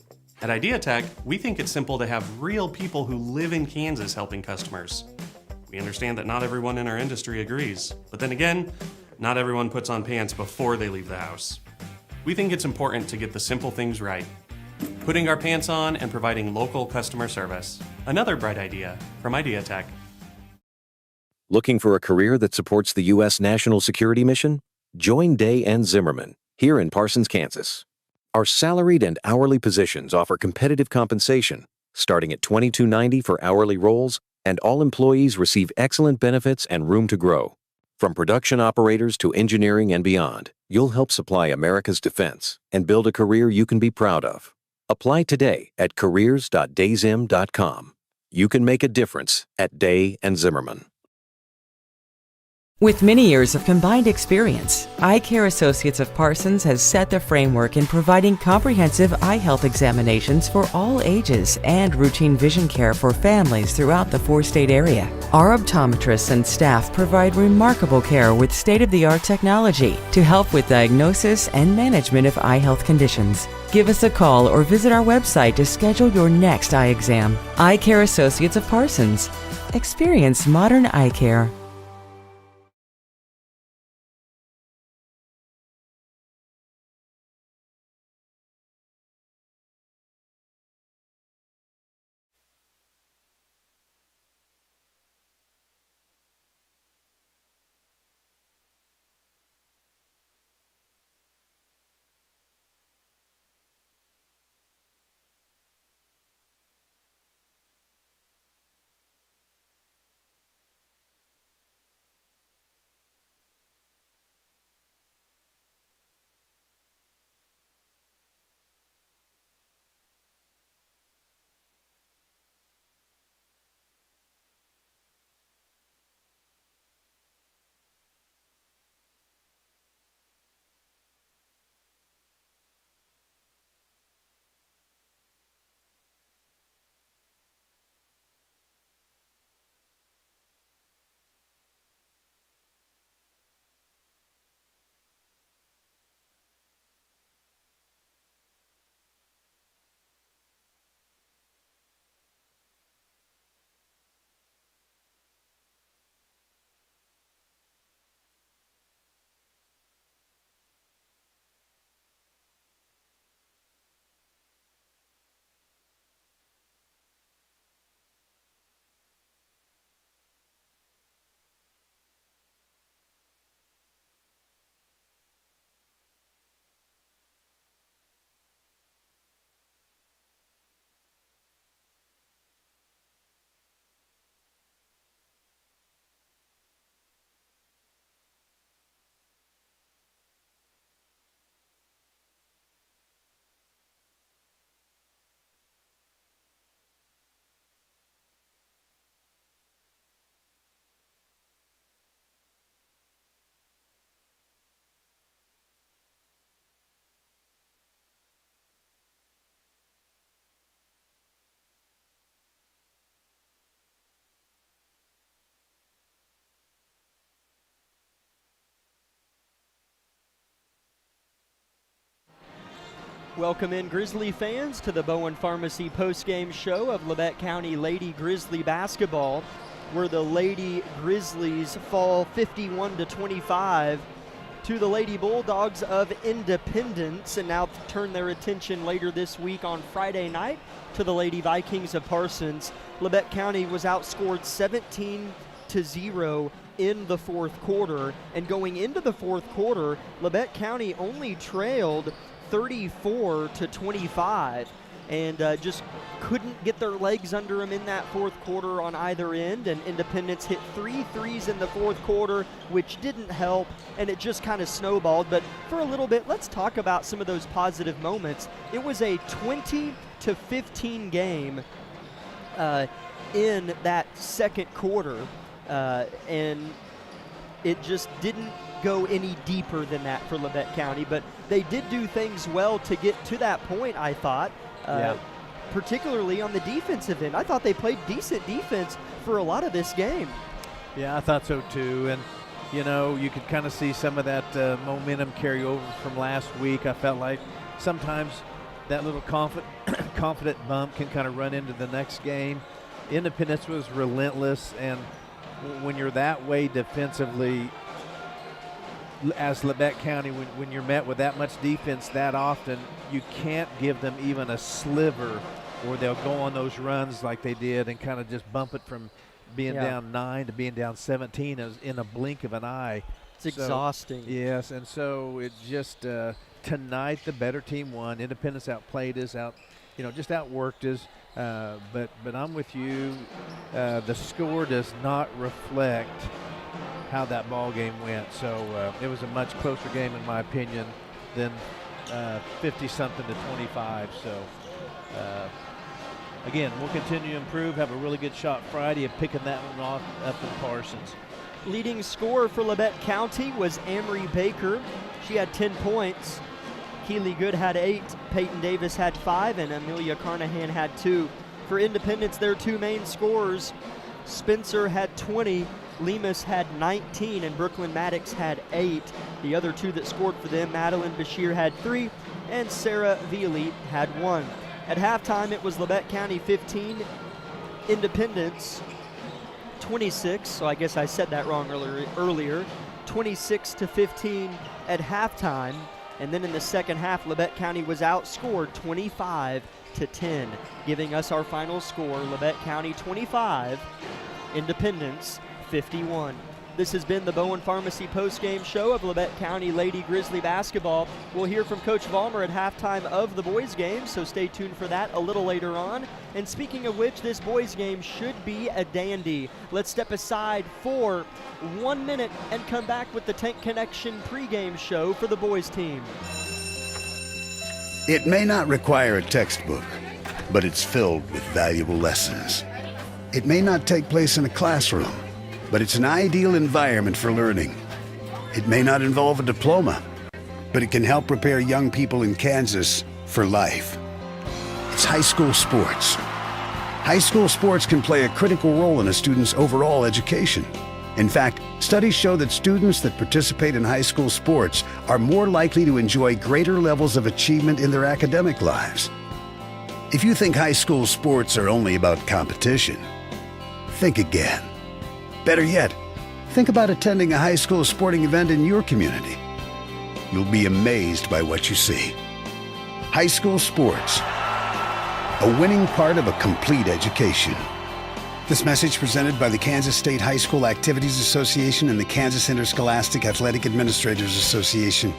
At IdeaTech, we think it's simple to have real people who live in Kansas helping customers. We understand that not everyone in our industry agrees, but then again, not everyone puts on pants before they leave the house. We think it's important to get the simple things right. Putting our pants on and providing local customer service. Another bright idea from IdeaTech. Looking for a career that supports the U.S. national security mission? Join Day and Zimmerman here in Parsons, Kansas. Our salaried and hourly positions offer competitive compensation, starting at $22.90 for hourly roles, and all employees receive excellent benefits and room to grow. From production operators to engineering and beyond, you'll help supply America's defense and build a career you can be proud of. Apply today at careers.dayzim.com. You can make a difference at Day and Zimmerman. With many years of combined experience, Eye Care Associates of Parsons has set the framework in providing comprehensive eye health examinations for all ages and routine vision care for families throughout the 4-state area. Our optometrists and staff provide remarkable care with state-of-the-art technology to help with diagnosis and management of eye health conditions. Give us a call or visit our website to schedule your next eye exam. Eye Care Associates of Parsons. Experience modern eye care. Welcome in, Grizzly fans, to the Bowen Pharmacy postgame show of Labette County Lady Grizzly basketball, where the Lady Grizzlies fall 51-25 to the Lady Bulldogs of Independence, and now turn their attention later this week on Friday night to the Lady Vikings of Parsons. Labette County was outscored 17-0 in the fourth quarter, and going into the fourth quarter, Labette County only trailed 34-25, and just couldn't get their legs under them in that fourth quarter on either end, and Independence hit 3 threes in the fourth quarter, which didn't help, and it just kind of snowballed. But for a little bit, let's talk about some of those positive moments. It was a 20-15 game in that second quarter, and it just didn't go any deeper than that for Labette County, but they did do things well to get to that point, I thought, particularly on the defensive end. I thought they played decent defense for a lot of this game. Yeah, I thought so too, and you know, you could kind of see some of that momentum carry over from last week. I felt like sometimes that little confident bump can kind of run into the next game. Independence was relentless, and when you're that way defensively, as Labette County, when you're met with that much defense that often, you can't give them even a sliver, or they'll go on those runs like they did and kind of just bump it from being down 9 to being down 17 in a blink of an eye. It's exhausting. Yes, and so it just tonight the better team won. Independence outplayed us, just outworked us. But I'm with you. The score does not reflect how that ball game went. So it was a much closer game, in my opinion, than 50-something to 25. So again, we'll continue to improve. Have a really good shot Friday of picking that one off up in Parsons. Leading scorer for Labette County was Amory Baker. She had 10 points. Keely Good had 8, Peyton Davis had 5, and Amelia Carnahan had 2. For Independence, their two main scorers, Spencer had 20, Lemus had 19, and Brooklyn Maddox had 8. The other two that scored for them, Madeline Bashir had 3, and Sarah Veely had 1. At halftime, it was Labette County 15, Independence 26, so I guess I said that wrong earlier, 26-15 at halftime. And then in the second half, Labette County was outscored 25-10, giving us our final score, Labette County 25, Independence 51. This has been the Bowen Pharmacy postgame show of Labette County Lady Grizzly basketball. We'll hear from Coach Vollmer at halftime of the boys game, so stay tuned for that a little later on. And speaking of which, this boys game should be a dandy. Let's step aside for 1 minute and come back with the Tank Connection pregame show for the boys team. It may not require a textbook, but it's filled with valuable lessons. It may not take place in a classroom, but it's an ideal environment for learning. It may not involve a diploma, but it can help prepare young people in Kansas for life. It's high school sports. High school sports can play a critical role in a student's overall education. In fact, studies show that students that participate in high school sports are more likely to enjoy greater levels of achievement in their academic lives. If you think high school sports are only about competition, think again. Better yet, think about attending a high school sporting event in your community. You'll be amazed by what you see. High school sports, a winning part of a complete education. This message presented by the Kansas State High School Activities Association and the Kansas Interscholastic Athletic Administrators Association.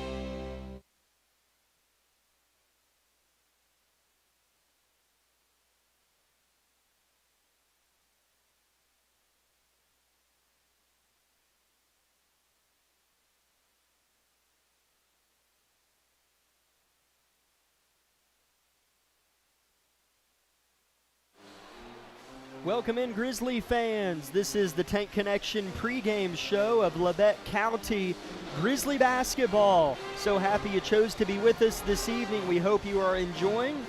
Welcome in, Grizzly fans. This is the Tank Connection pregame show of Labette County Grizzly basketball. So happy you chose to be with us this evening. We hope you are enjoying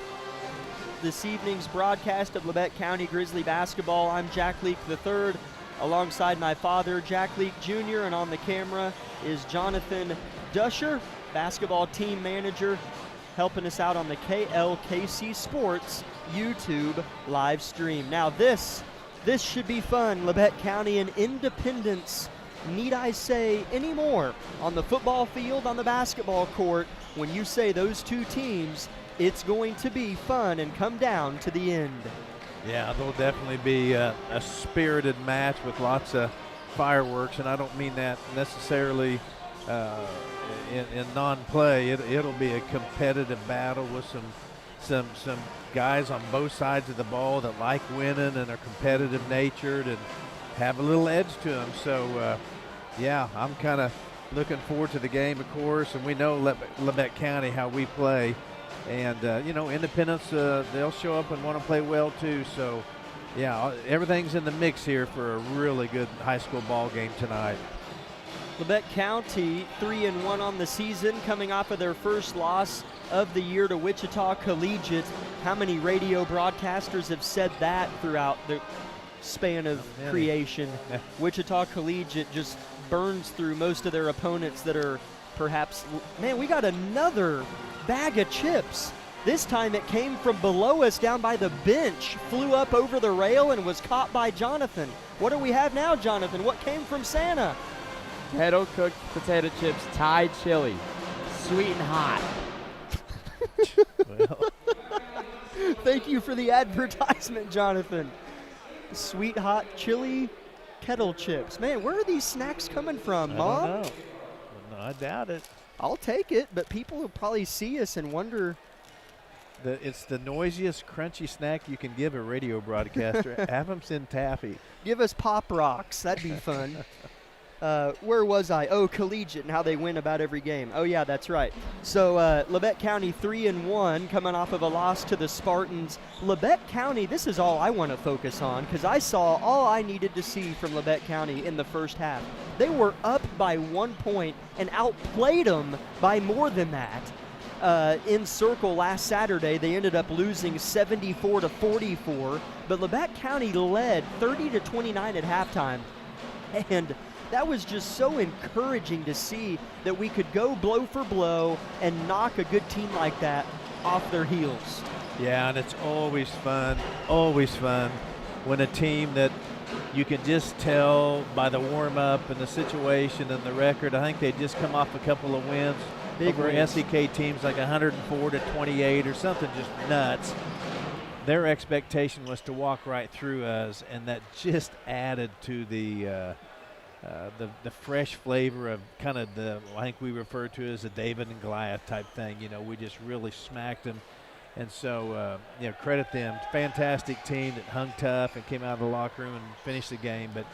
this evening's broadcast of Labette County Grizzly basketball. I'm Jack Leak III, alongside my father, Jack Leak Jr., and on the camera is Jonathan Dusher, basketball team manager helping us out on the KLKC Sports YouTube live stream. Now this should be fun. Labette County and Independence, need I say any more? On the football field, on the basketball court, when you say those two teams, it's going to be fun and come down to the end. Yeah, there'll definitely be a spirited match with lots of fireworks, and I don't mean that necessarily in non-play. It'll be a competitive battle with some guys on both sides of the ball that like winning and are competitive-natured and have a little edge to them. So, yeah, I'm kind of looking forward to the game, of course, and we know Labette County, how we play. And, Independence, they'll show up and want to play well, too. So, yeah, everything's in the mix here for a really good high school ball game tonight. Labette County 3-1 on the season, coming off of their first loss of the year to Wichita Collegiate. How many radio broadcasters have said that throughout the span of creation? Wichita Collegiate just burns through most of their opponents that are perhaps, man, we got another bag of chips. This time it came from below us down by the bench, flew up over the rail and was caught by Jonathan. What do we have now, Jonathan? What came from Santa? Kettle cooked potato chips, Thai chili, sweet and hot. Thank you for the advertisement, Jonathan. Sweet hot chili kettle chips. Man, where are these snacks coming from, Mom? I don't know. No, I doubt it. I'll take it, but people will probably see us and wonder. It's the noisiest, crunchy snack you can give a radio broadcaster. Have them send taffy. Give us Pop Rocks. That'd be fun. Where was I? Oh, Collegiate and how they win about every game. Oh, yeah, that's right. So Labette County 3-1 coming off of a loss to the Spartans. Labette County, this is all I want to focus on because I saw all I needed to see from Labette County in the first half. They were up by 1 point and outplayed them by more than that. In Circle last Saturday, they ended up losing 74-44, but Labette County led 30-29 at halftime. And that was just so encouraging to see that we could go blow for blow and knock a good team like that off their heels. Yeah, and it's always fun when a team that you can just tell by the warm-up and the situation and the record. I think they just come off a couple of wins over SEK teams like 104-28 or something just nuts. Their expectation was to walk right through us, and that just added to the fresh flavor of kind of I think we refer to it as a David and Goliath type thing. We just really smacked them. And so, credit them. Fantastic team that hung tough and came out of the locker room and finished the game. But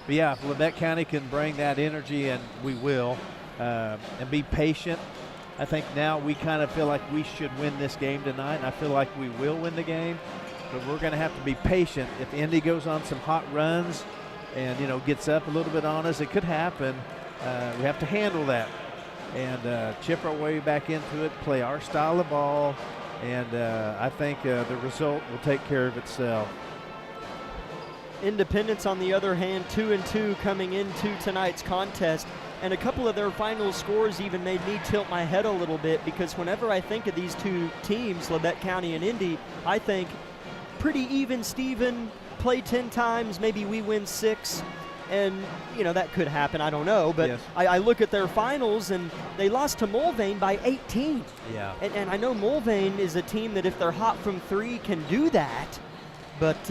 yeah, if Labette County can bring that energy, and we will, and be patient, I think now we kind of feel like we should win this game tonight, and I feel like we will win the game. But we're going to have to be patient. If Indy goes on some hot runs and, gets up a little bit on us, it could happen. We have to handle that and chip our way back into it, play our style of ball, and I think the result will take care of itself. Independence, on the other hand, 2-2 coming into tonight's contest, and a couple of their final scores even made me tilt my head a little bit, because whenever I think of these two teams, Labette County and Indy, I think pretty even, Steven, play 10 times, maybe we win 6. And, that could happen. I don't know. But yes. I look at their finals, and they lost to Mulvane by 18. Yeah. And I know Mulvane is a team that if they're hot from 3 can do that. But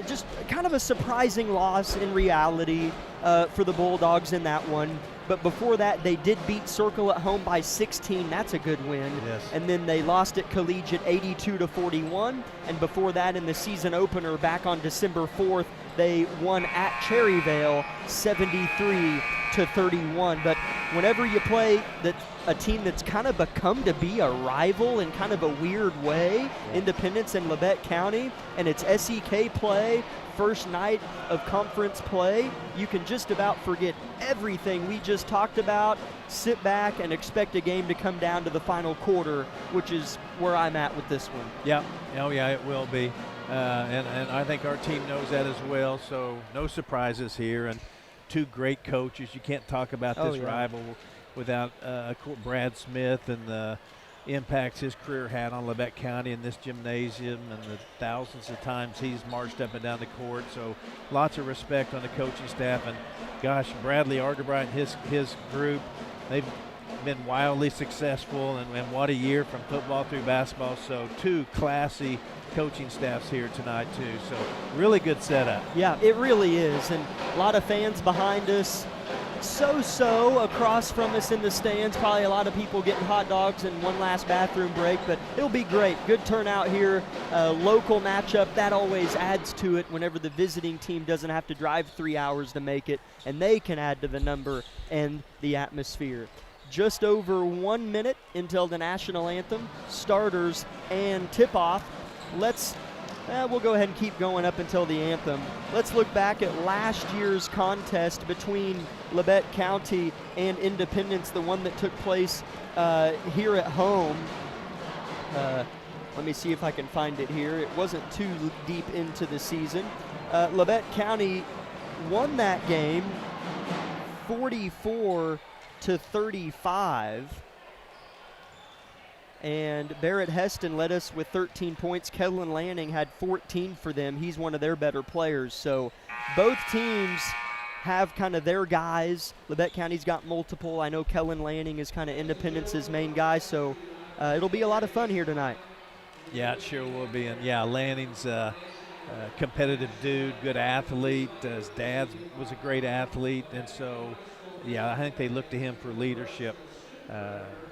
just kind of a surprising loss in reality for the Bulldogs in that one. But before that, they did beat Circle at home by 16. That's a good win. Yes. And then they lost at Collegiate 82-41. And before that, in the season opener back on December 4th, they won at Cherryvale 73-31. But whenever you play a team that's kind of become to be a rival in kind of a weird way, Independence and Labette County, and it's SEK play, first night of conference play, you can just about forget everything we just talked about, sit back and expect a game to come down to the final quarter, which is where I'm at with this one. Yeah, oh yeah, it will be. And I think our team knows that as well, so no surprises here. And two great coaches. You can't talk about this rival without Brad Smith and impacts his career had on Labette County in this gymnasium and the thousands of times he's marched up and down the court. So lots of respect on the coaching staff. And gosh, Bradley Argerbright and his group, they've been wildly successful, and what a year from football through basketball. So two classy coaching staffs here tonight too. So really good setup. Yeah, it really is, and a lot of fans behind us. So across from us in the stands, probably a lot of people getting hot dogs and one last bathroom break, but it'll be great. Good turnout here. Local matchup, that always adds to it whenever the visiting team doesn't have to drive 3 hours to make it, and they can add to the number and the atmosphere. Just over 1 minute until the national anthem, starters, and tip-off. We'll go ahead and keep going up until the anthem. Let's look back at last year's contest between Labette County and Independence, the one that took place here at home. Let me see if I can find it here. It wasn't too deep into the season. Labette County won that game 44-35. And Barrett Heston led us with 13 points. Kellen Lanning had 14 for them. He's one of their better players. So both teams have kind of their guys. Labette County's got multiple. I know Kellen Lanning is kind of Independence's main guy. So it'll be a lot of fun here tonight. Yeah, it sure will be. And yeah, Lanning's a competitive dude, good athlete. His dad was a great athlete. And so, yeah, I think they look to him for leadership.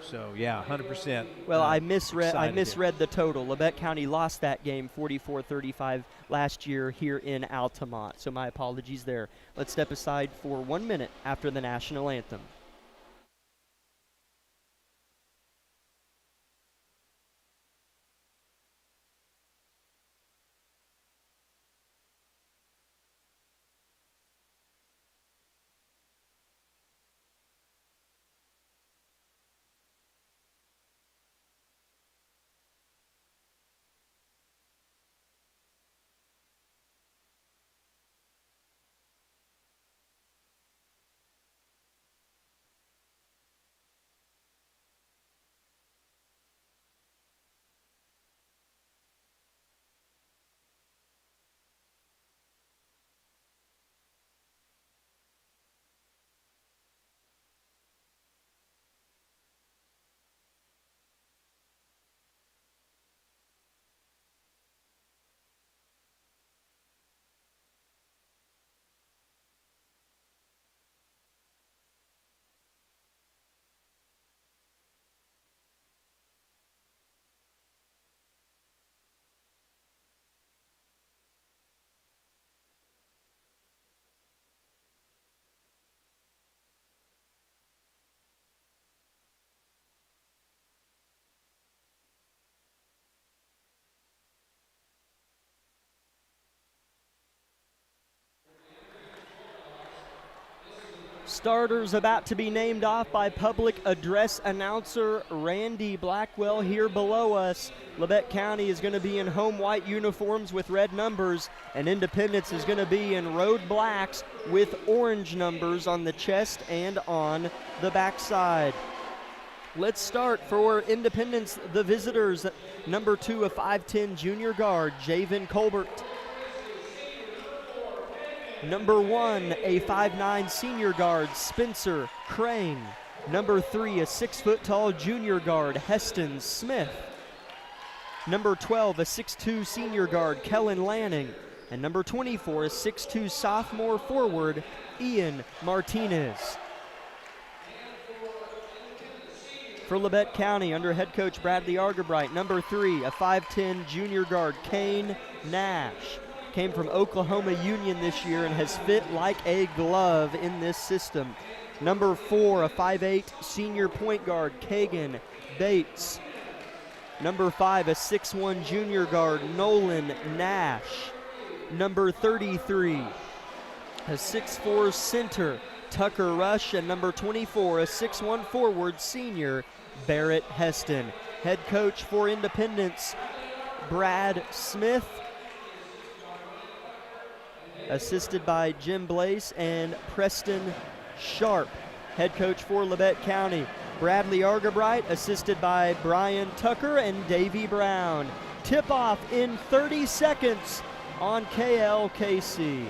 So yeah, 100%. Well, I misread the total. Labette County lost that game 44-35 last year here in Altamont. So my apologies there. Let's step aside for 1 minute after the national anthem. Starters about to be named off by public address announcer Randy Blackwell here below us. Labette County is going to be in home white uniforms with red numbers, and Independence is going to be in road blacks with orange numbers on the chest and on the backside. Let's start for Independence, the visitors. Number 2, a 5'10 junior guard, Javen Colbert. Number 1, a 5'9 senior guard, Spencer Crane. Number 3, a 6-foot-tall junior guard, Heston Smith. Number 12, a 6'2 senior guard, Kellen Lanning. And number 24, a 6'2 sophomore forward, Ian Martinez. For Labette County, under head coach Bradley Argerbright, number 3, a 5'10 junior guard, Kane Nash. Came from Oklahoma Union this year and has fit like a glove in this system. Number 4, a 5'8 senior point guard, Kagan Bates. Number 5, a 6'1 junior guard, Nolan Nash. Number 33, a 6'4 center, Tucker Rush. And number 24, a 6'1 forward senior, Barrett Heston. Head coach for Independence, Brad Smith. Assisted by Jim Blaze and Preston Sharp. Head coach for Labette County, Bradley Argabright, assisted by Brian Tucker and Davey Brown. Tip-off in 30 seconds on KLKC.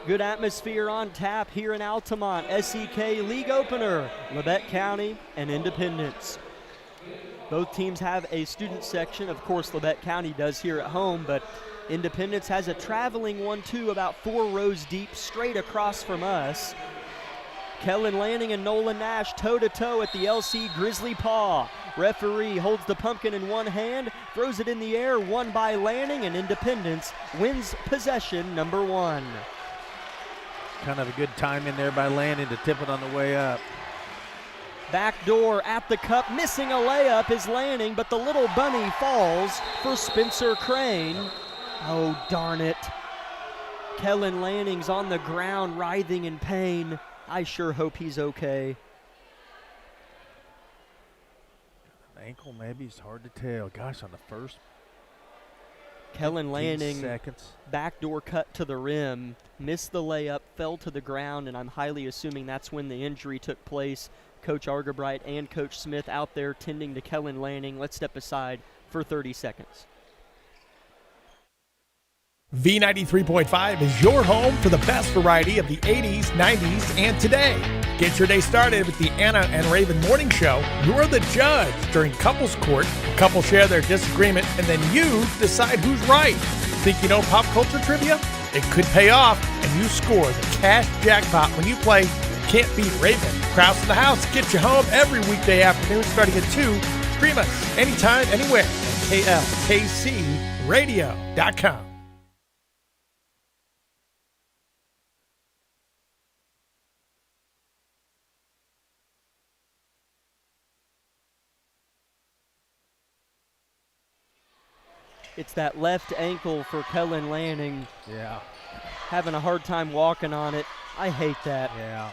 Good atmosphere on tap here in Altamont. SEK League opener, Labette County and Independence. Both teams have a student section. Of course, Labette County does here at home, but Independence has a traveling one too, about 4 rows deep, straight across from us. Kellen Lanning and Nolan Nash toe-to-toe at the LC Grizzly Paw. Referee holds the pumpkin in one hand, throws it in the air, won by Lanning, and Independence wins possession number 1. Kind of a good time in there by Lanning to tip it on the way up. Backdoor at the cup, missing a layup is Lanning, but the little bunny falls for Spencer Crane. Oh, darn it. Kellen Lanning's on the ground writhing in pain. I sure hope he's okay. Ankle maybe, it's hard to tell. Gosh, on the first Kellen Lanning, seconds. Backdoor cut to the rim, missed the layup, fell to the ground, and I'm highly assuming that's when the injury took place. Coach Argabright and Coach Smith out there tending to Kellen Lanning. Let's step aside for 30 seconds. V93.5 is your home for the best variety of the 80s, 90s, and today. Get your day started with the Anna and Raven Morning Show. You're the judge during couples court. Couples share their disagreement, and then you decide who's right. Think you know pop culture trivia? It could pay off, and you score the cash jackpot when you play Can't Beat Raven. Kraus in the house gets you home every weekday afternoon starting at 2. Stream us anytime, anywhere at KLKCRadio.com. It's that left ankle for Kellen Lanning. Yeah. Having a hard time walking on it. I hate that. Yeah.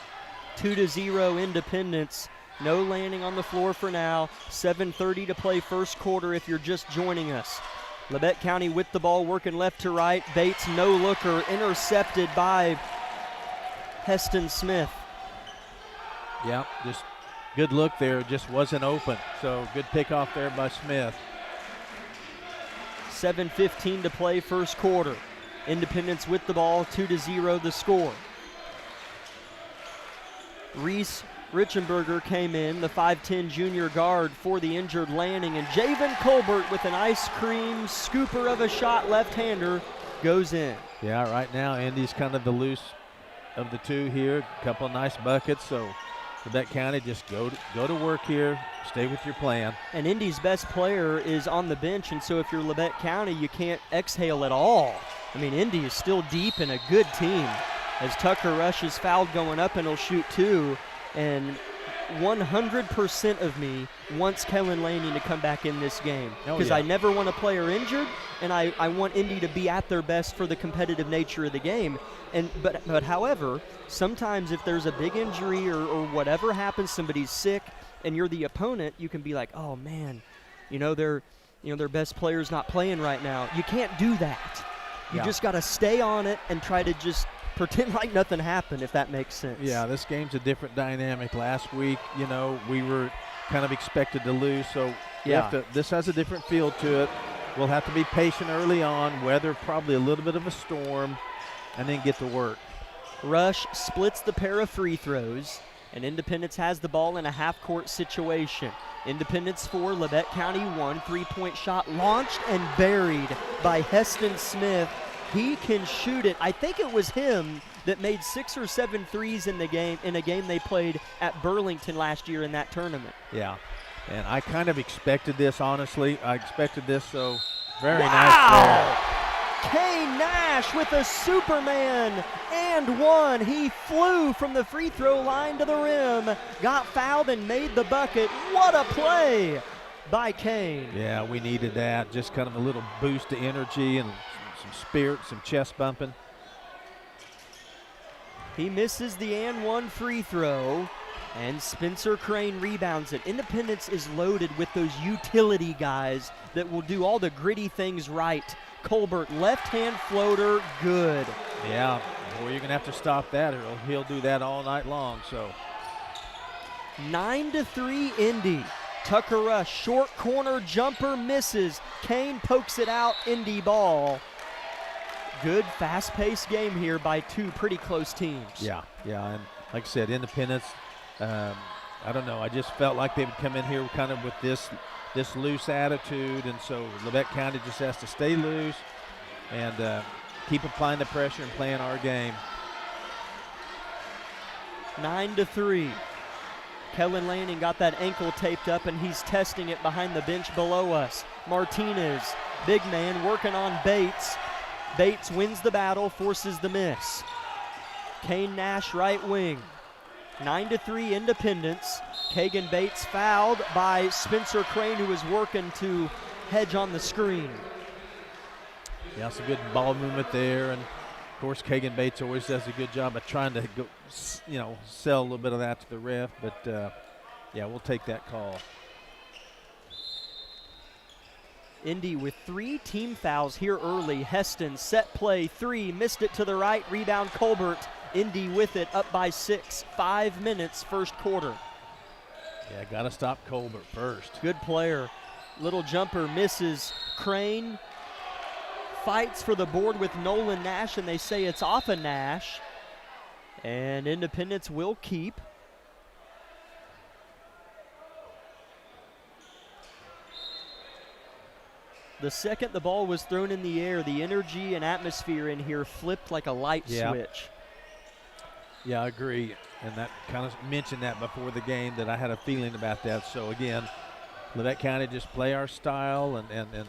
2-0 Independence. No Lanning on the floor for now. 7:30 to play first quarter if you're just joining us. Labette County with the ball, working left to right. Bates, no looker, intercepted by Heston Smith. Yeah, just good look there, just wasn't open. So good pickoff there by Smith. 7:15 to play first quarter. Independence with the ball, 2-0 the score. Reese Richenberger came in, the 5'10 junior guard for the injured Lanning, and Javen Colbert with an ice cream scooper of a shot, left-hander, goes in. Yeah, right now Indy's kind of the loose of the two here. A couple nice buckets, so Labette County just go to work here, stay with your plan. And Indy's best player is on the bench, and so if you're Labette County, you can't exhale at all. I mean, Indy is still deep and a good team. As Tucker Rush is fouled going up, and he'll shoot 2. And 100% of me wants Kellen Lanning to come back in this game, because I never want a player injured, and I want Indy to be at their best for the competitive nature of the game. But however, sometimes if there's a big injury or whatever happens, somebody's sick, and you're the opponent, you can be like, oh man, their best player's not playing right now. You can't do that. You just got to stay on it and try to just pretend like nothing happened, if that makes sense. Yeah, this game's a different dynamic. Last week, we were kind of expected to lose, so this has a different feel to it. We'll have to be patient early on, weather probably a little bit of a storm, and then get to work. Rush splits the pair of free throws, and Independence has the ball in a half-court situation. Independence 4, Labette County 1. Three-point shot launched and buried by Heston Smith. He can shoot it. I think it was him that made 6 or 7 threes in a game they played at Burlington last year in that tournament. Yeah, and I kind of expected this, honestly. I expected this, so Very wow. nice play. Kane Nash with a Superman and one. He flew from the free throw line to the rim, got fouled and made the bucket. What a play by Kane. Yeah, we needed that. Just kind of a little boost to energy and some spirit, some chest bumping. He misses the and one free throw, and Spencer Crane rebounds it. Independence is loaded with those utility guys that will do all the gritty things right. Colbert, left-hand floater, good. Yeah, boy, you're going to have to stop that, or he'll do that all night long. So 9-3 Indy. Tucker Rush, short corner jumper, misses. Kane pokes it out, Indy ball. Good fast-paced game here by two pretty close teams. Yeah, and like I said, Independence, I don't know, I just felt like they would come in here kind of with this loose attitude, and so Labette County just has to stay loose and keep applying the pressure and playing our game. 9-3. Kellen Lanning got that ankle taped up, and he's testing it behind the bench below us. Martinez, big man, working on Bates. Bates wins the battle, forces the miss. Kane Nash, right wing. 9-3 Independence. Kagan Bates fouled by Spencer Crane, who was working to hedge on the screen. Yeah, it's a good ball movement there, and of course Kagan Bates always does a good job of trying to go, sell a little bit of that to the ref, but yeah, we'll take that call. Indy with 3 team fouls here early. Heston, set play, 3, missed it to the right, rebound Colbert. Indy with it, up by 6, 5 minutes, first quarter. Yeah, got to stop Colbert first. Good player. Little jumper misses. Crane fights for the board with Nolan Nash, and they say it's off of Nash. And Independence will keep. The second the ball was thrown in the air, the energy and atmosphere in here flipped like a light switch. Yeah, I agree. And that kind of mentioned that before the game, that I had a feeling about that. So again, Labette County just play our style and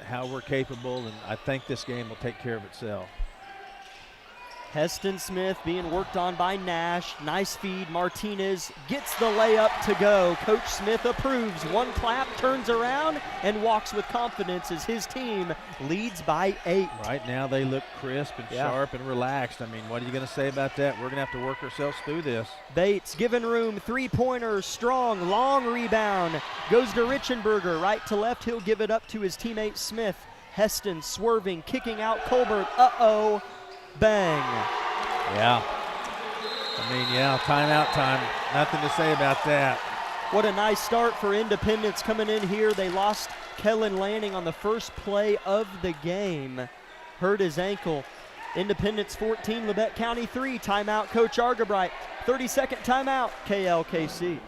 how we're capable, and I think this game will take care of itself. Heston Smith being worked on by Nash. Nice feed. Martinez gets the layup to go. Coach Smith approves. One clap, turns around, and walks with confidence as his team leads by 8. Right now they look crisp and sharp and relaxed. I mean, what are you going to say about that? We're going to have to work ourselves through this. Bates given room. 3-pointer. Strong. Long rebound. Goes to Richenberger. Right to left. He'll give it up to his teammate Smith. Heston swerving. Kicking out Colbert. Uh-oh. Bang. Yeah. I mean, timeout time. Nothing to say about that. What a nice start for Independence coming in here. They lost Kellen Lanning on the first play of the game. Hurt his ankle. Independence 14, Labette County 3. Timeout, Coach Argabright. 30-second timeout, KLKC.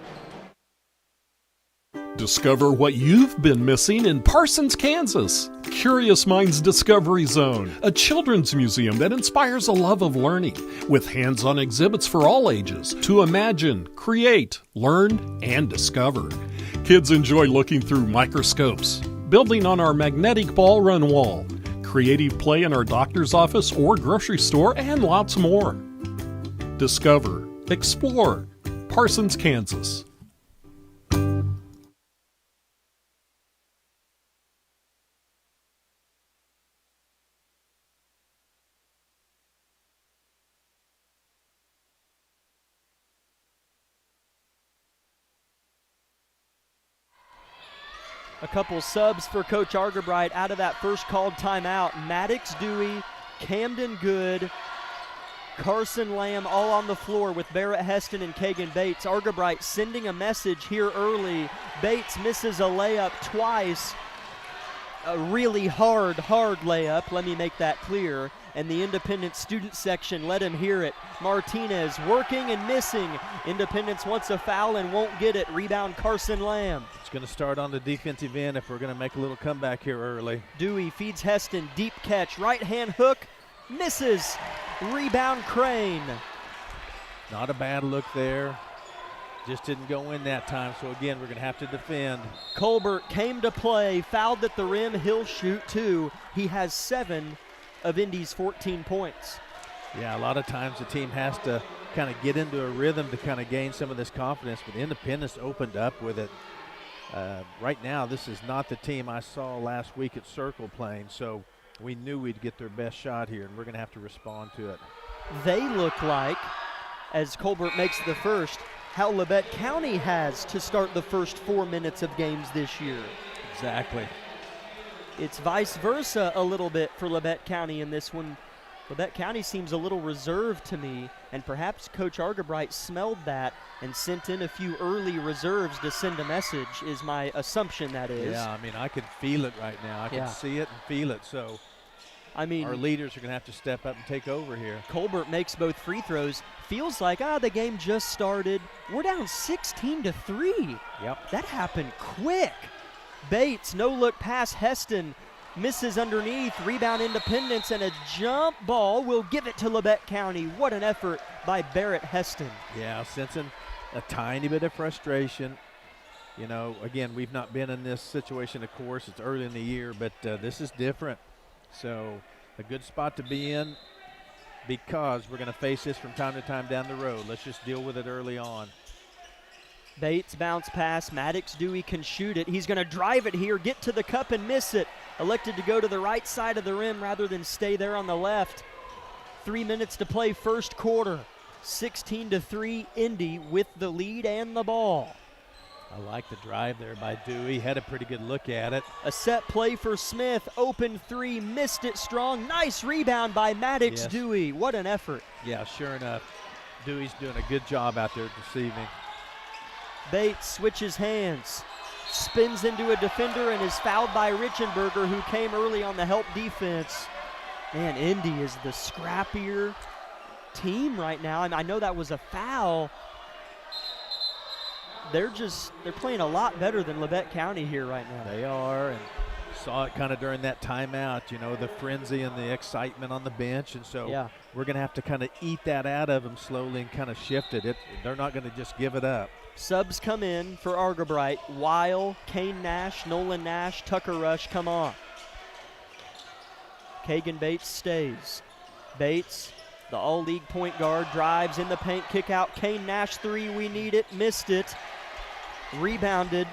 Discover what you've been missing in Parsons, Kansas. Curious Minds Discovery Zone, a children's museum that inspires a love of learning, with hands-on exhibits for all ages to imagine, create, learn, and discover. Kids enjoy looking through microscopes, building on our magnetic ball run wall, creative play in our doctor's office or grocery store, and lots more. Discover, explore, Parsons, Kansas. A couple subs for Coach Argabright out of that first called timeout. Maddox Dewey, Camden Good, Carson Lamb all on the floor with Barrett Heston and Kagan Bates. Argabright sending a message here early. Bates misses a layup twice. A really hard layup, let me make that clear. And the Independence student section let him hear it. Martinez working and missing. Independence wants a foul and won't get it. Rebound Carson Lamb. It's going to start on the defensive end if we're going to make a little comeback here early. Dewey feeds Heston, deep catch, right hand hook, misses. Rebound Crane. Not a bad look there. just didn't go in that time. So again, we're going to have to defend. Colbert came to play, fouled at the rim. He'll shoot 2. He has 7 of Indy's 14 points. Yeah, a lot of times the team has to kind of get into a rhythm to kind of gain some of this confidence, but Independence opened up with it. Right now, this is not the team I saw last week at Circle playing, so we knew we'd get their best shot here, and we're going to have to respond to it. They look like, as Colbert makes the first, how Labette County has to start the first 4 minutes of games this year. Exactly. It's vice versa a little bit for Labette County in this one. Labette County seems a little reserved to me, and perhaps Coach Argabright smelled that and sent in a few early reserves to send a message, is my assumption, that is. Yeah, I mean, I can feel it right now. I can see it and feel it, so I mean, our leaders are going to have to step up and take over here. Colbert makes both free throws. Feels like, the game just started. We're down 16-3. Yep. That happened quick. Bates, no-look pass, Heston. Misses underneath, rebound Independence, and a jump ball will give it to Labette County. What an effort by Barrett Heston. Yeah, sensing a tiny bit of frustration. You know, again, we've not been in this situation, of course. It's early in the year, but this is different. So a good spot to be in because we're going to face this from time to time down the road. Let's just deal with it early on. Bates bounce pass. Maddox Dewey can shoot it. He's going to drive it here, get to the cup and miss it. Elected to go to the right side of the rim rather than stay there on the left. 3 minutes to play first quarter. 16-3 Indy with the lead and the ball. I like the drive there by Dewey. Had a pretty good look at it. A set play for Smith. Open 3, missed it strong. Nice rebound by Maddox Dewey. What an effort. Yeah, sure enough. Dewey's doing a good job out there this evening. Bates switches hands, spins into a defender and is fouled by Richenberger, who came early on the help defense. Man, Indy is the scrappier team right now, and I know that was a foul. They're playing a lot better than Labette County here right now. They are, and saw it kind of during that timeout, you know, the frenzy and the excitement on the bench, and so we're going to have to kind of eat that out of them slowly and kind of shift it. They're not going to just give it up. Subs come in for Argabright. Weil, Kane Nash, Nolan Nash, Tucker Rush come on. Kagan Bates stays. Bates, the all-league point guard, drives in the paint, kick out. Kane Nash 3, we need it, missed it. Rebounded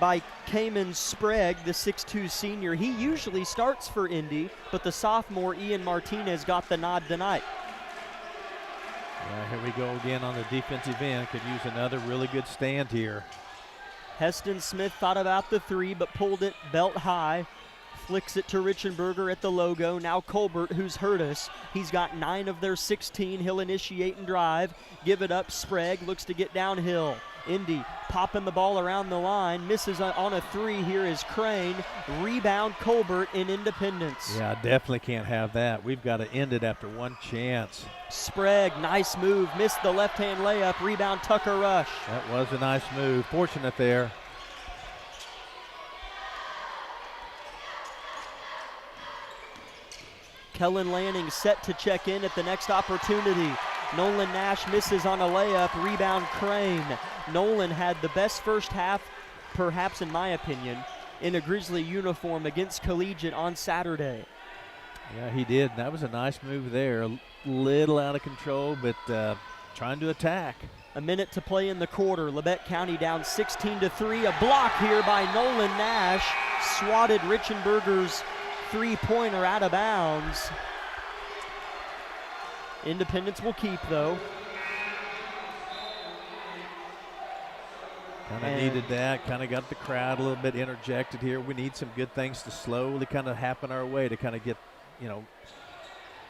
by Cayman Sprague, the 6'2 senior. He usually starts for Indy, but the sophomore Ian Martinez got the nod tonight. Yeah, here we go again on the defensive end. Could use another really good stand here. Heston Smith thought about the 3, but pulled it belt high. Flicks it to Richenberger at the logo. Now Colbert, who's hurt us. He's got 9 of their 16. He'll initiate and drive. Give it up. Sprague looks to get downhill. Indy popping the ball around the line. Misses on a 3. Here is Crane. Rebound Colbert in Independence. Yeah, definitely can't have that. We've got to end it after one chance. Sprague, nice move. Missed the left-hand layup. Rebound Tucker Rush. That was a nice move. Fortunate there. Kellen Lanning set to check in at the next opportunity. Nolan Nash misses on a layup. Rebound Crane. Nolan had the best first half, perhaps in my opinion, in a Grizzly uniform against Collegiate on Saturday. Yeah, he did. That was a nice move there. A little out of control, but trying to attack. A minute to play in the quarter. Labette County down 16-3. A block here by Nolan Nash. Swatted Richenberger's three-pointer out of bounds. Independence will keep, though. Kind of needed that. Kind of got the crowd a little bit interjected here. We need some good things to slowly kind of happen our way to kind of get,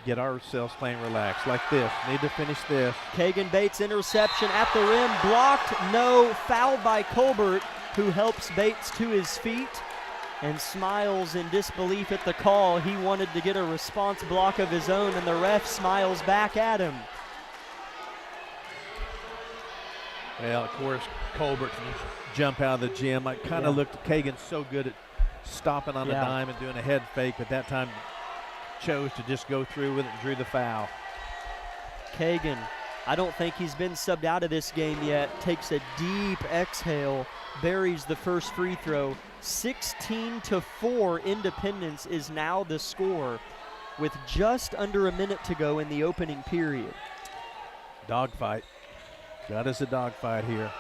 get ourselves playing relaxed like this. Need to finish this. Kagan Bates interception at the rim. Blocked. No. Foul by Colbert, who helps Bates to his feet and smiles in disbelief at the call. He wanted to get a response block of his own, and the ref smiles back at him. Well, of course, Colbert can jump out of the gym. I kind of looked at Kagan so good at stopping on a dime and doing a head fake, but that time chose to just go through with it and drew the foul. Kagan I don't think he's been subbed out of this game yet. Takes a deep exhale, buries the first free throw. 16-4 Independence is now the score with just under a minute to go in the opening period. Dogfight. Got us a dogfight here.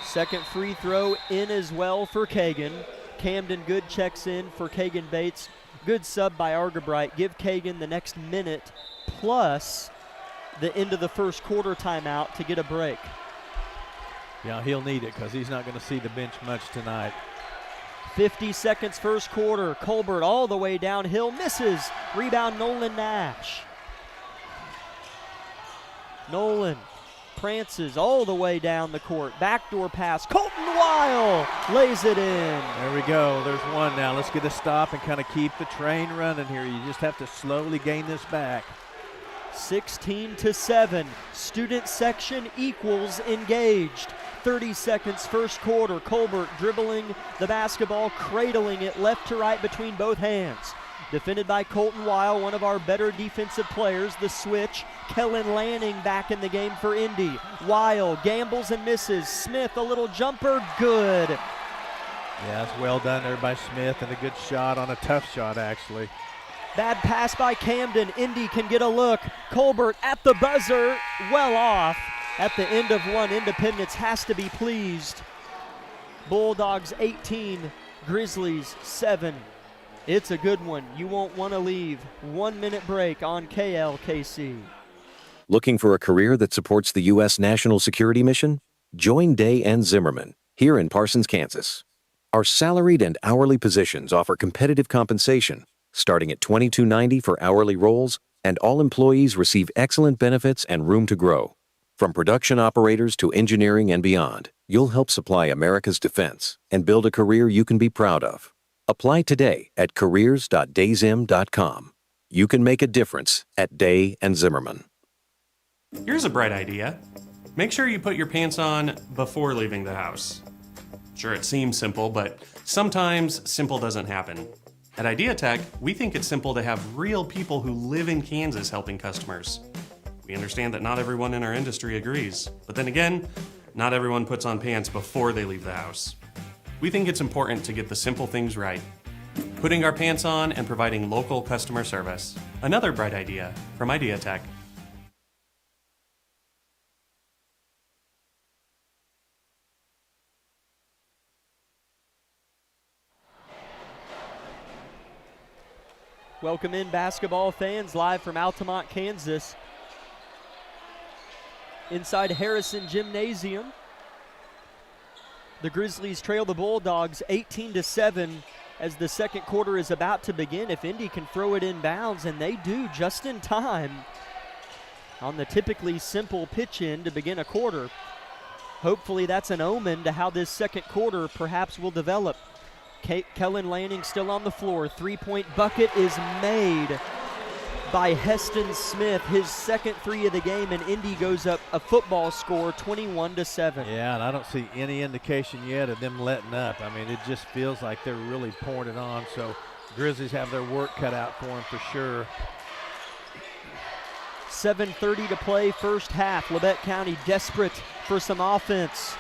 Second free throw in as well for Kagan. Camden Good checks in for Kagan Bates. Good sub by Argabright. Give Kagan the next minute plus the end of the first quarter timeout to get a break. Yeah, he'll need it because he's not going to see the bench much tonight. 50 seconds first quarter. Colbert all the way downhill, misses. Rebound Nolan Nash. Nolan prances all the way down the court. Backdoor pass. Colton Weil lays it in. There we go. There's one now. Let's get a stop and kind of keep the train running here. You just have to slowly gain this back. 16-7. Student section equals engaged. 30 seconds first quarter. Colbert dribbling the basketball, cradling it left to right between both hands. Defended by Colton Weil, one of our better defensive players. The switch. Kellen Lanning back in the game for Indy. Weil gambles and misses. Smith, a little jumper, good. Yeah, it's well done there by Smith, and a good shot on a tough shot, actually. Bad pass by Camden. Indy can get a look. Colbert at the buzzer, well off. At the end of one, Independence has to be pleased. Bulldogs 18, Grizzlies 7. It's a good one. You won't want to leave. 1 minute break on KLKC. Looking for a career that supports the U.S. national security mission? Join Day and Zimmerman here in Parsons, Kansas. Our salaried and hourly positions offer competitive compensation, starting at $22.90 for hourly roles, and all employees receive excellent benefits and room to grow. From production operators to engineering and beyond, you'll help supply America's defense and build a career you can be proud of. Apply today at careers.dayzim.com. You can make a difference at Day and Zimmerman. Here's a bright idea. Make sure you put your pants on before leaving the house. Sure, it seems simple, but sometimes simple doesn't happen. At IdeaTech, we think it's simple to have real people who live in Kansas helping customers. We understand that not everyone in our industry agrees, but then again, not everyone puts on pants before they leave the house. We think it's important to get the simple things right. Putting our pants on and providing local customer service. Another bright idea from IdeaTech. Welcome in, basketball fans, live from Altamont, Kansas. Inside Harrison Gymnasium, the Grizzlies trail the Bulldogs 18-7 as the second quarter is about to begin. If Indy can throw it in bounds, and they do just in time on the typically simple pitch in to begin a quarter. Hopefully that's an omen to how this second quarter perhaps will develop. Kellen Lanning still on the floor. Three-point bucket is made by Heston Smith, his second three of the game, and Indy goes up a football score 21-7. Yeah, and I don't see any indication yet of them letting up. I mean, it just feels like they're really pouring it on, so Grizzlies have their work cut out for them for sure. 7:30 to play first half. Labette County desperate for some offense.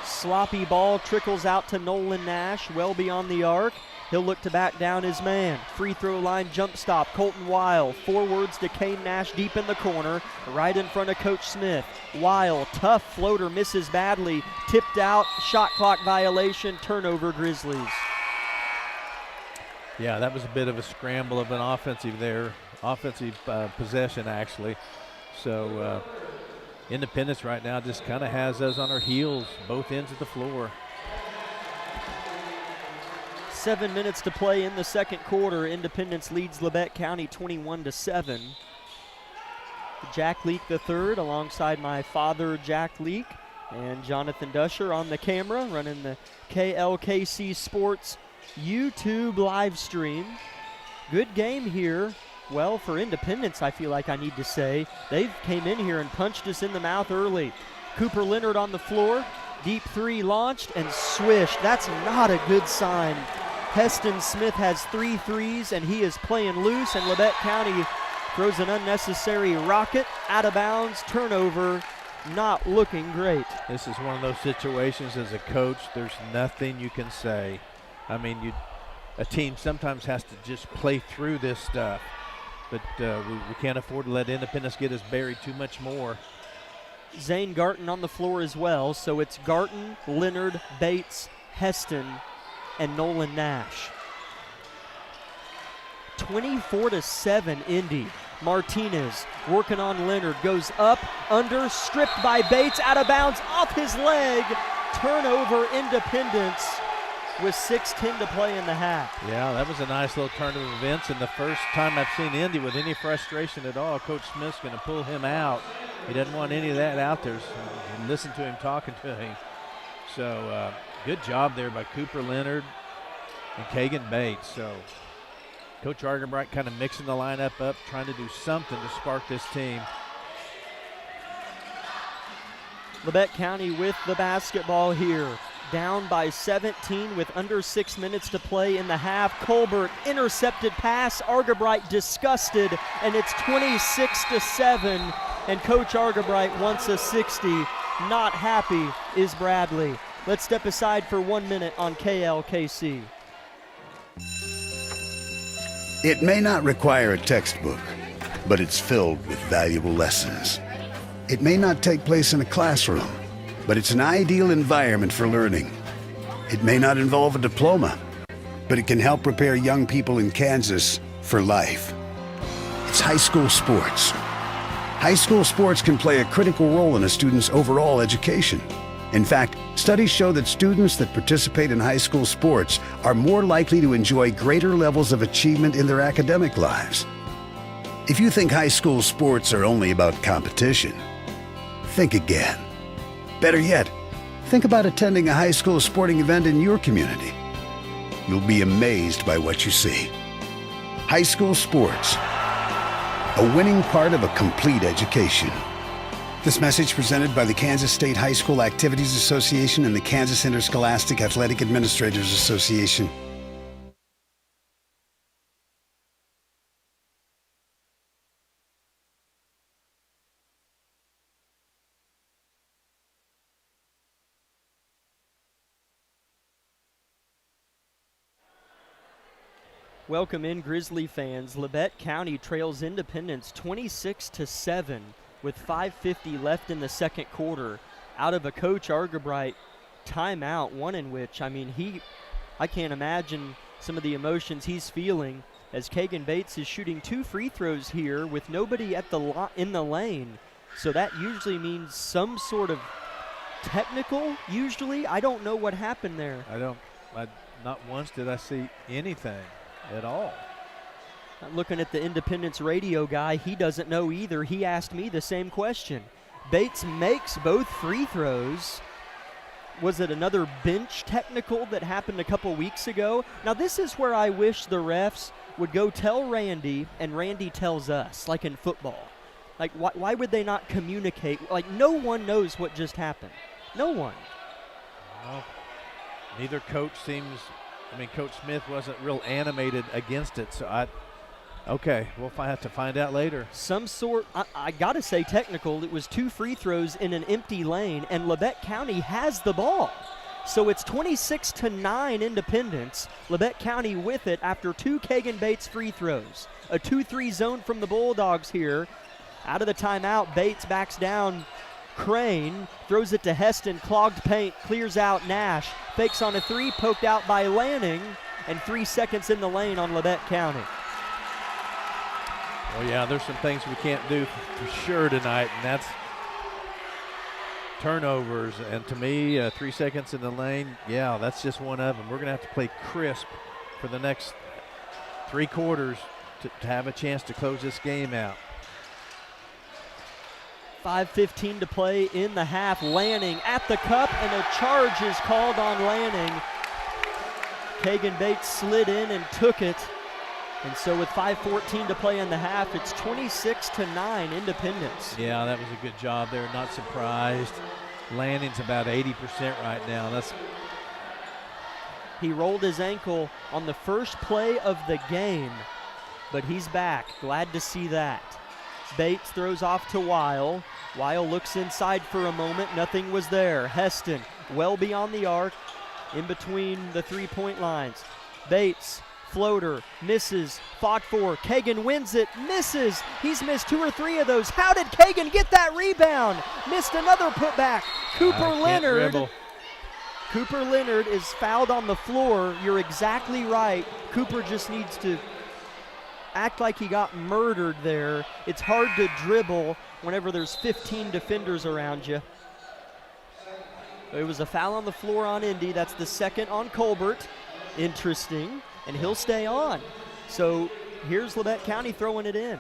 Sloppy ball trickles out to Nolan Nash, well beyond the arc. He'll look to back down his man. Free throw line jump stop, Colton Weil. Forwards to Kane Nash deep in the corner, right in front of Coach Smith. Weil, tough floater, misses badly. Tipped out, shot clock violation, turnover Grizzlies. Yeah, that was a bit of a scramble of an offensive possession actually. So Independence right now just kind of has us on our heels, both ends of the floor. 7 minutes to play in the second quarter. Independence leads Labette County 21-7. Jack Leak III alongside my father, Jack Leak, and Jonathan Dusher on the camera, running the KLKC Sports YouTube live stream. Good game here. Well, for Independence, I feel like I need to say. They came in here and punched us in the mouth early. Cooper Leonard on the floor. Deep three launched and swished. That's not a good sign. Heston Smith has 3 threes, and he is playing loose, and Labette County throws an unnecessary rocket, out of bounds, turnover, not looking great. This is one of those situations as a coach, there's nothing you can say. I mean, a team sometimes has to just play through this stuff, but we can't afford to let Independence get us buried too much more. Zane Garton on the floor as well, so it's Garton, Leonard, Bates, Heston, and Nolan Nash. 24-7 Indy. Martinez working on Leonard, goes up, under, stripped by Bates, out of bounds, off his leg. Turnover, Independence with 6:10 to play in the half. Yeah, that was a nice little turn of events, and the first time I've seen Indy with any frustration at all. Coach Smith's going to pull him out. He doesn't want any of that out there. So listen to him talking to him. So good job there by Cooper Leonard and Kagan Bates. So Coach Argenbright kind of mixing the lineup up, trying to do something to spark this team. Labette County with the basketball here. Down by 17 with under 6 minutes to play in the half. Colbert intercepted pass. Argenbright disgusted, and it's 26-7. And Coach Argenbright wants a 60. Not happy is Bradley. Let's step aside for 1 minute on KLKC. It may not require a textbook, but it's filled with valuable lessons. It may not take place in a classroom, but it's an ideal environment for learning. It may not involve a diploma, but it can help prepare young people in Kansas for life. It's high school sports. High school sports can play a critical role in a student's overall education. In fact, studies show that students that participate in high school sports are more likely to enjoy greater levels of achievement in their academic lives. If you think high school sports are only about competition, think again. Better yet, think about attending a high school sporting event in your community. You'll be amazed by what you see. High school sports, a winning part of a complete education. This message presented by the Kansas State High School Activities Association and the Kansas Interscholastic Athletic Administrators Association. Welcome in, Grizzly fans. Labette County trails Independence 26-7 with 5:50 left in the second quarter. Out of a Coach Argenbright timeout, one in which, I can't imagine some of the emotions he's feeling as Kagan Bates is shooting 2 free throws here with nobody at in the lane. So that usually means some sort of technical, usually. I don't know what happened there. Not once did I see anything at all. Looking at the Independence radio guy, he doesn't know either. He asked me the same question. Bates makes both free throws. Was it another bench technical that happened a couple weeks ago? Now this is where I wish the refs would go tell Randy, and Randy tells us, like in football. Like, why would they not communicate? Like, no one knows what just happened. No one. Well, neither coach seems, Coach Smith wasn't real animated against it, so okay, we'll have to find out later. Some sort, I got to say technical. It was 2 free throws in an empty lane, and Labette County has the ball. So it's 26-9 Independence. Labette County with it after 2 Kagan Bates free throws. A 2-3 zone from the Bulldogs here. Out of the timeout, Bates backs down. Crane throws it to Heston, clogged paint, clears out Nash. Fakes on a 3, poked out by Lanning, and 3 seconds in the lane on Labette County. Well, yeah, there's some things we can't do for sure tonight, and that's turnovers. And to me, 3 seconds in the lane, yeah, that's just one of them. We're going to have to play crisp for the next 3 quarters to have a chance to close this game out. 5:15 to play in the half. Lanning at the cup, and a charge is called on Lanning. Kagan Bates slid in and took it. And so with 5:14 to play in the half, it's 26-9 Independence. Yeah, that was a good job there. Not surprised. Lanning's about 80% right now. He rolled his ankle on the first play of the game. but he's back. Glad to see that. Bates throws off to Weil. Weil looks inside for a moment. Nothing was there. Heston well beyond the arc, in between the three-point lines. Bates, floater, misses, fought for. Kagan wins it, misses. He's missed 2 or 3 of those. How did Kagan get that rebound? Missed another putback. Cooper Leonard is fouled on the floor. You're exactly right. Cooper just needs to act like he got murdered there. It's hard to dribble whenever there's 15 defenders around you. It was a foul on the floor on Indy. That's the second on Colbert. Interesting. And he'll stay on. So here's Labette County throwing it in.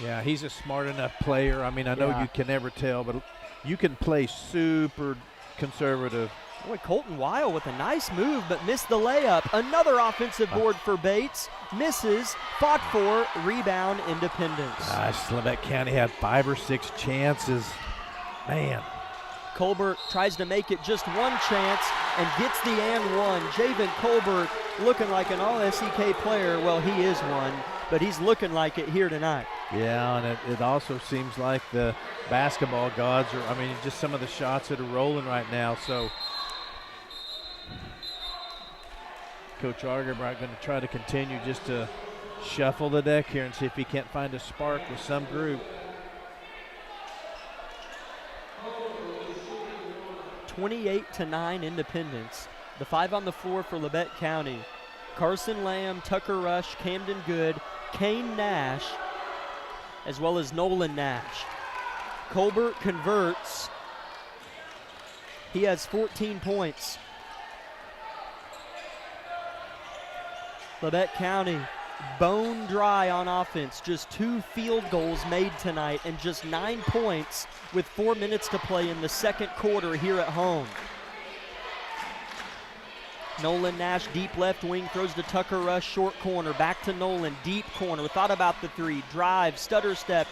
Yeah, he's a smart enough player. I mean, I know you can never tell, but you can play super conservative. Boy, Colton Weil with a nice move, but missed the layup. Another offensive board for Bates. Misses, fought for, rebound, Independence. Gosh, Labette County had 5 or 6 chances. Man. Colbert tries to make it just one chance and gets the and one. Javen Colbert looking like an all-SEK player. Well, he is one, but he's looking like it here tonight. Yeah, and it also seems like the basketball gods are, I mean, just some of the shots that are rolling right now. So Coach Argerbright going to try to continue just to shuffle the deck here and see if he can't find a spark with some group. 28-9 Independence. The 5 on the floor for Labette County. Carson Lamb, Tucker Rush, Camden Good, Kane Nash, as well as Nolan Nash. Colbert converts. He has 14 points. Labette County bone dry on offense. Just 2 field goals made tonight and just 9 points with 4 minutes to play in the second quarter here at home. Nolan Nash, deep left wing, throws to Tucker Rush, short corner, back to Nolan, deep corner, thought about the 3, drive, stutter step,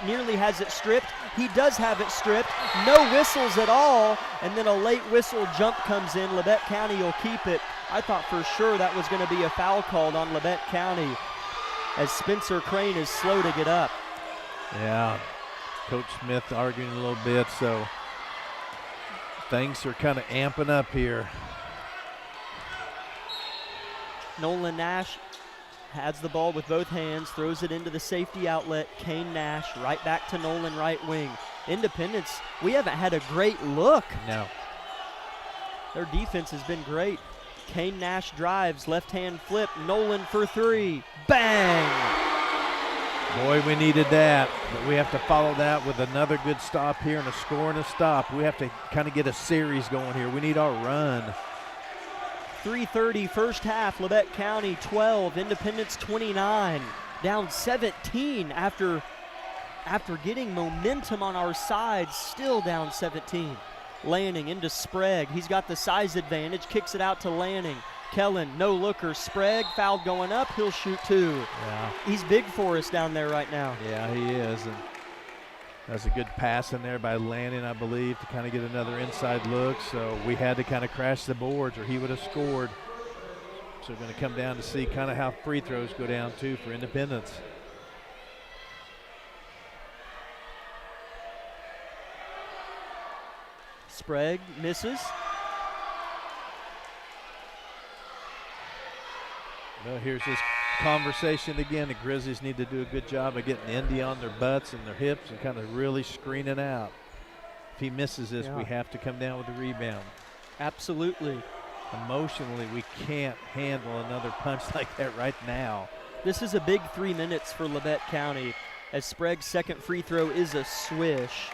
nearly has it stripped. He does have it stripped, no whistles at all, and then a late whistle jump comes in. Labette County will keep it. I thought for sure that was going to be a foul called on Labette County as Spencer Crane is slow to get up. Yeah, Coach Smith arguing a little bit, so things are kind of amping up here. Nolan Nash has the ball with both hands, throws it into the safety outlet. Kane Nash right back to Nolan, right wing. Independence, we haven't had a great look. No. Their defense has been great. Kane Nash drives, left-hand flip, Nolan for 3. Bang! Boy, we needed that, but we have to follow that with another good stop here and a score and a stop. We have to kind of get a series going here. We need our run. 3:30 first half, Labette County 12, Independence 29, down 17 after getting momentum on our side, still down 17. Lanning into Sprague, he's got the size advantage, kicks it out to Lanning. Kellen, no looker, Sprague, foul going up, he'll shoot 2. Yeah. He's big for us down there right now. Yeah, he is. And that's a good pass in there by Lanning, I believe, to kind of get another inside look. So we had to kind of crash the boards or he would have scored. So we're going to come down to see kind of how free throws go down too for Independence. Sprague misses. Well, here's this conversation again. The Grizzlies need to do a good job of getting Indy on their butts and their hips and kind of really screening out. If he misses this, we have to come down with the rebound. Absolutely. Emotionally, we can't handle another punch like that right now. This is a big 3 minutes for Labette County, as Sprague's second free throw is a swish.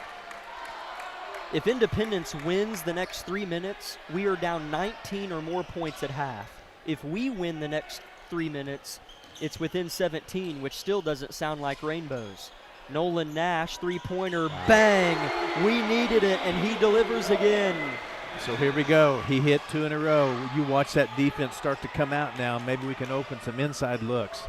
If Independence wins the next 3 minutes, we are down 19 or more points at half. If we win the next 3 minutes, it's within 17, which still doesn't sound like rainbows. Nolan Nash, three-pointer, bang! We needed it, and he delivers again. So here we go. He hit 2 in a row. You watch that defense start to come out now. Maybe we can open some inside looks.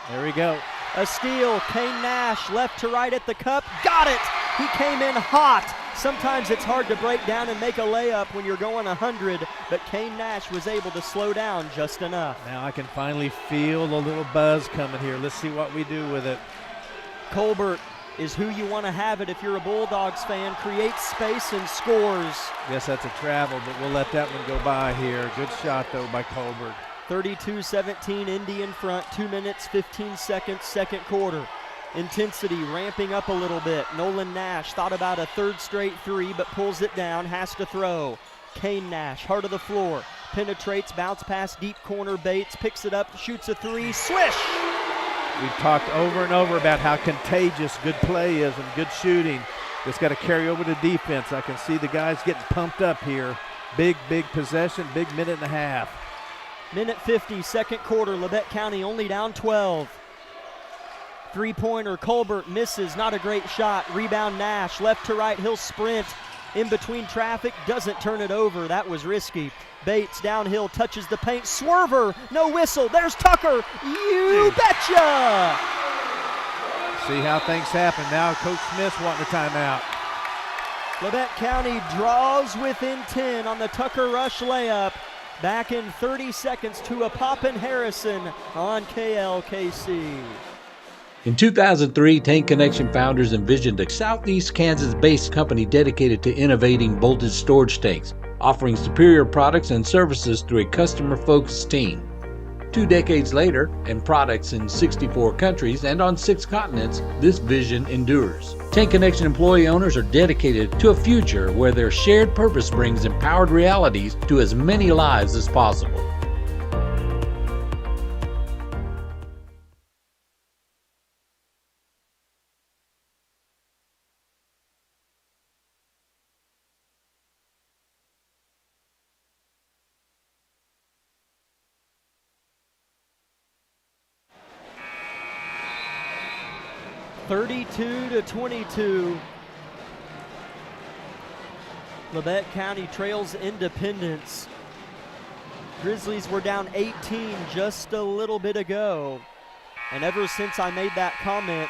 There we go. A steal. Kane Nash, left to right at the cup. Got it! He came in hot. Sometimes it's hard to break down and make a layup when you're going 100, but Kane Nash was able to slow down just enough. Now I can finally feel a little buzz coming here. Let's see what we do with it. Colbert is who you want to have it if you're a Bulldogs fan. Creates space and scores. Guess that's a travel, but we'll let that one go by here. Good shot, though, by Colbert. 32-17, Indy in front, 2 minutes, 15 seconds, second quarter. Intensity ramping up a little bit. Nolan Nash thought about a third straight three, but pulls it down, has to throw. Kane Nash, heart of the floor, penetrates, bounce pass, deep corner, Bates, picks it up, shoots a three, swish! We've talked over and over about how contagious good play is and good shooting. It's got to carry over to defense. I can see the guys getting pumped up here. Big possession, big minute and a half. Minute 50, second quarter, Labette County only down 12. Three-pointer, Colbert misses, not a great shot. Rebound Nash, left to right, he'll sprint. In between traffic, doesn't turn it over. That was risky. Bates downhill, touches the paint. Swerver, no whistle. There's Tucker. You betcha! See how things happen. Now Coach Smith's wanting a timeout. Labette County draws within 10 on the Tucker Rush layup. Back in 30 seconds to a Poppin Harrison on KLKC. In 2003, Tank Connection founders envisioned a Southeast Kansas-based company dedicated to innovating voltage storage tanks, offering superior products and services through a customer-focused team. 2 decades later, and products in 64 countries and on 6 continents, this vision endures. Tank Connection employee owners are dedicated to a future where their shared purpose brings empowered realities to as many lives as possible. (32 to 22). Labette County trails Independence. Grizzlies were down 18 just a little bit ago. And ever since I made that comment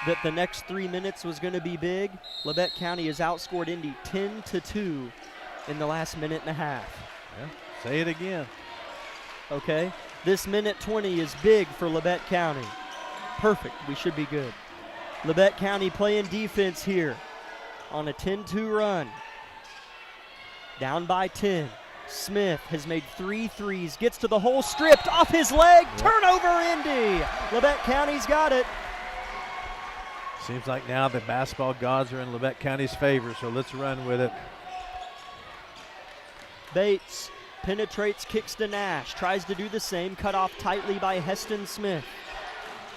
that the next 3 minutes was going to be big, Labette County has outscored Indy 10 to 2 in the last minute and a half. Yeah, say it again. Okay, this minute 20 is big for Labette County. Perfect, we should be good. Labette County playing defense here on a 10-2 run. Down by 10. Smith has made 3 threes, gets to the hole, stripped off his leg, turnover Indy. Labette County's got it. Seems like now the basketball gods are in Labette County's favor, so let's run with it. Bates penetrates, kicks to Nash, tries to do the same, cut off tightly by Heston Smith.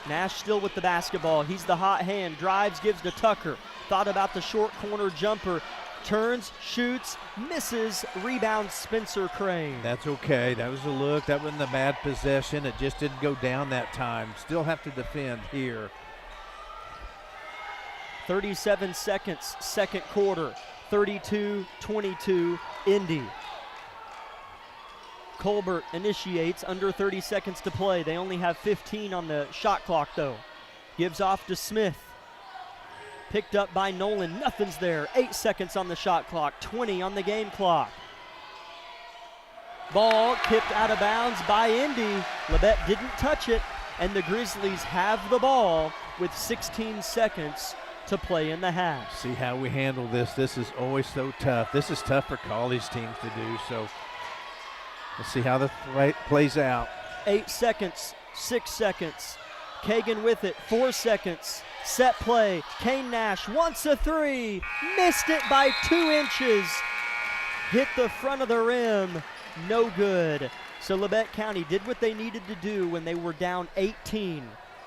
Nash still with the basketball. He's the hot hand. Drives, gives to Tucker. Thought about the short corner jumper. Turns, shoots, misses. Rebounds Spencer Crane. That's okay. That was a look. That wasn't a bad possession. It just didn't go down that time. Still have to defend here. 37 seconds, second quarter. 32-22, Indy. Colbert initiates, under 30 seconds to play. They only have 15 on the shot clock though. Gives off to Smith. Picked up by Nolan, nothing's there. 8 seconds on the shot clock, 20 on the game clock. Ball kicked out of bounds by Indy. Labette didn't touch it, and the Grizzlies have the ball with 16 seconds to play in the half. See how we handle this. This is always so tough. This is tough for college teams to do, so let's see how the fight plays out. 8 seconds, 6 seconds. Kagan with it, 4 seconds. Set play, Kane Nash wants a three. Missed it by 2 inches. Hit the front of the rim, no good. So Labette County did what they needed to do when they were down 18.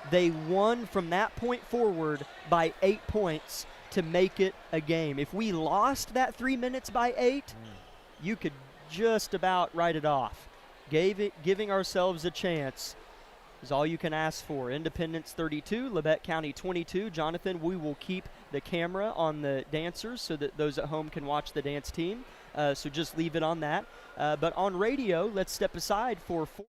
They won from that point forward by 8 points to make it a game. If we lost that 3 minutes by 8, you could just about write it off. Giving ourselves a chance is all you can ask for. Independence 32, Labette County 22. Jonathan, we will keep the camera on the dancers so that those at home can watch the dance team. So just leave it on that. But on radio, let's step aside for 4.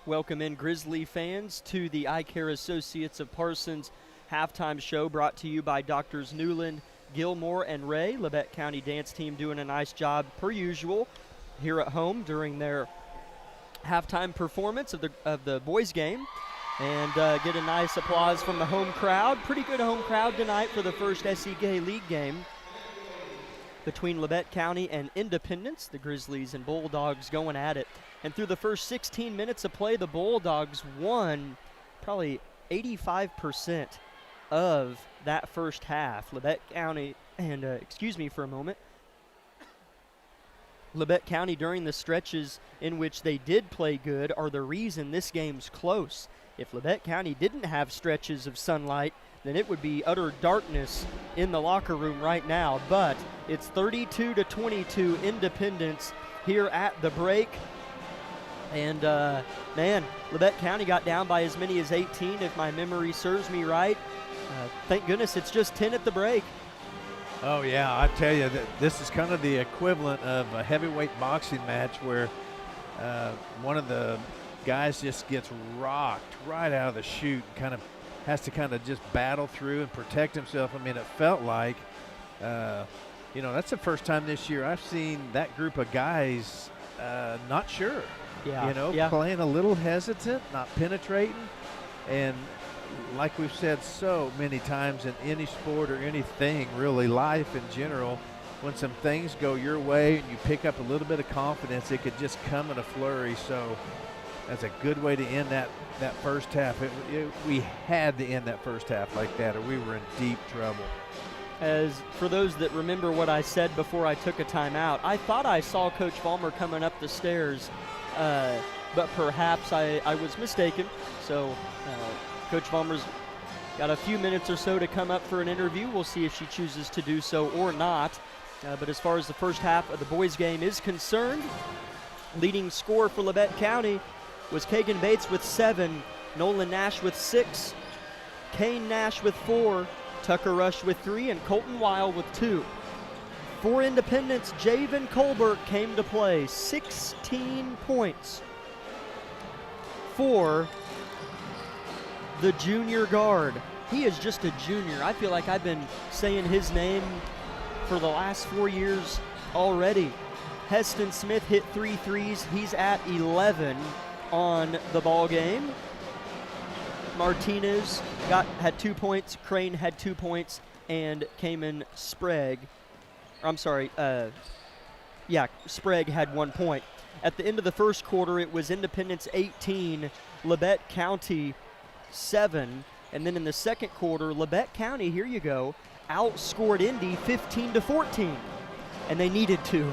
welcome in Grizzly fans to the Eye Care Associates of Parsons halftime show, brought to you by Doctors Newland, Gilmore, and Ray. Labette County dance team doing a nice job, per usual, here at home during their halftime performance of the boys game. And get a nice applause from the home crowd. Pretty good home crowd tonight for the first SEK League game between Labette County and Independence. The Grizzlies and Bulldogs going at it. And through the first 16 minutes of play, the Bulldogs won probably 85% of that first half. Labette County, and excuse me for a moment, Labette County during the stretches in which they did play good are the reason this game's close. If Labette County didn't have stretches of sunlight, then it would be utter darkness in the locker room right now. But it's 32-22 Independence here at the break. And, man, Labette County got down by as many as 18, if my memory serves me right. Thank goodness it's just 10 at the break. Oh, yeah, I tell you, this is kind of the equivalent of a heavyweight boxing match where one of the guys just gets rocked right out of the chute and kind of has to kind of just battle through and protect himself. I mean, it felt like, that's the first time this year I've seen that group of guys not sure. Yeah. Playing a little hesitant, not penetrating. And like we've said so many times in any sport or anything, really, life in general, when some things go your way and you pick up a little bit of confidence, it could just come in a flurry. So that's a good way to end that first half. We had to end that first half like that, or we were in deep trouble. As for those that remember what I said before I took a timeout, I thought I saw Coach Vollmer coming up the stairs, but perhaps I was mistaken. So Coach Vollmer's got a few minutes or so to come up for an interview. We'll see if she chooses to do so or not. But as far as the first half of the boys' game is concerned, leading scorer for Labette County was Kagan Bates with 7, Nolan Nash with 6, Kane Nash with 4, Tucker Rush with 3, and Colton Weil with 2. For Independence, Javen Colbert came to play, 16 points for the junior guard. He is just a junior. I feel like I've been saying his name for the last 4 years already. Heston Smith hit 3 threes. He's at 11 on the ball game. Martinez had 2 points. Crane had 2 points, and Cayman Sprague. Sprague had 1 point. At the end of the first quarter, it was Independence 18, Labette County 7, and then in the second quarter, Labette County, here you go, outscored Indy 15-14, and they needed to,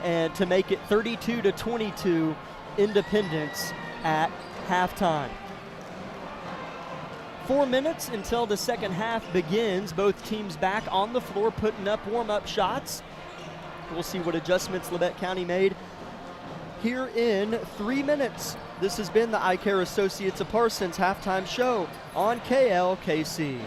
and to make it 32-22 Independence at halftime. 4 minutes until the second half begins. Both teams back on the floor putting up warm-up shots. We'll see what adjustments Labette County made here in 3 minutes. This has been the Eye Care Associates of Parsons halftime show on KLKC.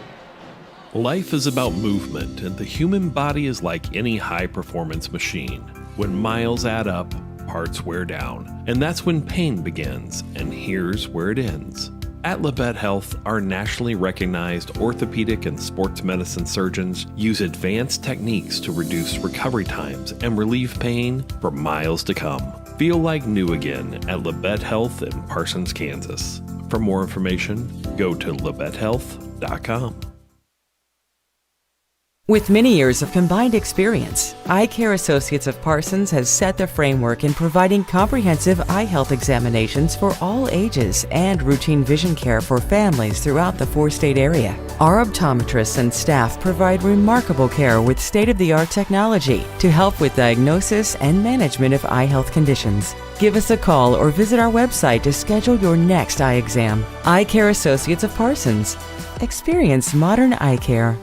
Life is about movement, and the human body is like any high-performance machine. When miles add up, parts wear down, and that's when pain begins, and here's where it ends. At Labette Health, our nationally recognized orthopedic and sports medicine surgeons use advanced techniques to reduce recovery times and relieve pain for miles to come. Feel like new again at Labette Health in Parsons, Kansas. For more information, go to labettehealth.com. With many years of combined experience, Eye Care Associates of Parsons has set the framework in providing comprehensive eye health examinations for all ages and routine vision care for families throughout the 4-state area. Our optometrists and staff provide remarkable care with state-of-the-art technology to help with diagnosis and management of eye health conditions. Give us a call or visit our website to schedule your next eye exam. Eye Care Associates of Parsons. Experience modern eye care.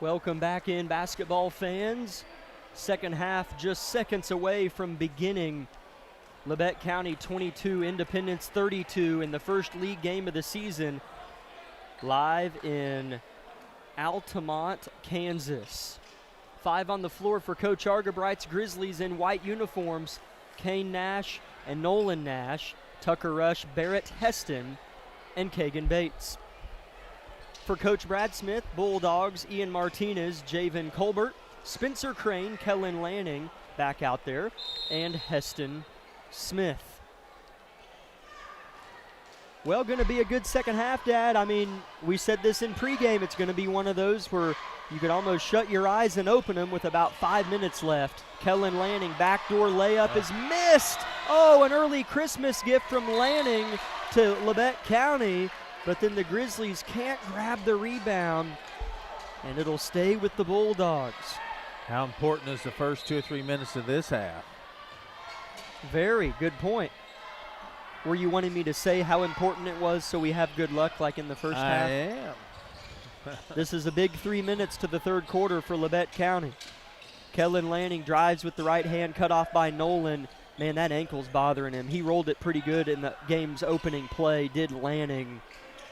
Welcome back in, basketball fans. Second half just seconds away from beginning. Labette County 22, Independence 32 in the first league game of the season. Live in Altamont, Kansas. 5 on the floor for Coach Argabright's Grizzlies in white uniforms. Kane Nash and Nolan Nash, Tucker Rush, Barrett Heston, and Kagan Bates. For Coach Brad Smith, Bulldogs, Ian Martinez, Javen Colbert, Spencer Crane, Kellen Lanning back out there, and Heston Smith. Well, going to be a good second half, Dad. I mean, we said this in pregame. It's going to be one of those where you could almost shut your eyes and open them with about 5 minutes left. Kellen Lanning, backdoor layup is missed. Oh, an early Christmas gift from Lanning to Labette County. But then the Grizzlies can't grab the rebound, and it'll stay with the Bulldogs. How important is the first 2 or 3 minutes of this half? Very good point. Were you wanting me to say how important it was so we have good luck like in the first half? I am. This is a big 3 minutes to the third quarter for Labette County. Kellen Lanning drives with the right hand, cut off by Nolan. Man, that ankle's bothering him. He rolled it pretty good in the game's opening play, did Lanning.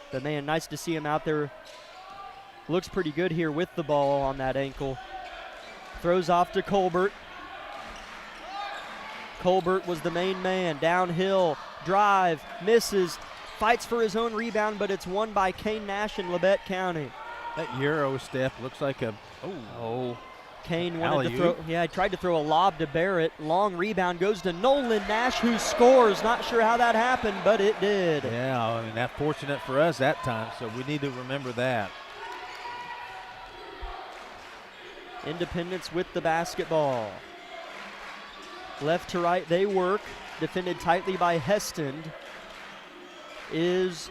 But, man, nice to see him out there. Looks pretty good here with the ball on that ankle. Throws off to Colbert. Colbert was the main man. Downhill, drive, misses, fights for his own rebound, but it's won by Kane Nash in Labette County. That Euro step looks like a, Kane wanted to throw, he tried to throw a lob to Barrett. Long rebound goes to Nolan Nash, who scores. Not sure how that happened, but it did. Yeah, I mean, that's fortunate for us that time, so we need to remember that. Independence with the basketball. Left to right, they work. Defended tightly by Heston. Is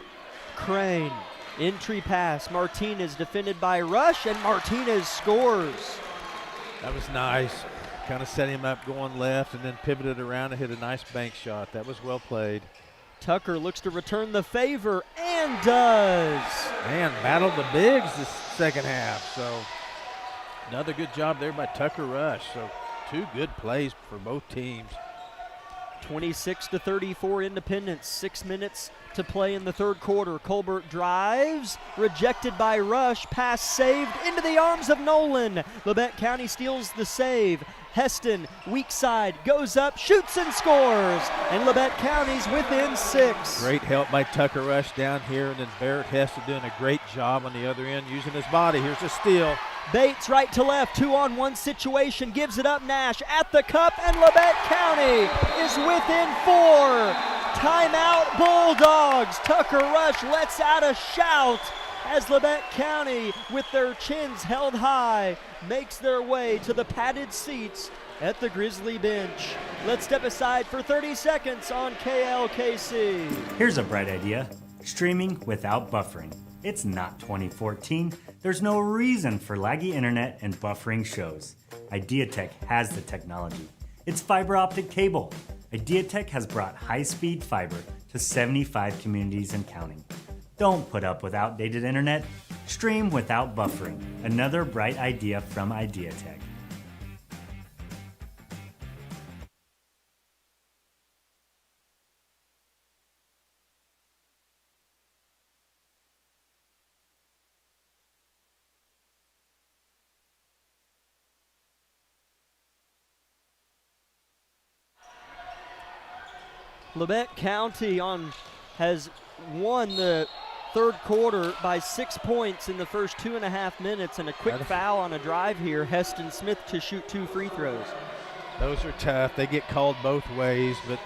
Crane. Entry pass. Martinez defended by Rush, and Martinez scores. That was nice. Kind of set him up going left and then pivoted around and hit a nice bank shot. That was well played. Tucker looks to return the favor and does. Man, battled the bigs this second half. So another good job there by Tucker Rush. So 2 good plays for both teams. 26-34 Independence. 6 minutes to play in the third quarter. Colbert drives, rejected by Rush, pass saved into the arms of Nolan. Labette County steals the save. Heston, weak side, goes up, shoots and scores, and Labette County's within 6. Great help by Tucker Rush down here, and then Barrett Heston doing a great job on the other end, using his body. Here's a steal. Bates right to left, 2-on-1 situation, gives it up Nash at the cup, and Labette County is within 4. Timeout Bulldogs. Tucker Rush lets out a shout as Labette County, with their chins held high, makes their way to the padded seats at the Grizzly bench. Let's step aside for 30 seconds on KLKC. Here's a bright idea. Streaming without buffering. It's not 2014. There's no reason for laggy internet and buffering shows. IdeaTech has the technology. It's fiber optic cable. IdeaTech has brought high-speed fiber to 75 communities and counting. Don't put up with outdated internet. Stream without buffering. Another bright idea from IdeaTech. Labette County has won the third quarter by 6 points in the first 2.5 minutes, and a quick foul on a drive here. Heston Smith to shoot 2 free throws. Those are tough. They get called both ways, but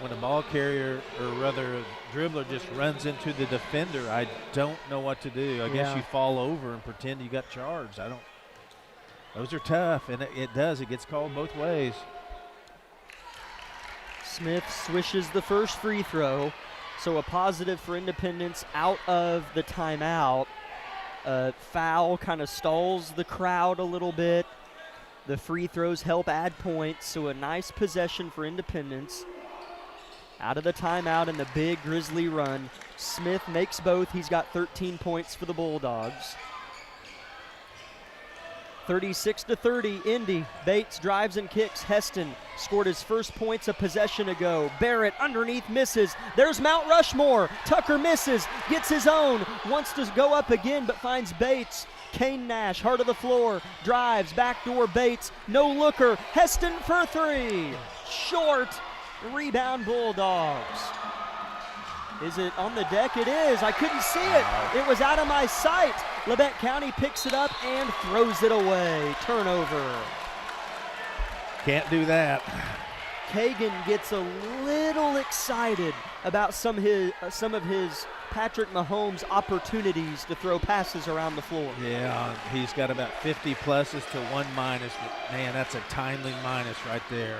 when a ball carrier, or rather a dribbler, just runs into the defender, I don't know what to do. I guess you fall over and pretend you got charged. Those are tough, and it does. It gets called both ways. Smith swishes the first free throw, so a positive for Independence out of the timeout. Foul kind of stalls the crowd a little bit. The free throws help add points, so a nice possession for Independence. Out of the timeout and the big Grizzly run. Smith makes both. He's got 13 points for the Bulldogs. 36-30, Indy. Bates drives and kicks. Heston scored his first points a possession ago. Barrett underneath misses. There's Mount Rushmore. Tucker misses, gets his own, wants to go up again but finds Bates. Kane Nash, heart of the floor, drives, backdoor Bates, no looker. Heston for three. Short. Rebound Bulldogs. Is it on the deck? It is. I couldn't see it. It was out of my sight. Labette County picks it up and throws it away. Turnover. Can't do that. Kagan gets a little excited about some of his Patrick Mahomes opportunities to throw passes around the floor. Yeah, he's got about 50 pluses to 1 minus. Man, that's a timely minus right there.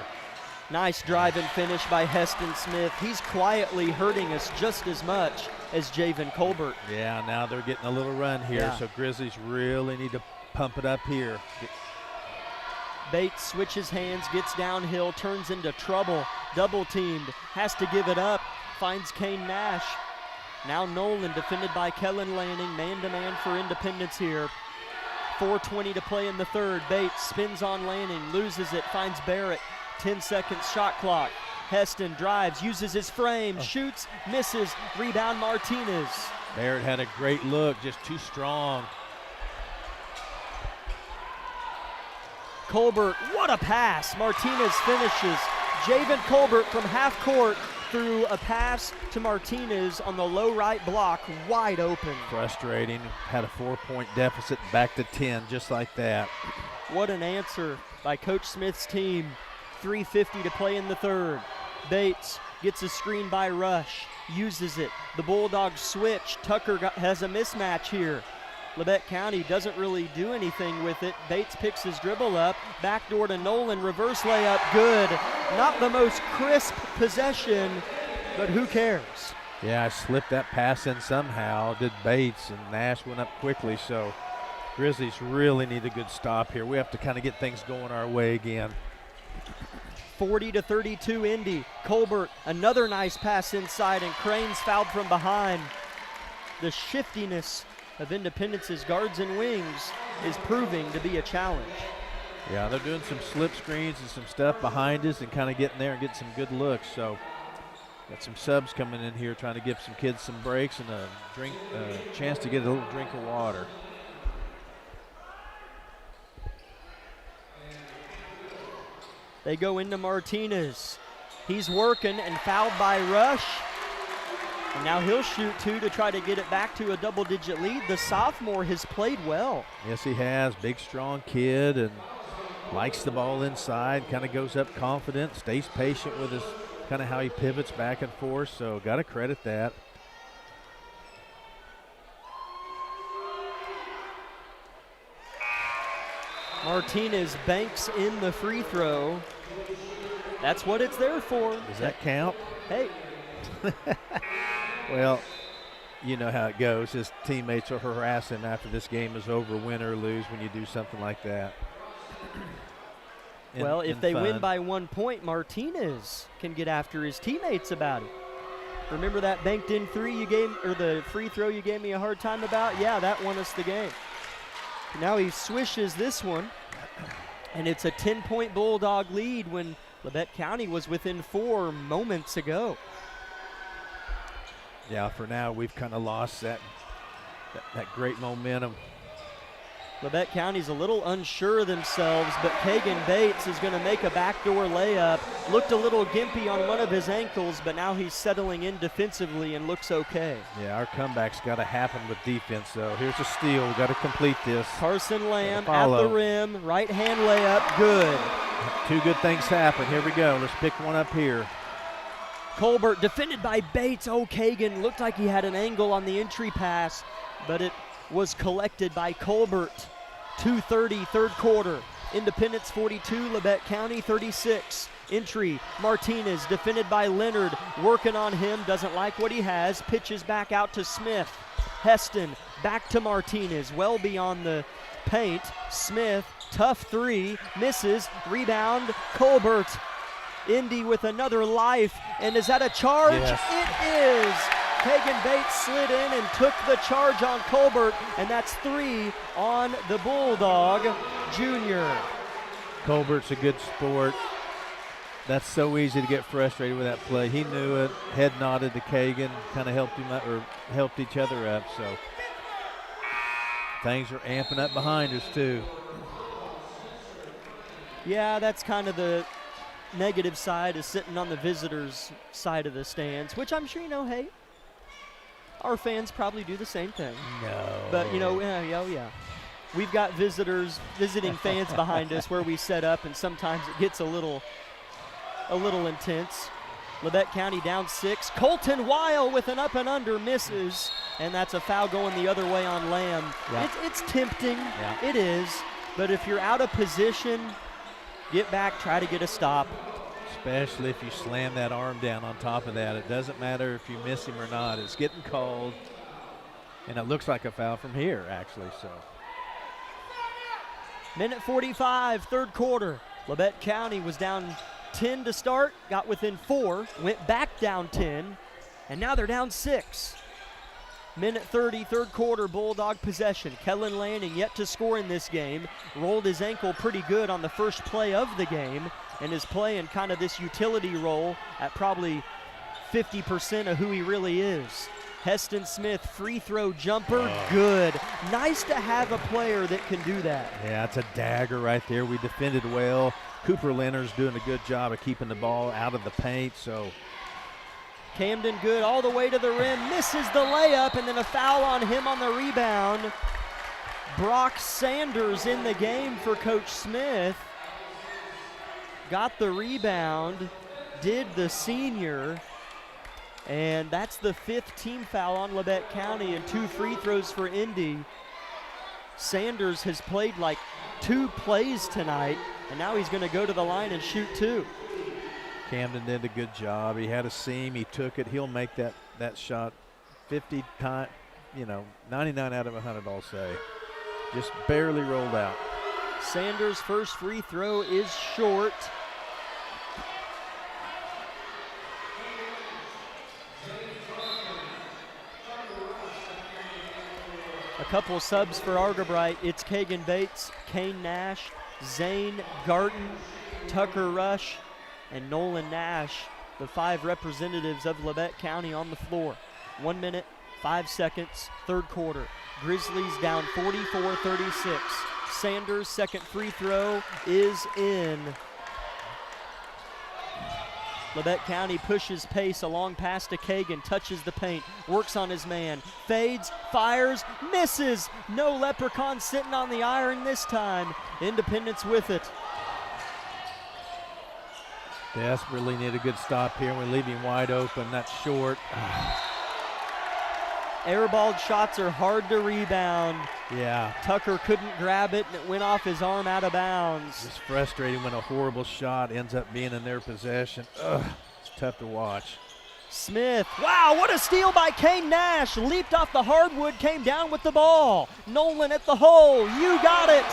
Nice drive and finish by Heston Smith. He's quietly hurting us just as much as Javen Colbert. Yeah, now they're getting a little run here, so Grizzlies really need to pump it up here. Bates switches hands, gets downhill, turns into trouble. Double teamed, has to give it up, finds Kane Nash. Now Nolan defended by Kellen Lanning, man-to-man for Independence here. 4:20 to play in the third. Bates spins on Lanning, loses it, finds Barrett. 10 seconds shot clock. Heston drives, uses his frame, shoots, misses, rebound Martinez. Barrett had a great look, just too strong. Colbert, what a pass. Martinez finishes. Javen Colbert from half court threw a pass to Martinez on the low right block, wide open. Frustrating, had a 4-point deficit, back to 10, just like that. What an answer by Coach Smith's team. 3:50 to play in the third. Bates gets a screen by Rush, uses it. The Bulldogs switch. Tucker has a mismatch here. Labette County doesn't really do anything with it. Bates picks his dribble up, backdoor to Nolan, reverse layup, good. Not the most crisp possession, but who cares? Yeah, I slipped that pass in somehow, did Bates, and Nash went up quickly, so Grizzlies really need a good stop here. We have to kind of get things going our way again. 40-32 Indy. Colbert, another nice pass inside, and Crane's fouled from behind. The shiftiness of Independence's guards and wings is proving to be a challenge. Yeah, they're doing some slip screens and some stuff behind us and kind of getting there and getting some good looks. So got some subs coming in here trying to give some kids some breaks and a chance to get a little drink of water. They go into Martinez. He's working and fouled by Rush. And now he'll shoot two to try to get it back to a double-digit lead. The sophomore has played well. Yes, he has. Big, strong kid and likes the ball inside, kind of goes up confident, stays patient with his kind of how he pivots back and forth. So got to credit that. Martinez banks in the free throw. That's what it's there for. Does that count? Hey. Well, you know how it goes. His teammates will harass him after this game is over, win or lose, when you do something like that. Well, if they win by 1 point, Martinez can get after his teammates about it. Remember that banked in three you gave, or the free throw you gave me a hard time about? Yeah, that won us the game. Now he swishes this one, and it's a 10-point Bulldog lead when Labette County was within 4 moments ago. Yeah, for now we've kind of lost that great momentum. Labette County's a little unsure of themselves, but Kagan Bates is going to make a backdoor layup. Looked a little gimpy on one of his ankles, but now he's settling in defensively and looks okay. Yeah, our comeback's got to happen with defense, though. Here's a steal. We've got to complete this. Carson Lamb at the rim, right-hand layup, good. 2 good things happen. Here we go. Let's pick one up here. Colbert defended by Bates. Oh, Kagan looked like he had an angle on the entry pass, but it was collected by Colbert. 2:30, third quarter. Independence 42, Labette County 36. Entry, Martinez defended by Leonard. Working on him, doesn't like what he has. Pitches back out to Smith. Heston back to Martinez, well beyond the paint. Smith, tough three, misses. Rebound, Colbert. Indy with another life, and is that a charge? Yes. It is. Kagan Bates slid in and took the charge on Colbert, and that's 3 on the Bulldog Junior. Colbert's a good sport. That's so easy to get frustrated with that play. He knew it, head nodded to Kagan, kind of helped him up, or helped each other up. So things are amping up behind us too. Yeah, that's kind of the negative side, is sitting on the visitors' side of the stands, which I'm sure, hey, our fans probably do the same thing. No. But, yeah. We've got visiting fans behind us where we set up, and sometimes it gets a little intense. Labette County down 6. Colton Weil with an up and under misses, and that's a foul going the other way on Lamb. Yeah. It's tempting. Yeah. It is. But if you're out of position, get back, try to get a stop. Especially if you slam that arm down on top of that. It doesn't matter if you miss him or not. It's getting called, and it looks like a foul from here, actually. So. Minute 45, third quarter. Labette County was down 10 to start, got within 4, went back down 10, and now they're down 6. Minute 30, third quarter, Bulldog possession. Kellen Lanning yet to score in this game. Rolled his ankle pretty good on the first play of the game and is playing kind of this utility role at probably 50% of who he really is. Heston Smith, free throw jumper, good. Nice to have a player that can do that. Yeah, it's a dagger right there. We defended well. Cooper Leonard's doing a good job of keeping the ball out of the paint, so. Camden good all the way to the rim, misses the layup, and then a foul on him on the rebound. Brock Sanders in the game for Coach Smith. Got the rebound, did the senior, and that's the 5th team foul on Labette County and 2 free throws for Indy. Sanders has played like 2 plays tonight, and now he's going to go to the line and shoot 2. Camden did a good job. He had a seam. He took it. He'll make that shot 50 times, 99 out of 100, I'll say. Just barely rolled out. Sanders' first free throw is short. A couple subs for Argabright. It's Kagan Bates, Kane Nash, Zane Garten, Tucker Rush, and Nolan Nash, the 5 representatives of Labette County on the floor. 1 minute, 5 seconds, third quarter. Grizzlies down 44-36. Sanders' second free throw is in. Labette County pushes pace, a long pass to Kagan, touches the paint, works on his man, fades, fires, misses. No Leprechaun sitting on the iron this time. Independence with it. Desperately need a good stop here. We leave him wide open. That's short. Airballed shots are hard to rebound. Yeah. Tucker couldn't grab it, and it went off his arm out of bounds. It's frustrating when a horrible shot ends up being in their possession. It's tough to watch. Smith, wow, what a steal by Kane Nash. Leaped off the hardwood, came down with the ball. Nolan at the hole, you got it.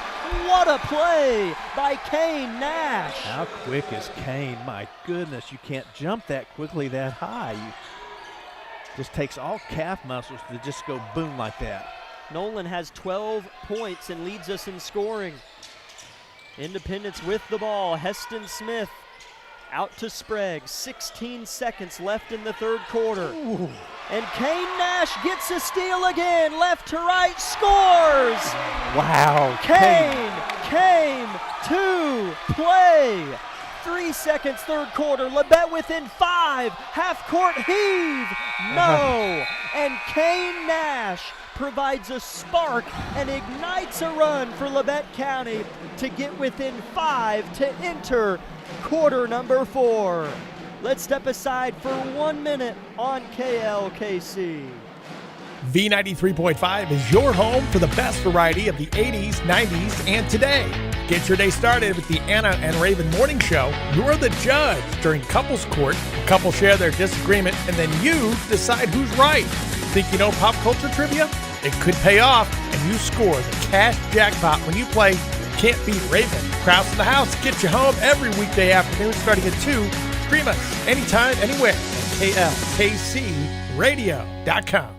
What a play by Kane Nash. How quick is Kane? My goodness, you can't jump that quickly that high. Just takes all calf muscles to just go boom like that. Nolan has 12 points and leads us in scoring. Independence with the ball. Heston Smith out to Sprague. 16 seconds left in the third quarter. Ooh. And Kane Nash gets a steal again. Left to right, scores! Wow. Kane came to play. 3 seconds, third quarter. Labette within 5. Half-court heave. No. And Kane Nash provides a spark and ignites a run for Labette County to get within 5 to enter quarter number 4. Let's step aside for 1 minute on KLKC. V93.5 is your home for the best variety of the 80s, 90s, and today. Get your day started with the Anna and Raven Morning Show. You're the judge during couples court. Couples share their disagreement, and then you decide who's right. Think you know pop culture trivia? It could pay off, and you score the cash jackpot when you play Can't Beat Raven. Krause in the House gets you home every weekday afternoon starting at 2. Stream us anytime, anywhere at KLKC radio.com.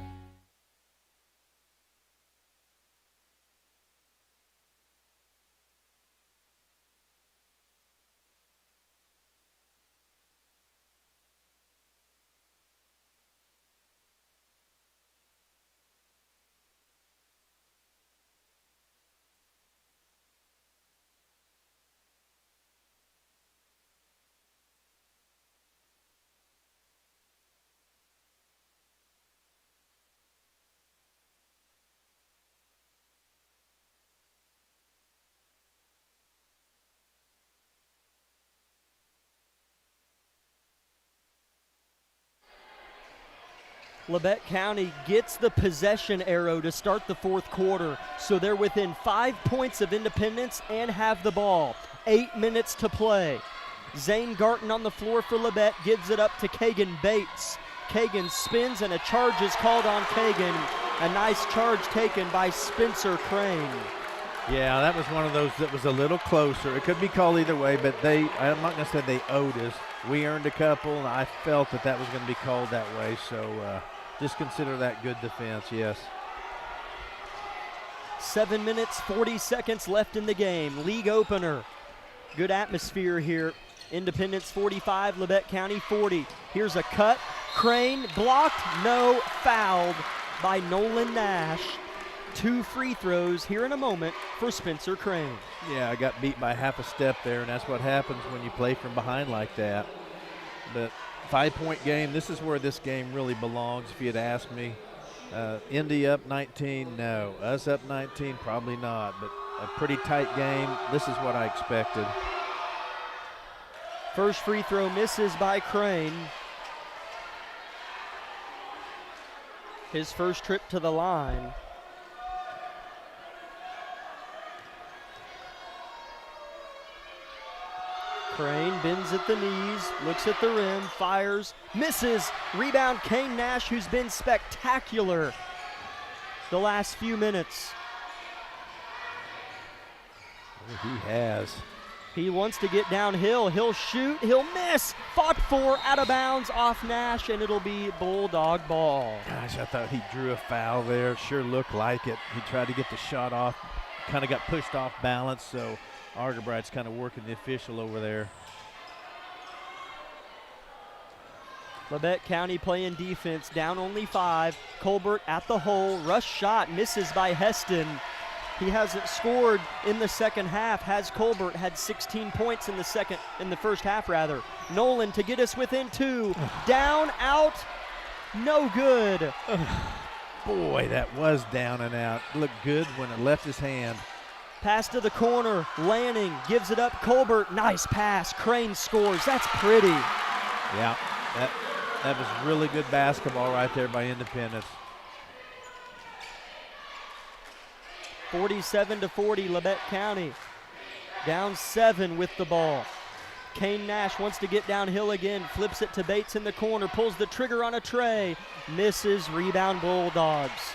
Labette County gets the possession arrow to start the fourth quarter, so they're within 5 points of Independence and have the ball. 8 minutes to play. Zane Garton on the floor for Labette gives it up to Kagan Bates. Kagan spins and a charge is called on Kagan. A nice charge taken by Spencer Crane. Yeah, that was one of those that was a little closer. It could be called either way, but I'm not going to say they owed us. We earned a couple, and I felt that was going to be called that way, so just consider that good defense, yes. 7 minutes, 40 seconds left in the game. League opener. Good atmosphere here. Independence 45, Labette County 40. Here's a cut. Crane blocked, no, fouled by Nolan Nash. 2 free throws here in a moment for Spencer Crane. Yeah, I got beat by half a step there, and that's what happens when you play from behind like that. But 5-point game, this is where this game really belongs, if you'd asked me. Indy up 19, no. Us up 19, probably not. But a pretty tight game. This is what I expected. First free throw misses by Crane. His first trip to the line. Crane bends at the knees, looks at the rim, fires, misses. Rebound Kane Nash, who's been spectacular the last few minutes. He has. He wants to get downhill. He'll shoot, he'll miss. Fought for, out of bounds, off Nash, and it'll be Bulldog ball. Gosh, I thought he drew a foul there. Sure looked like it. He tried to get the shot off, kind of got pushed off balance, so Argerbright's kind of working the official over there. Labette County playing defense, down only 5. Colbert at the hole, rush shot, misses by Heston. He hasn't scored in the second half. Has Colbert had 16 points in the first half rather. Nolan to get us within 2. Down, out, no good. Boy, that was down and out. Looked good when it left his hand. Pass to the corner, Lanning gives it up, Colbert, nice pass, Crane scores, that's pretty. Yeah, that was really good basketball right there by Independence. 47-40, Labette County. Down 7 with the ball. Kane Nash wants to get downhill again, flips it to Bates in the corner, pulls the trigger on a tray, misses, rebound Bulldogs.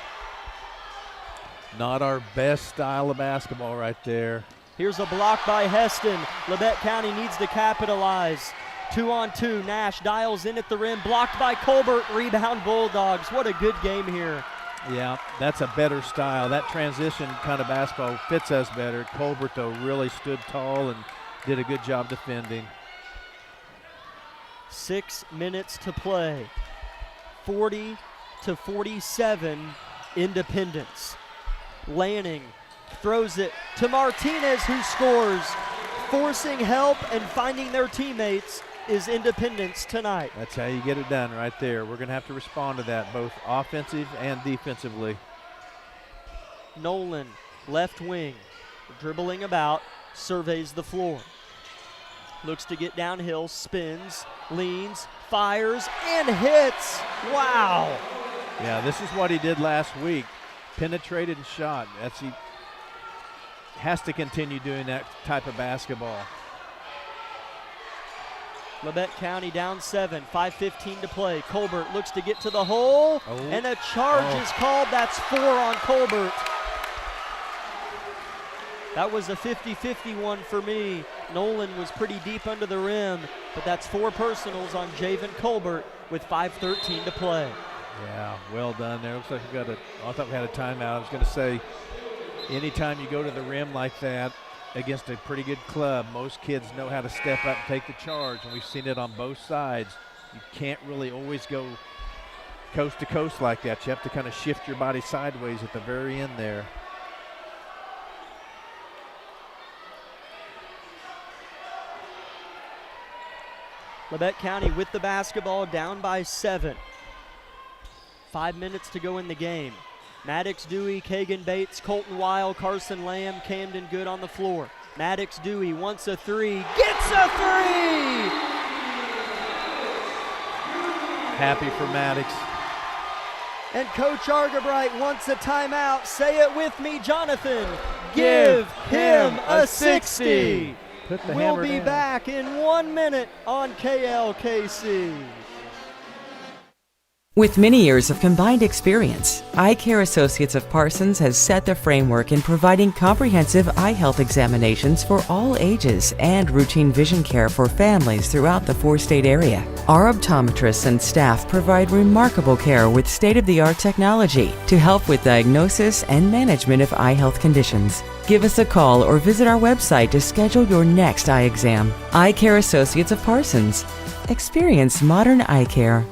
Not our best style of basketball right there. Here's a block by Heston. Labette County needs to capitalize. 2-on-2, Nash dials in at the rim, blocked by Colbert, rebound Bulldogs. What a good game here. Yeah, that's a better style. That transition kind of basketball fits us better. Colbert, though, really stood tall and did a good job defending. 6 minutes to play. 40-47, Independence. Lanning throws it to Martinez, who scores. Forcing help and finding their teammates is Independence tonight. That's how you get it done right there. We're going to have to respond to that, both offensive and defensively. Nolan, left wing, dribbling about, surveys the floor. Looks to get downhill, spins, leans, fires, and hits. Wow. Yeah, this is what he did last week. Penetrated and shot. He has to continue doing that type of basketball. Labette County down 7, 5:15 to play. Colbert looks to get to the hole, and a charge is called. That's 4 on Colbert. That was a 50-50 one for me. Nolan was pretty deep under the rim, but that's 4 personals on Javen Colbert with 5:13 to play. Yeah, well done there. Looks like I thought we had a timeout. I was going to say, anytime you go to the rim like that against a pretty good club, most kids know how to step up and take the charge, and we've seen it on both sides. You can't really always go coast to coast like that. You have to kind of shift your body sideways at the very end there. Labette County with the basketball, down by 7. 5 minutes to go in the game. Maddox Dewey, Kagan Bates, Colton Weil, Carson Lamb, Camden Good on the floor. Maddox Dewey wants a three, gets a three! Happy for Maddox. And Coach Argabright wants a timeout. Say it with me, Jonathan. Give him a 60. We'll be back in 1 minute on KLKC. With many years of combined experience, Eye Care Associates of Parsons has set the framework in providing comprehensive eye health examinations for all ages and routine vision care for families throughout the 4-state area. Our optometrists and staff provide remarkable care with state-of-the-art technology to help with diagnosis and management of eye health conditions. Give us a call or visit our website to schedule your next eye exam. Eye Care Associates of Parsons. Experience modern eye care.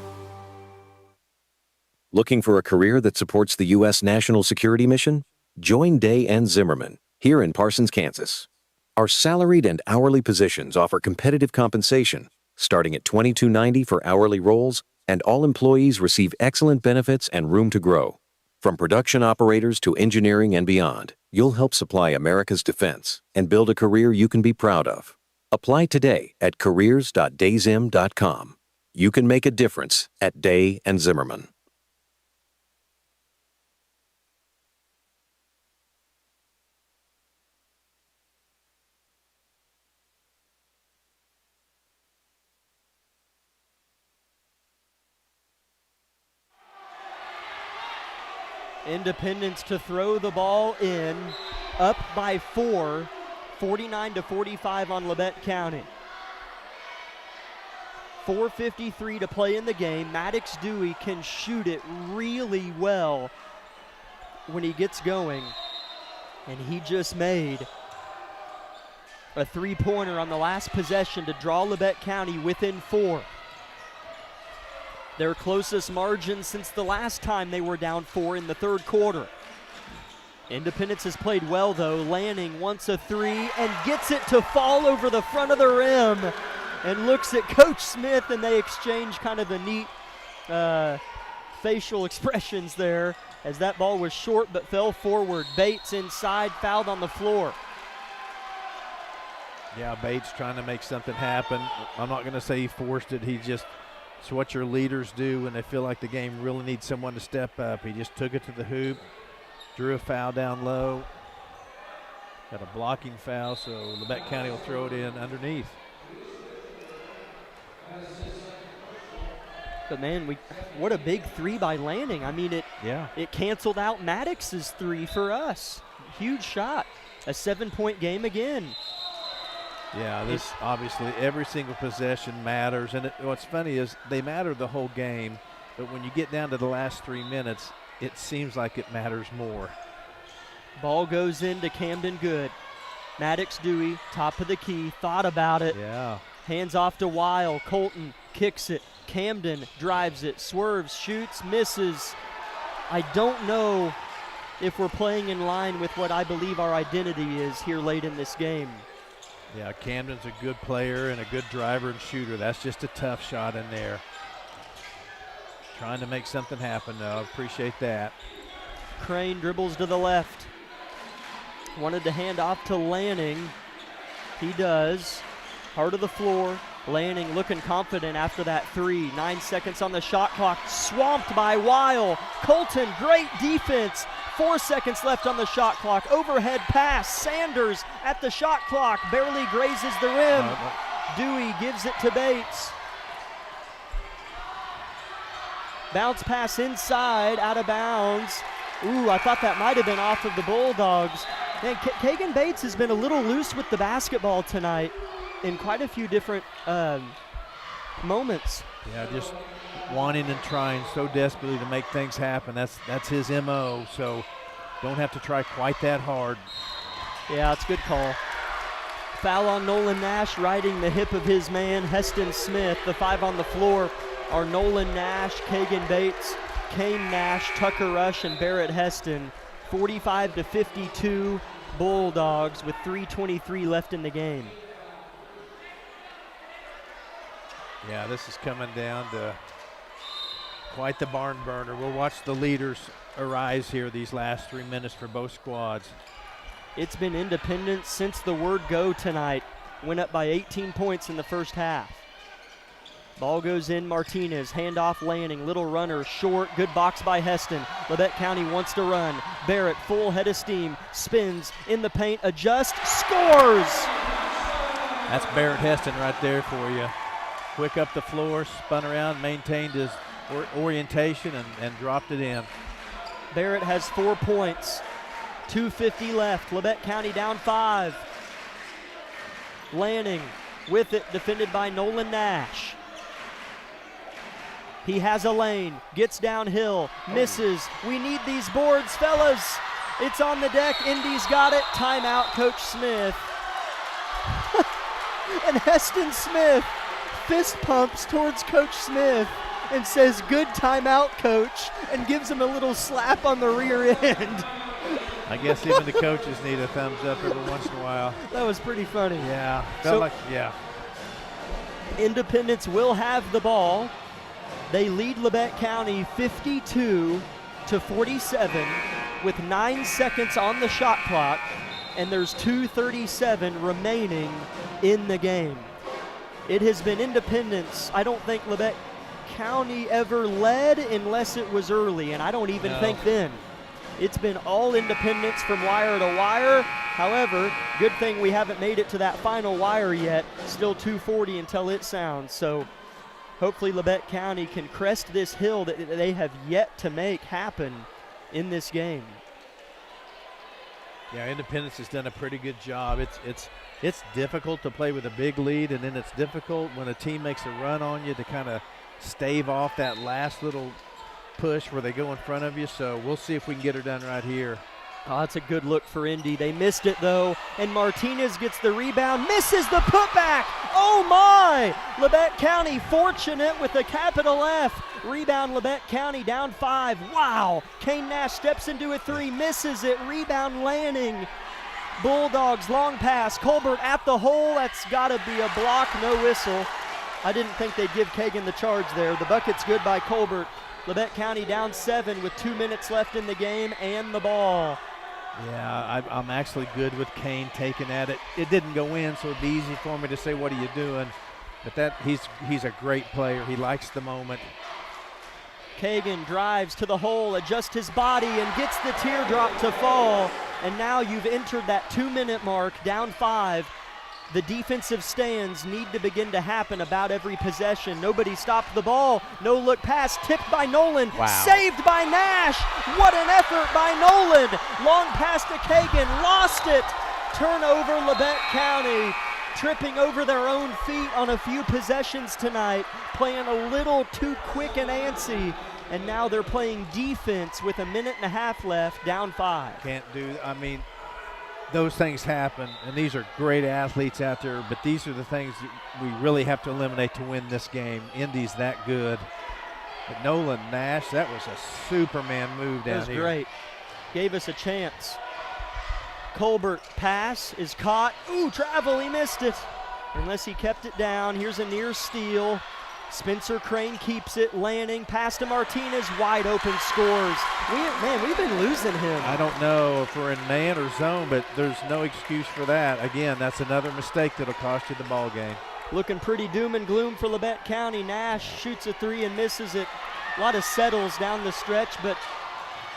Looking for a career that supports the U.S. national security mission? Join Day and Zimmerman here in Parsons, Kansas. Our salaried and hourly positions offer competitive compensation, starting at $22.90 for hourly roles, and all employees receive excellent benefits and room to grow. From production operators to engineering and beyond, you'll help supply America's defense and build a career you can be proud of. Apply today at careers.dayzim.com. You can make a difference at Day and Zimmerman. Independence to throw the ball in, up by 4, 49-45 on Labette County. 4:53 to play in the game. Maddox Dewey can shoot it really well when he gets going, and he just made a three-pointer on the last possession to draw Labette County within 4. Their closest margin since the last time they were down 4 in the third quarter. Independence has played well, though. Lanning wants a three and gets it to fall over the front of the rim and looks at Coach Smith, and they exchange kind of the neat facial expressions there as that ball was short but fell forward. Bates inside, fouled on the floor. Yeah, Bates trying to make something happen. I'm not going to say he forced it. It's what your leaders do when they feel like the game really needs someone to step up. He just took it to the hoop, drew a foul down low. Got a blocking foul, so Labette County will throw it in underneath. But man, what a big three by Lanning. I mean, it canceled out Maddox's three for us. Huge shot. A 7-point game again. Yeah, this obviously every single possession matters, and what's funny is they matter the whole game, but when you get down to the last 3 minutes, it seems like it matters more. Ball goes into Camden Good. Maddox Dewey, top of the key, thought about it. Yeah. Hands off to Weil. Colton kicks it. Camden drives it, swerves, shoots, misses. I don't know if we're playing in line with what I believe our identity is here late in this game. Yeah, Camden's a good player and a good driver and shooter. That's just a tough shot in there. Trying to make something happen, though. Appreciate that. Crane dribbles to the left. Wanted to hand off to Lanning. He does. Heart of the floor. Lanning looking confident after that three. 9 seconds on the shot clock. Swamped by Weil. Colton, great defense. 4 seconds left on the shot clock. Overhead pass. Sanders at the shot clock. Barely grazes the rim. Dewey gives it to Bates. Bounce pass inside, out of bounds. Ooh, I thought that might have been off of the Bulldogs. Man, Kagan Bates has been a little loose with the basketball tonight in quite a few different moments. Yeah, just wanting and trying so desperately to make things happen. That's his MO, so don't have to try quite that hard. Yeah, it's a good call. Foul on Nolan Nash, riding the hip of his man, Heston Smith. The 5 on the floor are Nolan Nash, Kagan Bates, Kane Nash, Tucker Rush, and Barrett Heston. 45-52 Bulldogs with 3:23 left in the game. Yeah, this is coming down to quite the barn burner. We'll watch the leaders arise here these last 3 minutes for both squads. It's been Independence since the word go tonight. Went up by 18 points in the first half. Ball goes in, Martinez, handoff Lanning, little runner, short, good box by Heston. Labette County wants to run. Barrett, full head of steam, spins in the paint, adjusts, scores! That's Barrett Heston right there for you. Quick up the floor, spun around, maintained his orientation, and dropped it in. Barrett has 4 points. 2:50 left. Labette County down 5. Lanning with it, defended by Nolan Nash. He has a lane, gets downhill, misses. We need these boards, fellas. It's on the deck. Indy's got it. Timeout, Coach Smith. And Heston Smith fist pumps towards Coach Smith and says, "Good timeout, Coach," and gives him a little slap on the rear end. I guess even the coaches need a thumbs up every once in a while. That was pretty funny. Yeah, yeah. Independence will have the ball. They lead Labette County 52-47 with 9 seconds on the shot clock, and there's 2:37 remaining in the game. It has been Independence. I don't think Labette County ever led unless it was early, and I don't even think then. It's been all Independence from wire to wire. However, good thing we haven't made it to that final wire yet. Still 2:40 until it sounds. So hopefully Labette County can crest this hill that they have yet to make happen in this game. Yeah, Independence has done a pretty good job. It's difficult to play with a big lead, and then it's difficult when a team makes a run on you to kind of stave off that last little push where they go in front of you. So we'll see if we can get her done right here. Oh, that's a good look for Indy. They missed it though, and Martinez gets the rebound, misses the putback. Oh my! Labette County fortunate with a capital F. Rebound, Labette County down 5. Wow! Kane Nash steps into a 3, misses it. Rebound, Lanning. Bulldogs, long pass. Colbert at the hole. That's got to be a block, no whistle. I didn't think they'd give Kagan the charge there. The bucket's good by Colbert. Labette County down 7 with 2 minutes left in the game and the ball. Yeah, I'm actually good with Kane taking at it. It didn't go in, so it'd be easy for me to say, what are you doing? But he's a great player. He likes the moment. Kagan drives to the hole, adjusts his body, and gets the teardrop to fall. And now you've entered that 2-minute mark, down 5. The defensive stands need to begin to happen about every possession. Nobody stopped the ball. No look pass, tipped by Nolan. Wow. Saved by Nash. What an effort by Nolan. Long pass to Kagan, lost it. Turnover, Labette County. Tripping over their own feet on a few possessions tonight. Playing a little too quick and antsy. And now they're playing defense with 1.5 minutes left, down 5. Those things happen, and these are great athletes out there, but these are the things that we really have to eliminate to win this game. Indy's that good. But Nolan Nash, that was a Superman move down here. That was great. Gave us a chance. Colbert pass is caught. Ooh, travel, he missed it. Unless he kept it down. Here's a near steal. Spencer Crane keeps it. Lanning, pass to Martinez, wide open, scores. We've been losing him. I don't know if we're in man or zone, but there's no excuse for that. Again, that's another mistake that'll cost you the ball game. Looking pretty doom and gloom for Labette County. Nash shoots a 3 and misses it. A lot of settles down the stretch, but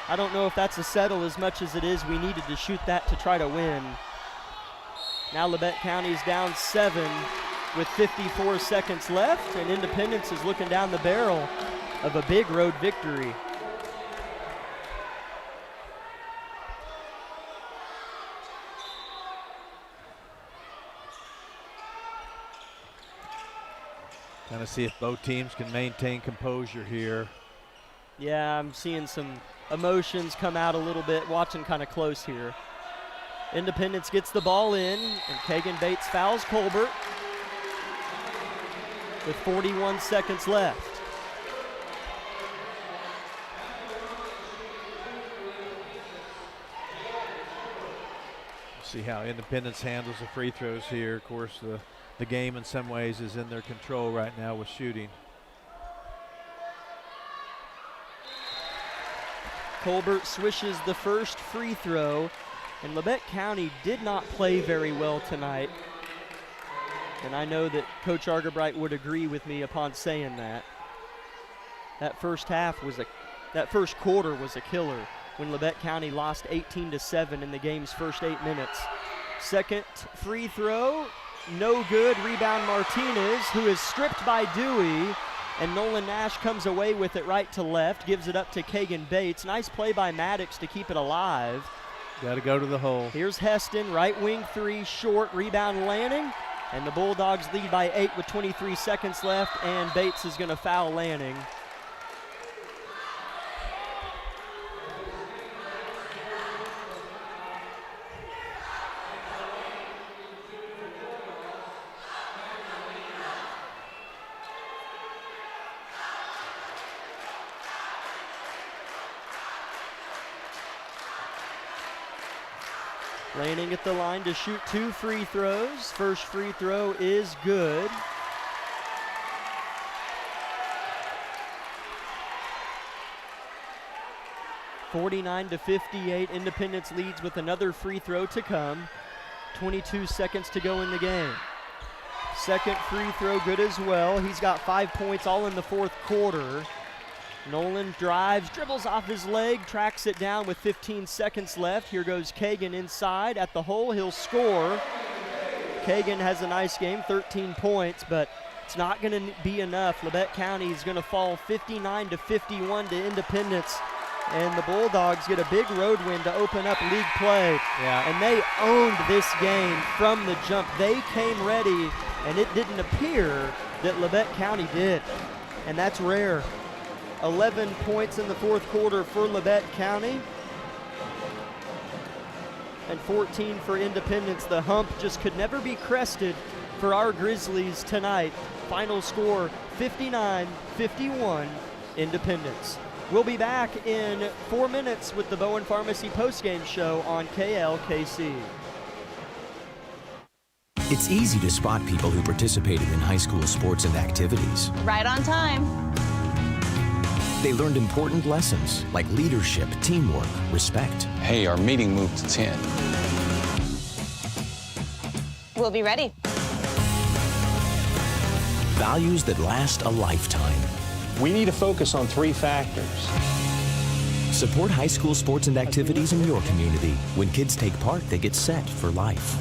I don't know if that's a settle as much as it is we needed to shoot that to try to win. Now Labette County's down 7 with 54 seconds left, and Independence is looking down the barrel of a big road victory. Kind of see if both teams can maintain composure here. Yeah, I'm seeing some emotions come out a little bit, watching kind of close here. Independence gets the ball in, and Kagan Bates fouls Colbert with 41 seconds left. See how Independence handles the free throws here. Of course, the game in some ways is in their control right now with shooting. Colbert swishes the first free throw, and Labette County did not play very well tonight. And I know that Coach Argerbright would agree with me upon saying that. That first quarter was a killer when Labette County lost 18-7 in the game's first 8 minutes. Second free throw, no good. Rebound Martinez, who is stripped by Dewey, and Nolan Nash comes away with it right to left, gives it up to Kagan Bates. Nice play by Maddox to keep it alive. Got to go to the hole. Here's Heston, right wing three, short, rebound Lanning, and the Bulldogs lead by 8 with 23 seconds left, and Bates is going to foul Lanning. Lanning at the line to shoot 2 free throws. First free throw is good. (49-58). Independence leads with another free throw to come. 22 seconds to go in the game. Second free throw good as well. He's got 5 points all in the fourth quarter. Nolan drives, dribbles off his leg, tracks it down with 15 seconds left. Here goes Kagan inside at the hole. He'll score. Kagan has a nice game, 13 points, but it's not going to be enough. Labette County is going to fall 59-51 to Independence, and the Bulldogs get a big road win to open up league play. Yeah. And they owned this game from the jump. They came ready, and it didn't appear that Labette County did, and that's rare. 11 points in the fourth quarter for Labette County and 14 for Independence. The hump just could never be crested for our Grizzlies tonight. Final score 59-51 Independence. We'll be back in 4 minutes with the Bowen Pharmacy postgame show on KLKC. It's easy to spot people who participated in high school sports and activities. Right on time. They learned important lessons like leadership, teamwork, respect. Hey, our meeting moved to 10. We'll be ready. Values that last a lifetime. We need to focus on 3 factors. Support high school sports and activities in your community. When kids take part, they get set for life.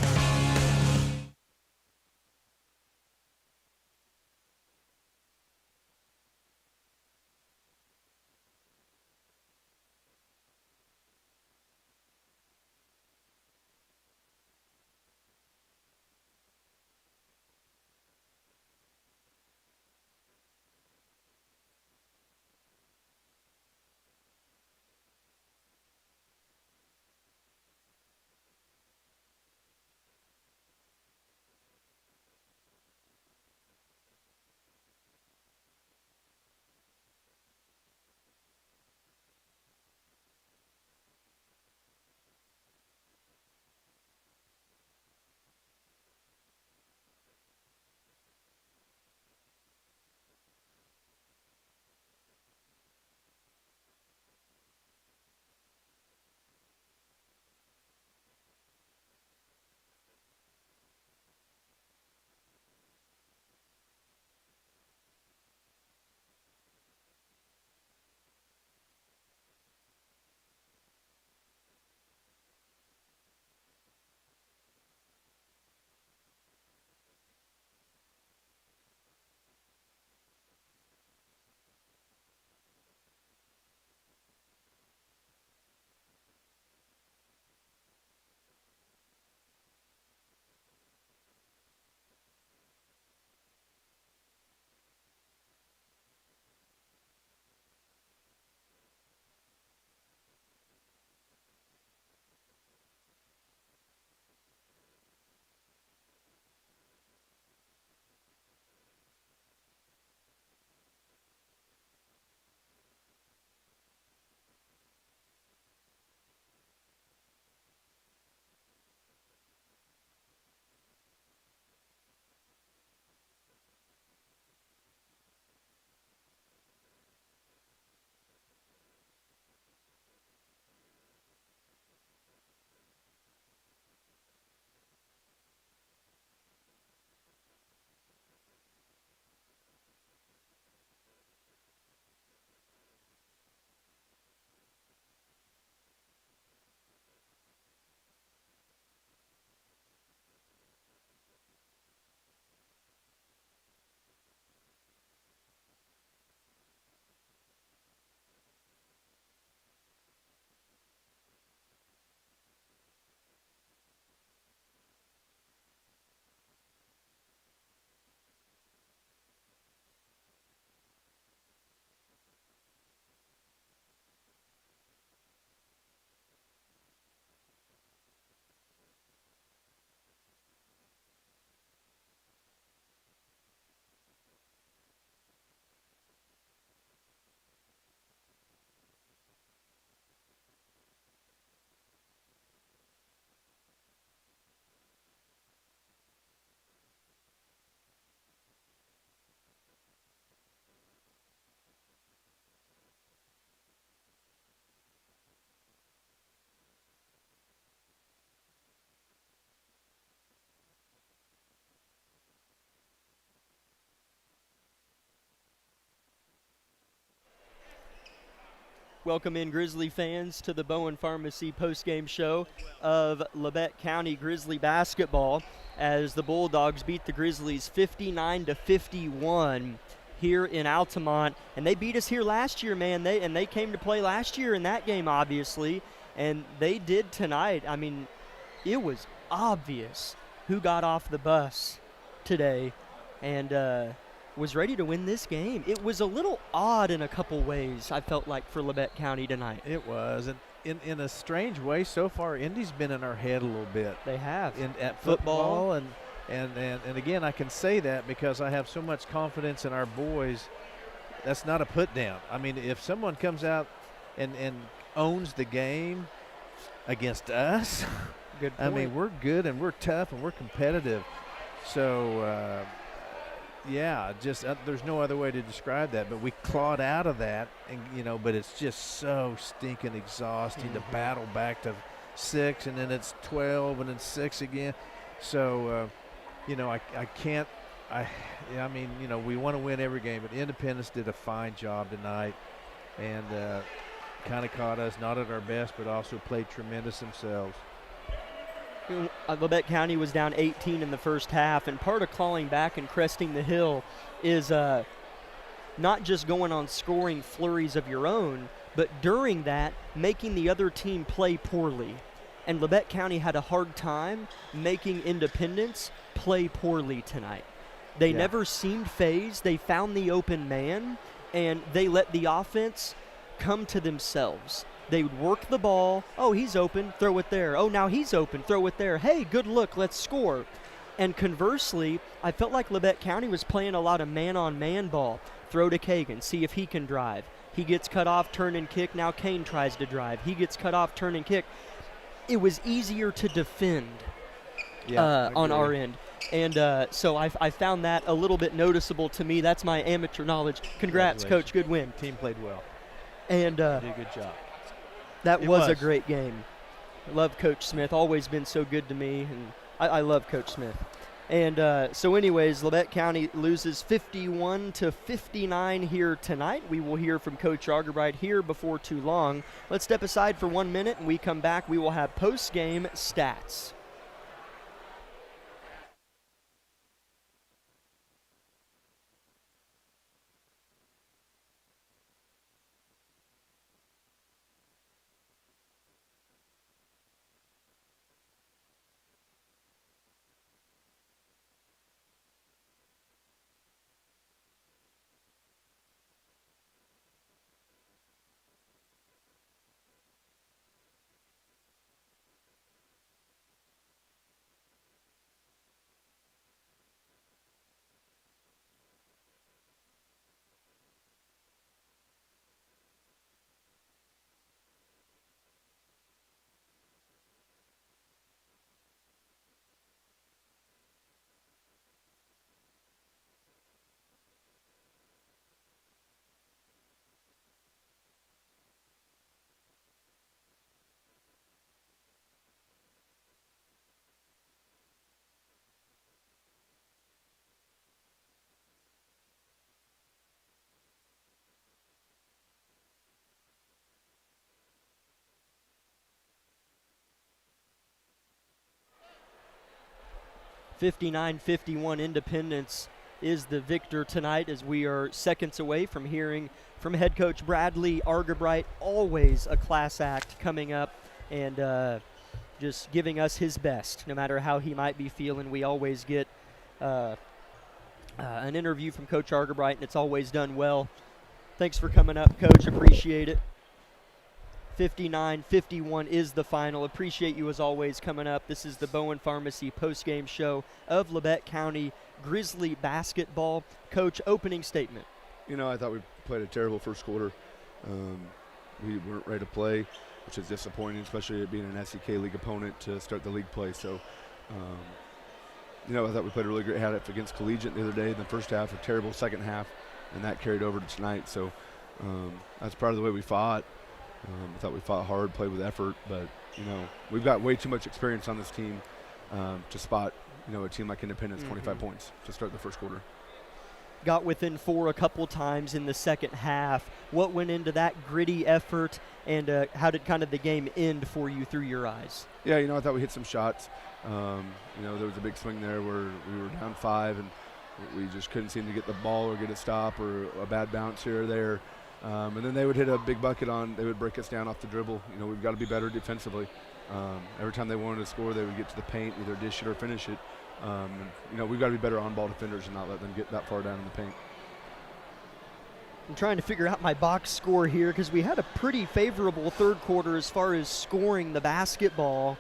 Welcome in Grizzly fans to the Bowen Pharmacy postgame show of Labette County Grizzly basketball as the Bulldogs beat the Grizzlies 59-51 here in Altamont. And they beat us here last year, man. They came to play last year in that game, obviously, and they did tonight. I mean, it was obvious who got off the bus today and was ready to win this game. It was a little odd in a couple ways, I felt like, for Labette County tonight. It was, and in a strange way, so far, Indy's been in our head a little bit. They have. At football, and again, I can say that because I have so much confidence in our boys. That's not a put down. I mean, if someone comes out and owns the game against us, good point. I mean, we're good and we're tough and we're competitive. So, yeah, just there's no other way to describe that. But we clawed out of that, and but it's just so stinking exhausting to battle back to 6, and then it's 12, and then 6 again. So, I can't. I mean, we want to win every game, but Independence did a fine job tonight, and kind of caught us not at our best, but also played tremendous themselves. Labette County was down 18 in the first half, and part of clawing back and cresting the hill is not just going on scoring flurries of your own, but during that, making the other team play poorly. And Labette County had a hard time making Independence play poorly tonight. They never seemed phased. They found the open man, and they let the offense come to themselves. They would work the ball. Oh, he's open, throw it there. Oh, now he's open, throw it there. Hey, good look, let's score. And conversely, I felt like Labette County was playing a lot of man-on-man ball. Throw to Kagan, see if he can drive. He gets cut off, turn and kick. Now Kane tries to drive. He gets cut off, turn and kick. It was easier to defend on our end. And so I found that a little bit noticeable to me. That's my amateur knowledge. Congrats, Coach. Good win. Team played well. And did a good job. That was a great game. I love Coach Smith. Always been so good to me, and I love Coach Smith. And so anyways, Labette County loses 51-59 here tonight. We will hear from Coach Argerbright here before too long. Let's step aside for 1 minute, and we come back. We will have post-game stats. (59-51) Independence is the victor tonight, as we are seconds away from hearing from head coach Bradley Argerbright. Always a class act coming up and just giving us his best, no matter how he might be feeling. We always get an interview from Coach Argerbright, and it's always done well. Thanks for coming up, Coach. Appreciate it. 59-51 is the final. Appreciate you as always coming up. This is the Bowen Pharmacy postgame show of Labette County Grizzly basketball. Coach, opening statement. I thought we played a terrible first quarter. We weren't ready to play, which is disappointing, especially it being an SEK League opponent to start the league play. So, I thought we played a really great half against Collegiate the other day in the first half, a terrible second half, and that carried over to tonight. So that's part of the way we fought. I thought we fought hard, played with effort, but, we've got way too much experience on this team to spot, a team like Independence 25 points to start the first quarter. got within 4 a couple times in the second half. What went into that gritty effort, and how did kind of the game end for you through your eyes? Yeah, I thought we hit some shots. There was a big swing there where we were down 5, and we just couldn't seem to get the ball or get a stop or a bad bounce here or there. And then they would hit a big bucket they would break us down off the dribble. We've got to be better defensively. Every time they wanted to score, they would get to the paint, either dish it or finish it. We've got to be better on-ball defenders and not let them get that far down in the paint. I'm trying to figure out my box score here because we had a pretty favorable third quarter as far as scoring the basketball.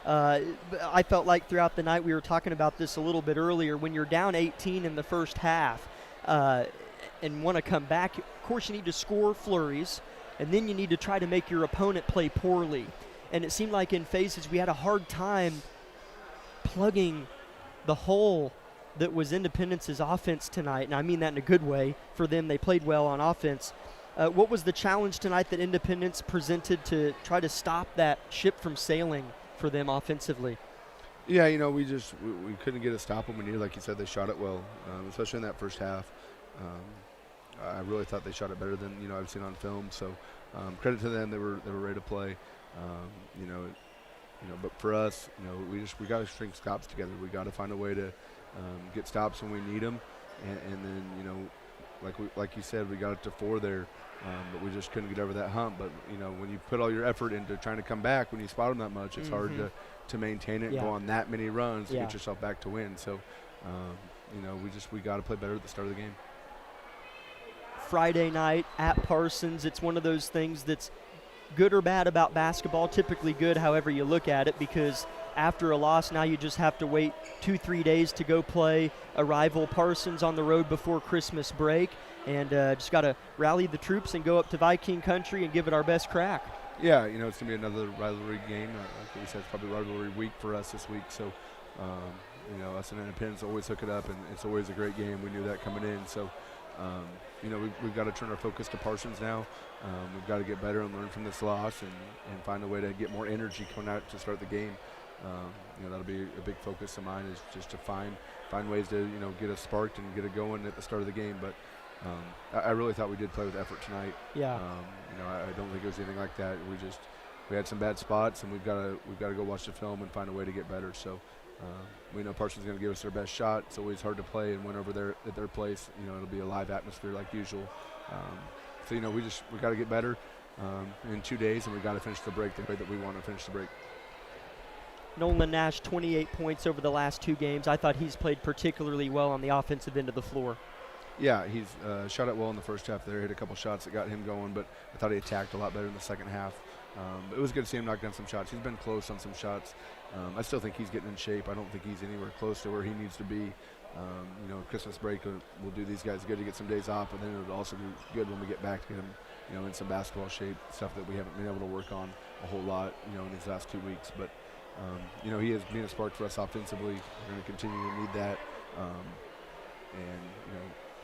I felt like throughout the night, we were talking about this a little bit earlier, when you're down 18 in the first half and want to come back, of course you need to score flurries, and then you need to try to make your opponent play poorly. And it seemed like in phases we had a hard time plugging the hole that was Independence's offense tonight, and I mean that in a good way. For them, they played well on offense. What was the challenge tonight that Independence presented to try to stop that ship from sailing for them offensively? Yeah, we couldn't get a stop when we needed. Like you said, they shot it well, especially in that first half. I really thought they shot it better than I've seen on film. So credit to them; they were ready to play. But for us, we got to string stops together. We got to find a way to get stops when we need them, and then like you said, we got it to 4 there, but we just couldn't get over that hump. But when you put all your effort into trying to come back, when you spot them that much, it's hard to maintain it and go on that many runs to get yourself back to win. So we got to play better at the start of the game. Friday night at Parsons, it's one of those things that's good or bad about basketball. Typically good, however you look at it, because after a loss, now you just have to wait 2-3 days to go play a rival Parsons on the road before Christmas break, and just got to rally the troops and go up to Viking country and give it our best crack. Yeah, it's going to be another rivalry game. Like we said, it's probably rivalry week for us this week, so us and Independence always hook it up, and it's always a great game. We knew that coming in, so we've got to turn our focus to Parsons now. We've got to get better and learn from this loss and find a way to get more energy coming out to start the game. That'll be a big focus of mine, is just to find ways to get us sparked and get it going at the start of the game. But I really thought we did play with effort tonight. Yeah. I don't think it was anything like that. We had some bad spots, and we've got to go watch the film and find a way to get better. So we know Parsons is going to give us their best shot. It's always hard to play and win over there at their place. It'll be a live atmosphere like usual. So we got to get better in 2 days, and we got to finish the break the way that we want to finish the break. Nolan Nash, 28 points over the last 2 games. I thought he's played particularly well on the offensive end of the floor. Yeah, he's shot it well in the first half there. Hit a couple shots that got him going, but I thought he attacked a lot better in the second half. It was good to see him knock down some shots. He's been close on some shots. I still think he's getting in shape. I don't think he's anywhere close to where he needs to be. Christmas break will do these guys good to get some days off, but then it'll also be good when we get back to get him, in some basketball shape, stuff that we haven't been able to work on a whole lot, in these last 2 weeks. But, he is being a spark for us offensively. We're going to continue to need that, and,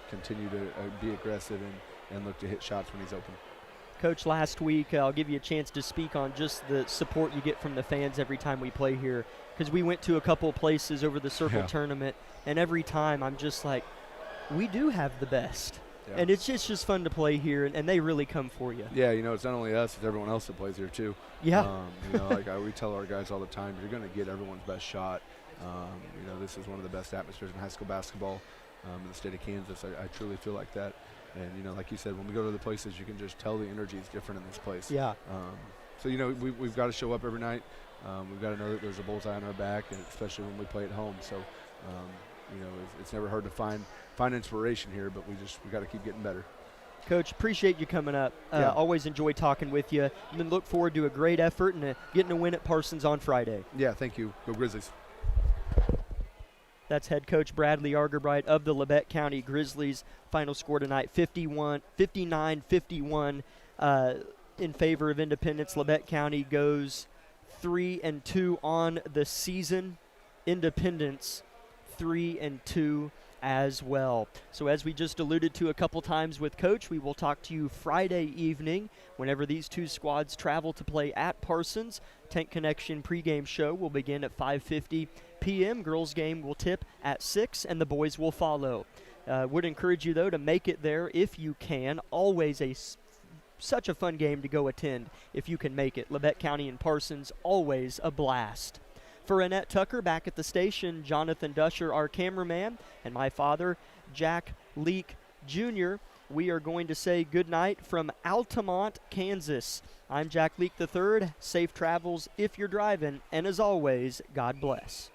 continue to be aggressive and look to hit shots when he's open. Coach, last week, I'll give you a chance to speak on just the support you get from the fans every time we play here, because we went to a couple places over the Circle tournament, and every time I'm just like, we do have the best. Yeah. And it's just fun to play here, and they really come for you. Yeah, it's not only us, it's everyone else that plays here too. Yeah. We tell our guys all the time, you're going to get everyone's best shot. This is one of the best atmospheres in high school basketball in the state of Kansas. I truly feel like that. And, like you said, when we go to the places, you can just tell the energy is different in this place. Yeah. So, we've got to show up every night. We've got to know that there's a bullseye on our back, and especially when we play at home. So, it's never hard to find inspiration here, but we got to keep getting better. Coach, appreciate you coming up. Always enjoy talking with you. And then look forward to a great effort and getting a win at Parsons on Friday. Yeah, thank you. Go Grizzlies. That's head coach Bradley Argerbright of the Labette County Grizzlies. Final score tonight, 59-51 in favor of Independence. Labette County goes 3-2 on the season. Independence 3-2 as well. So as we just alluded to a couple times with Coach, we will talk to you Friday evening whenever these two squads travel to play at Parsons. Tank Connection pregame show will begin at 5:50 p.m. Girls game will tip at 6, and the boys will follow. Would encourage you, though, to make it there if you can. Always such a fun game to go attend if you can make it. Labette County and Parsons, always a blast. For Annette Tucker back at the station, Jonathan Dusher, our cameraman, and my father, Jack Leake Jr., we are going to say goodnight from Altamont, Kansas. I'm Jack Leake III. Safe travels if you're driving, and as always, God bless.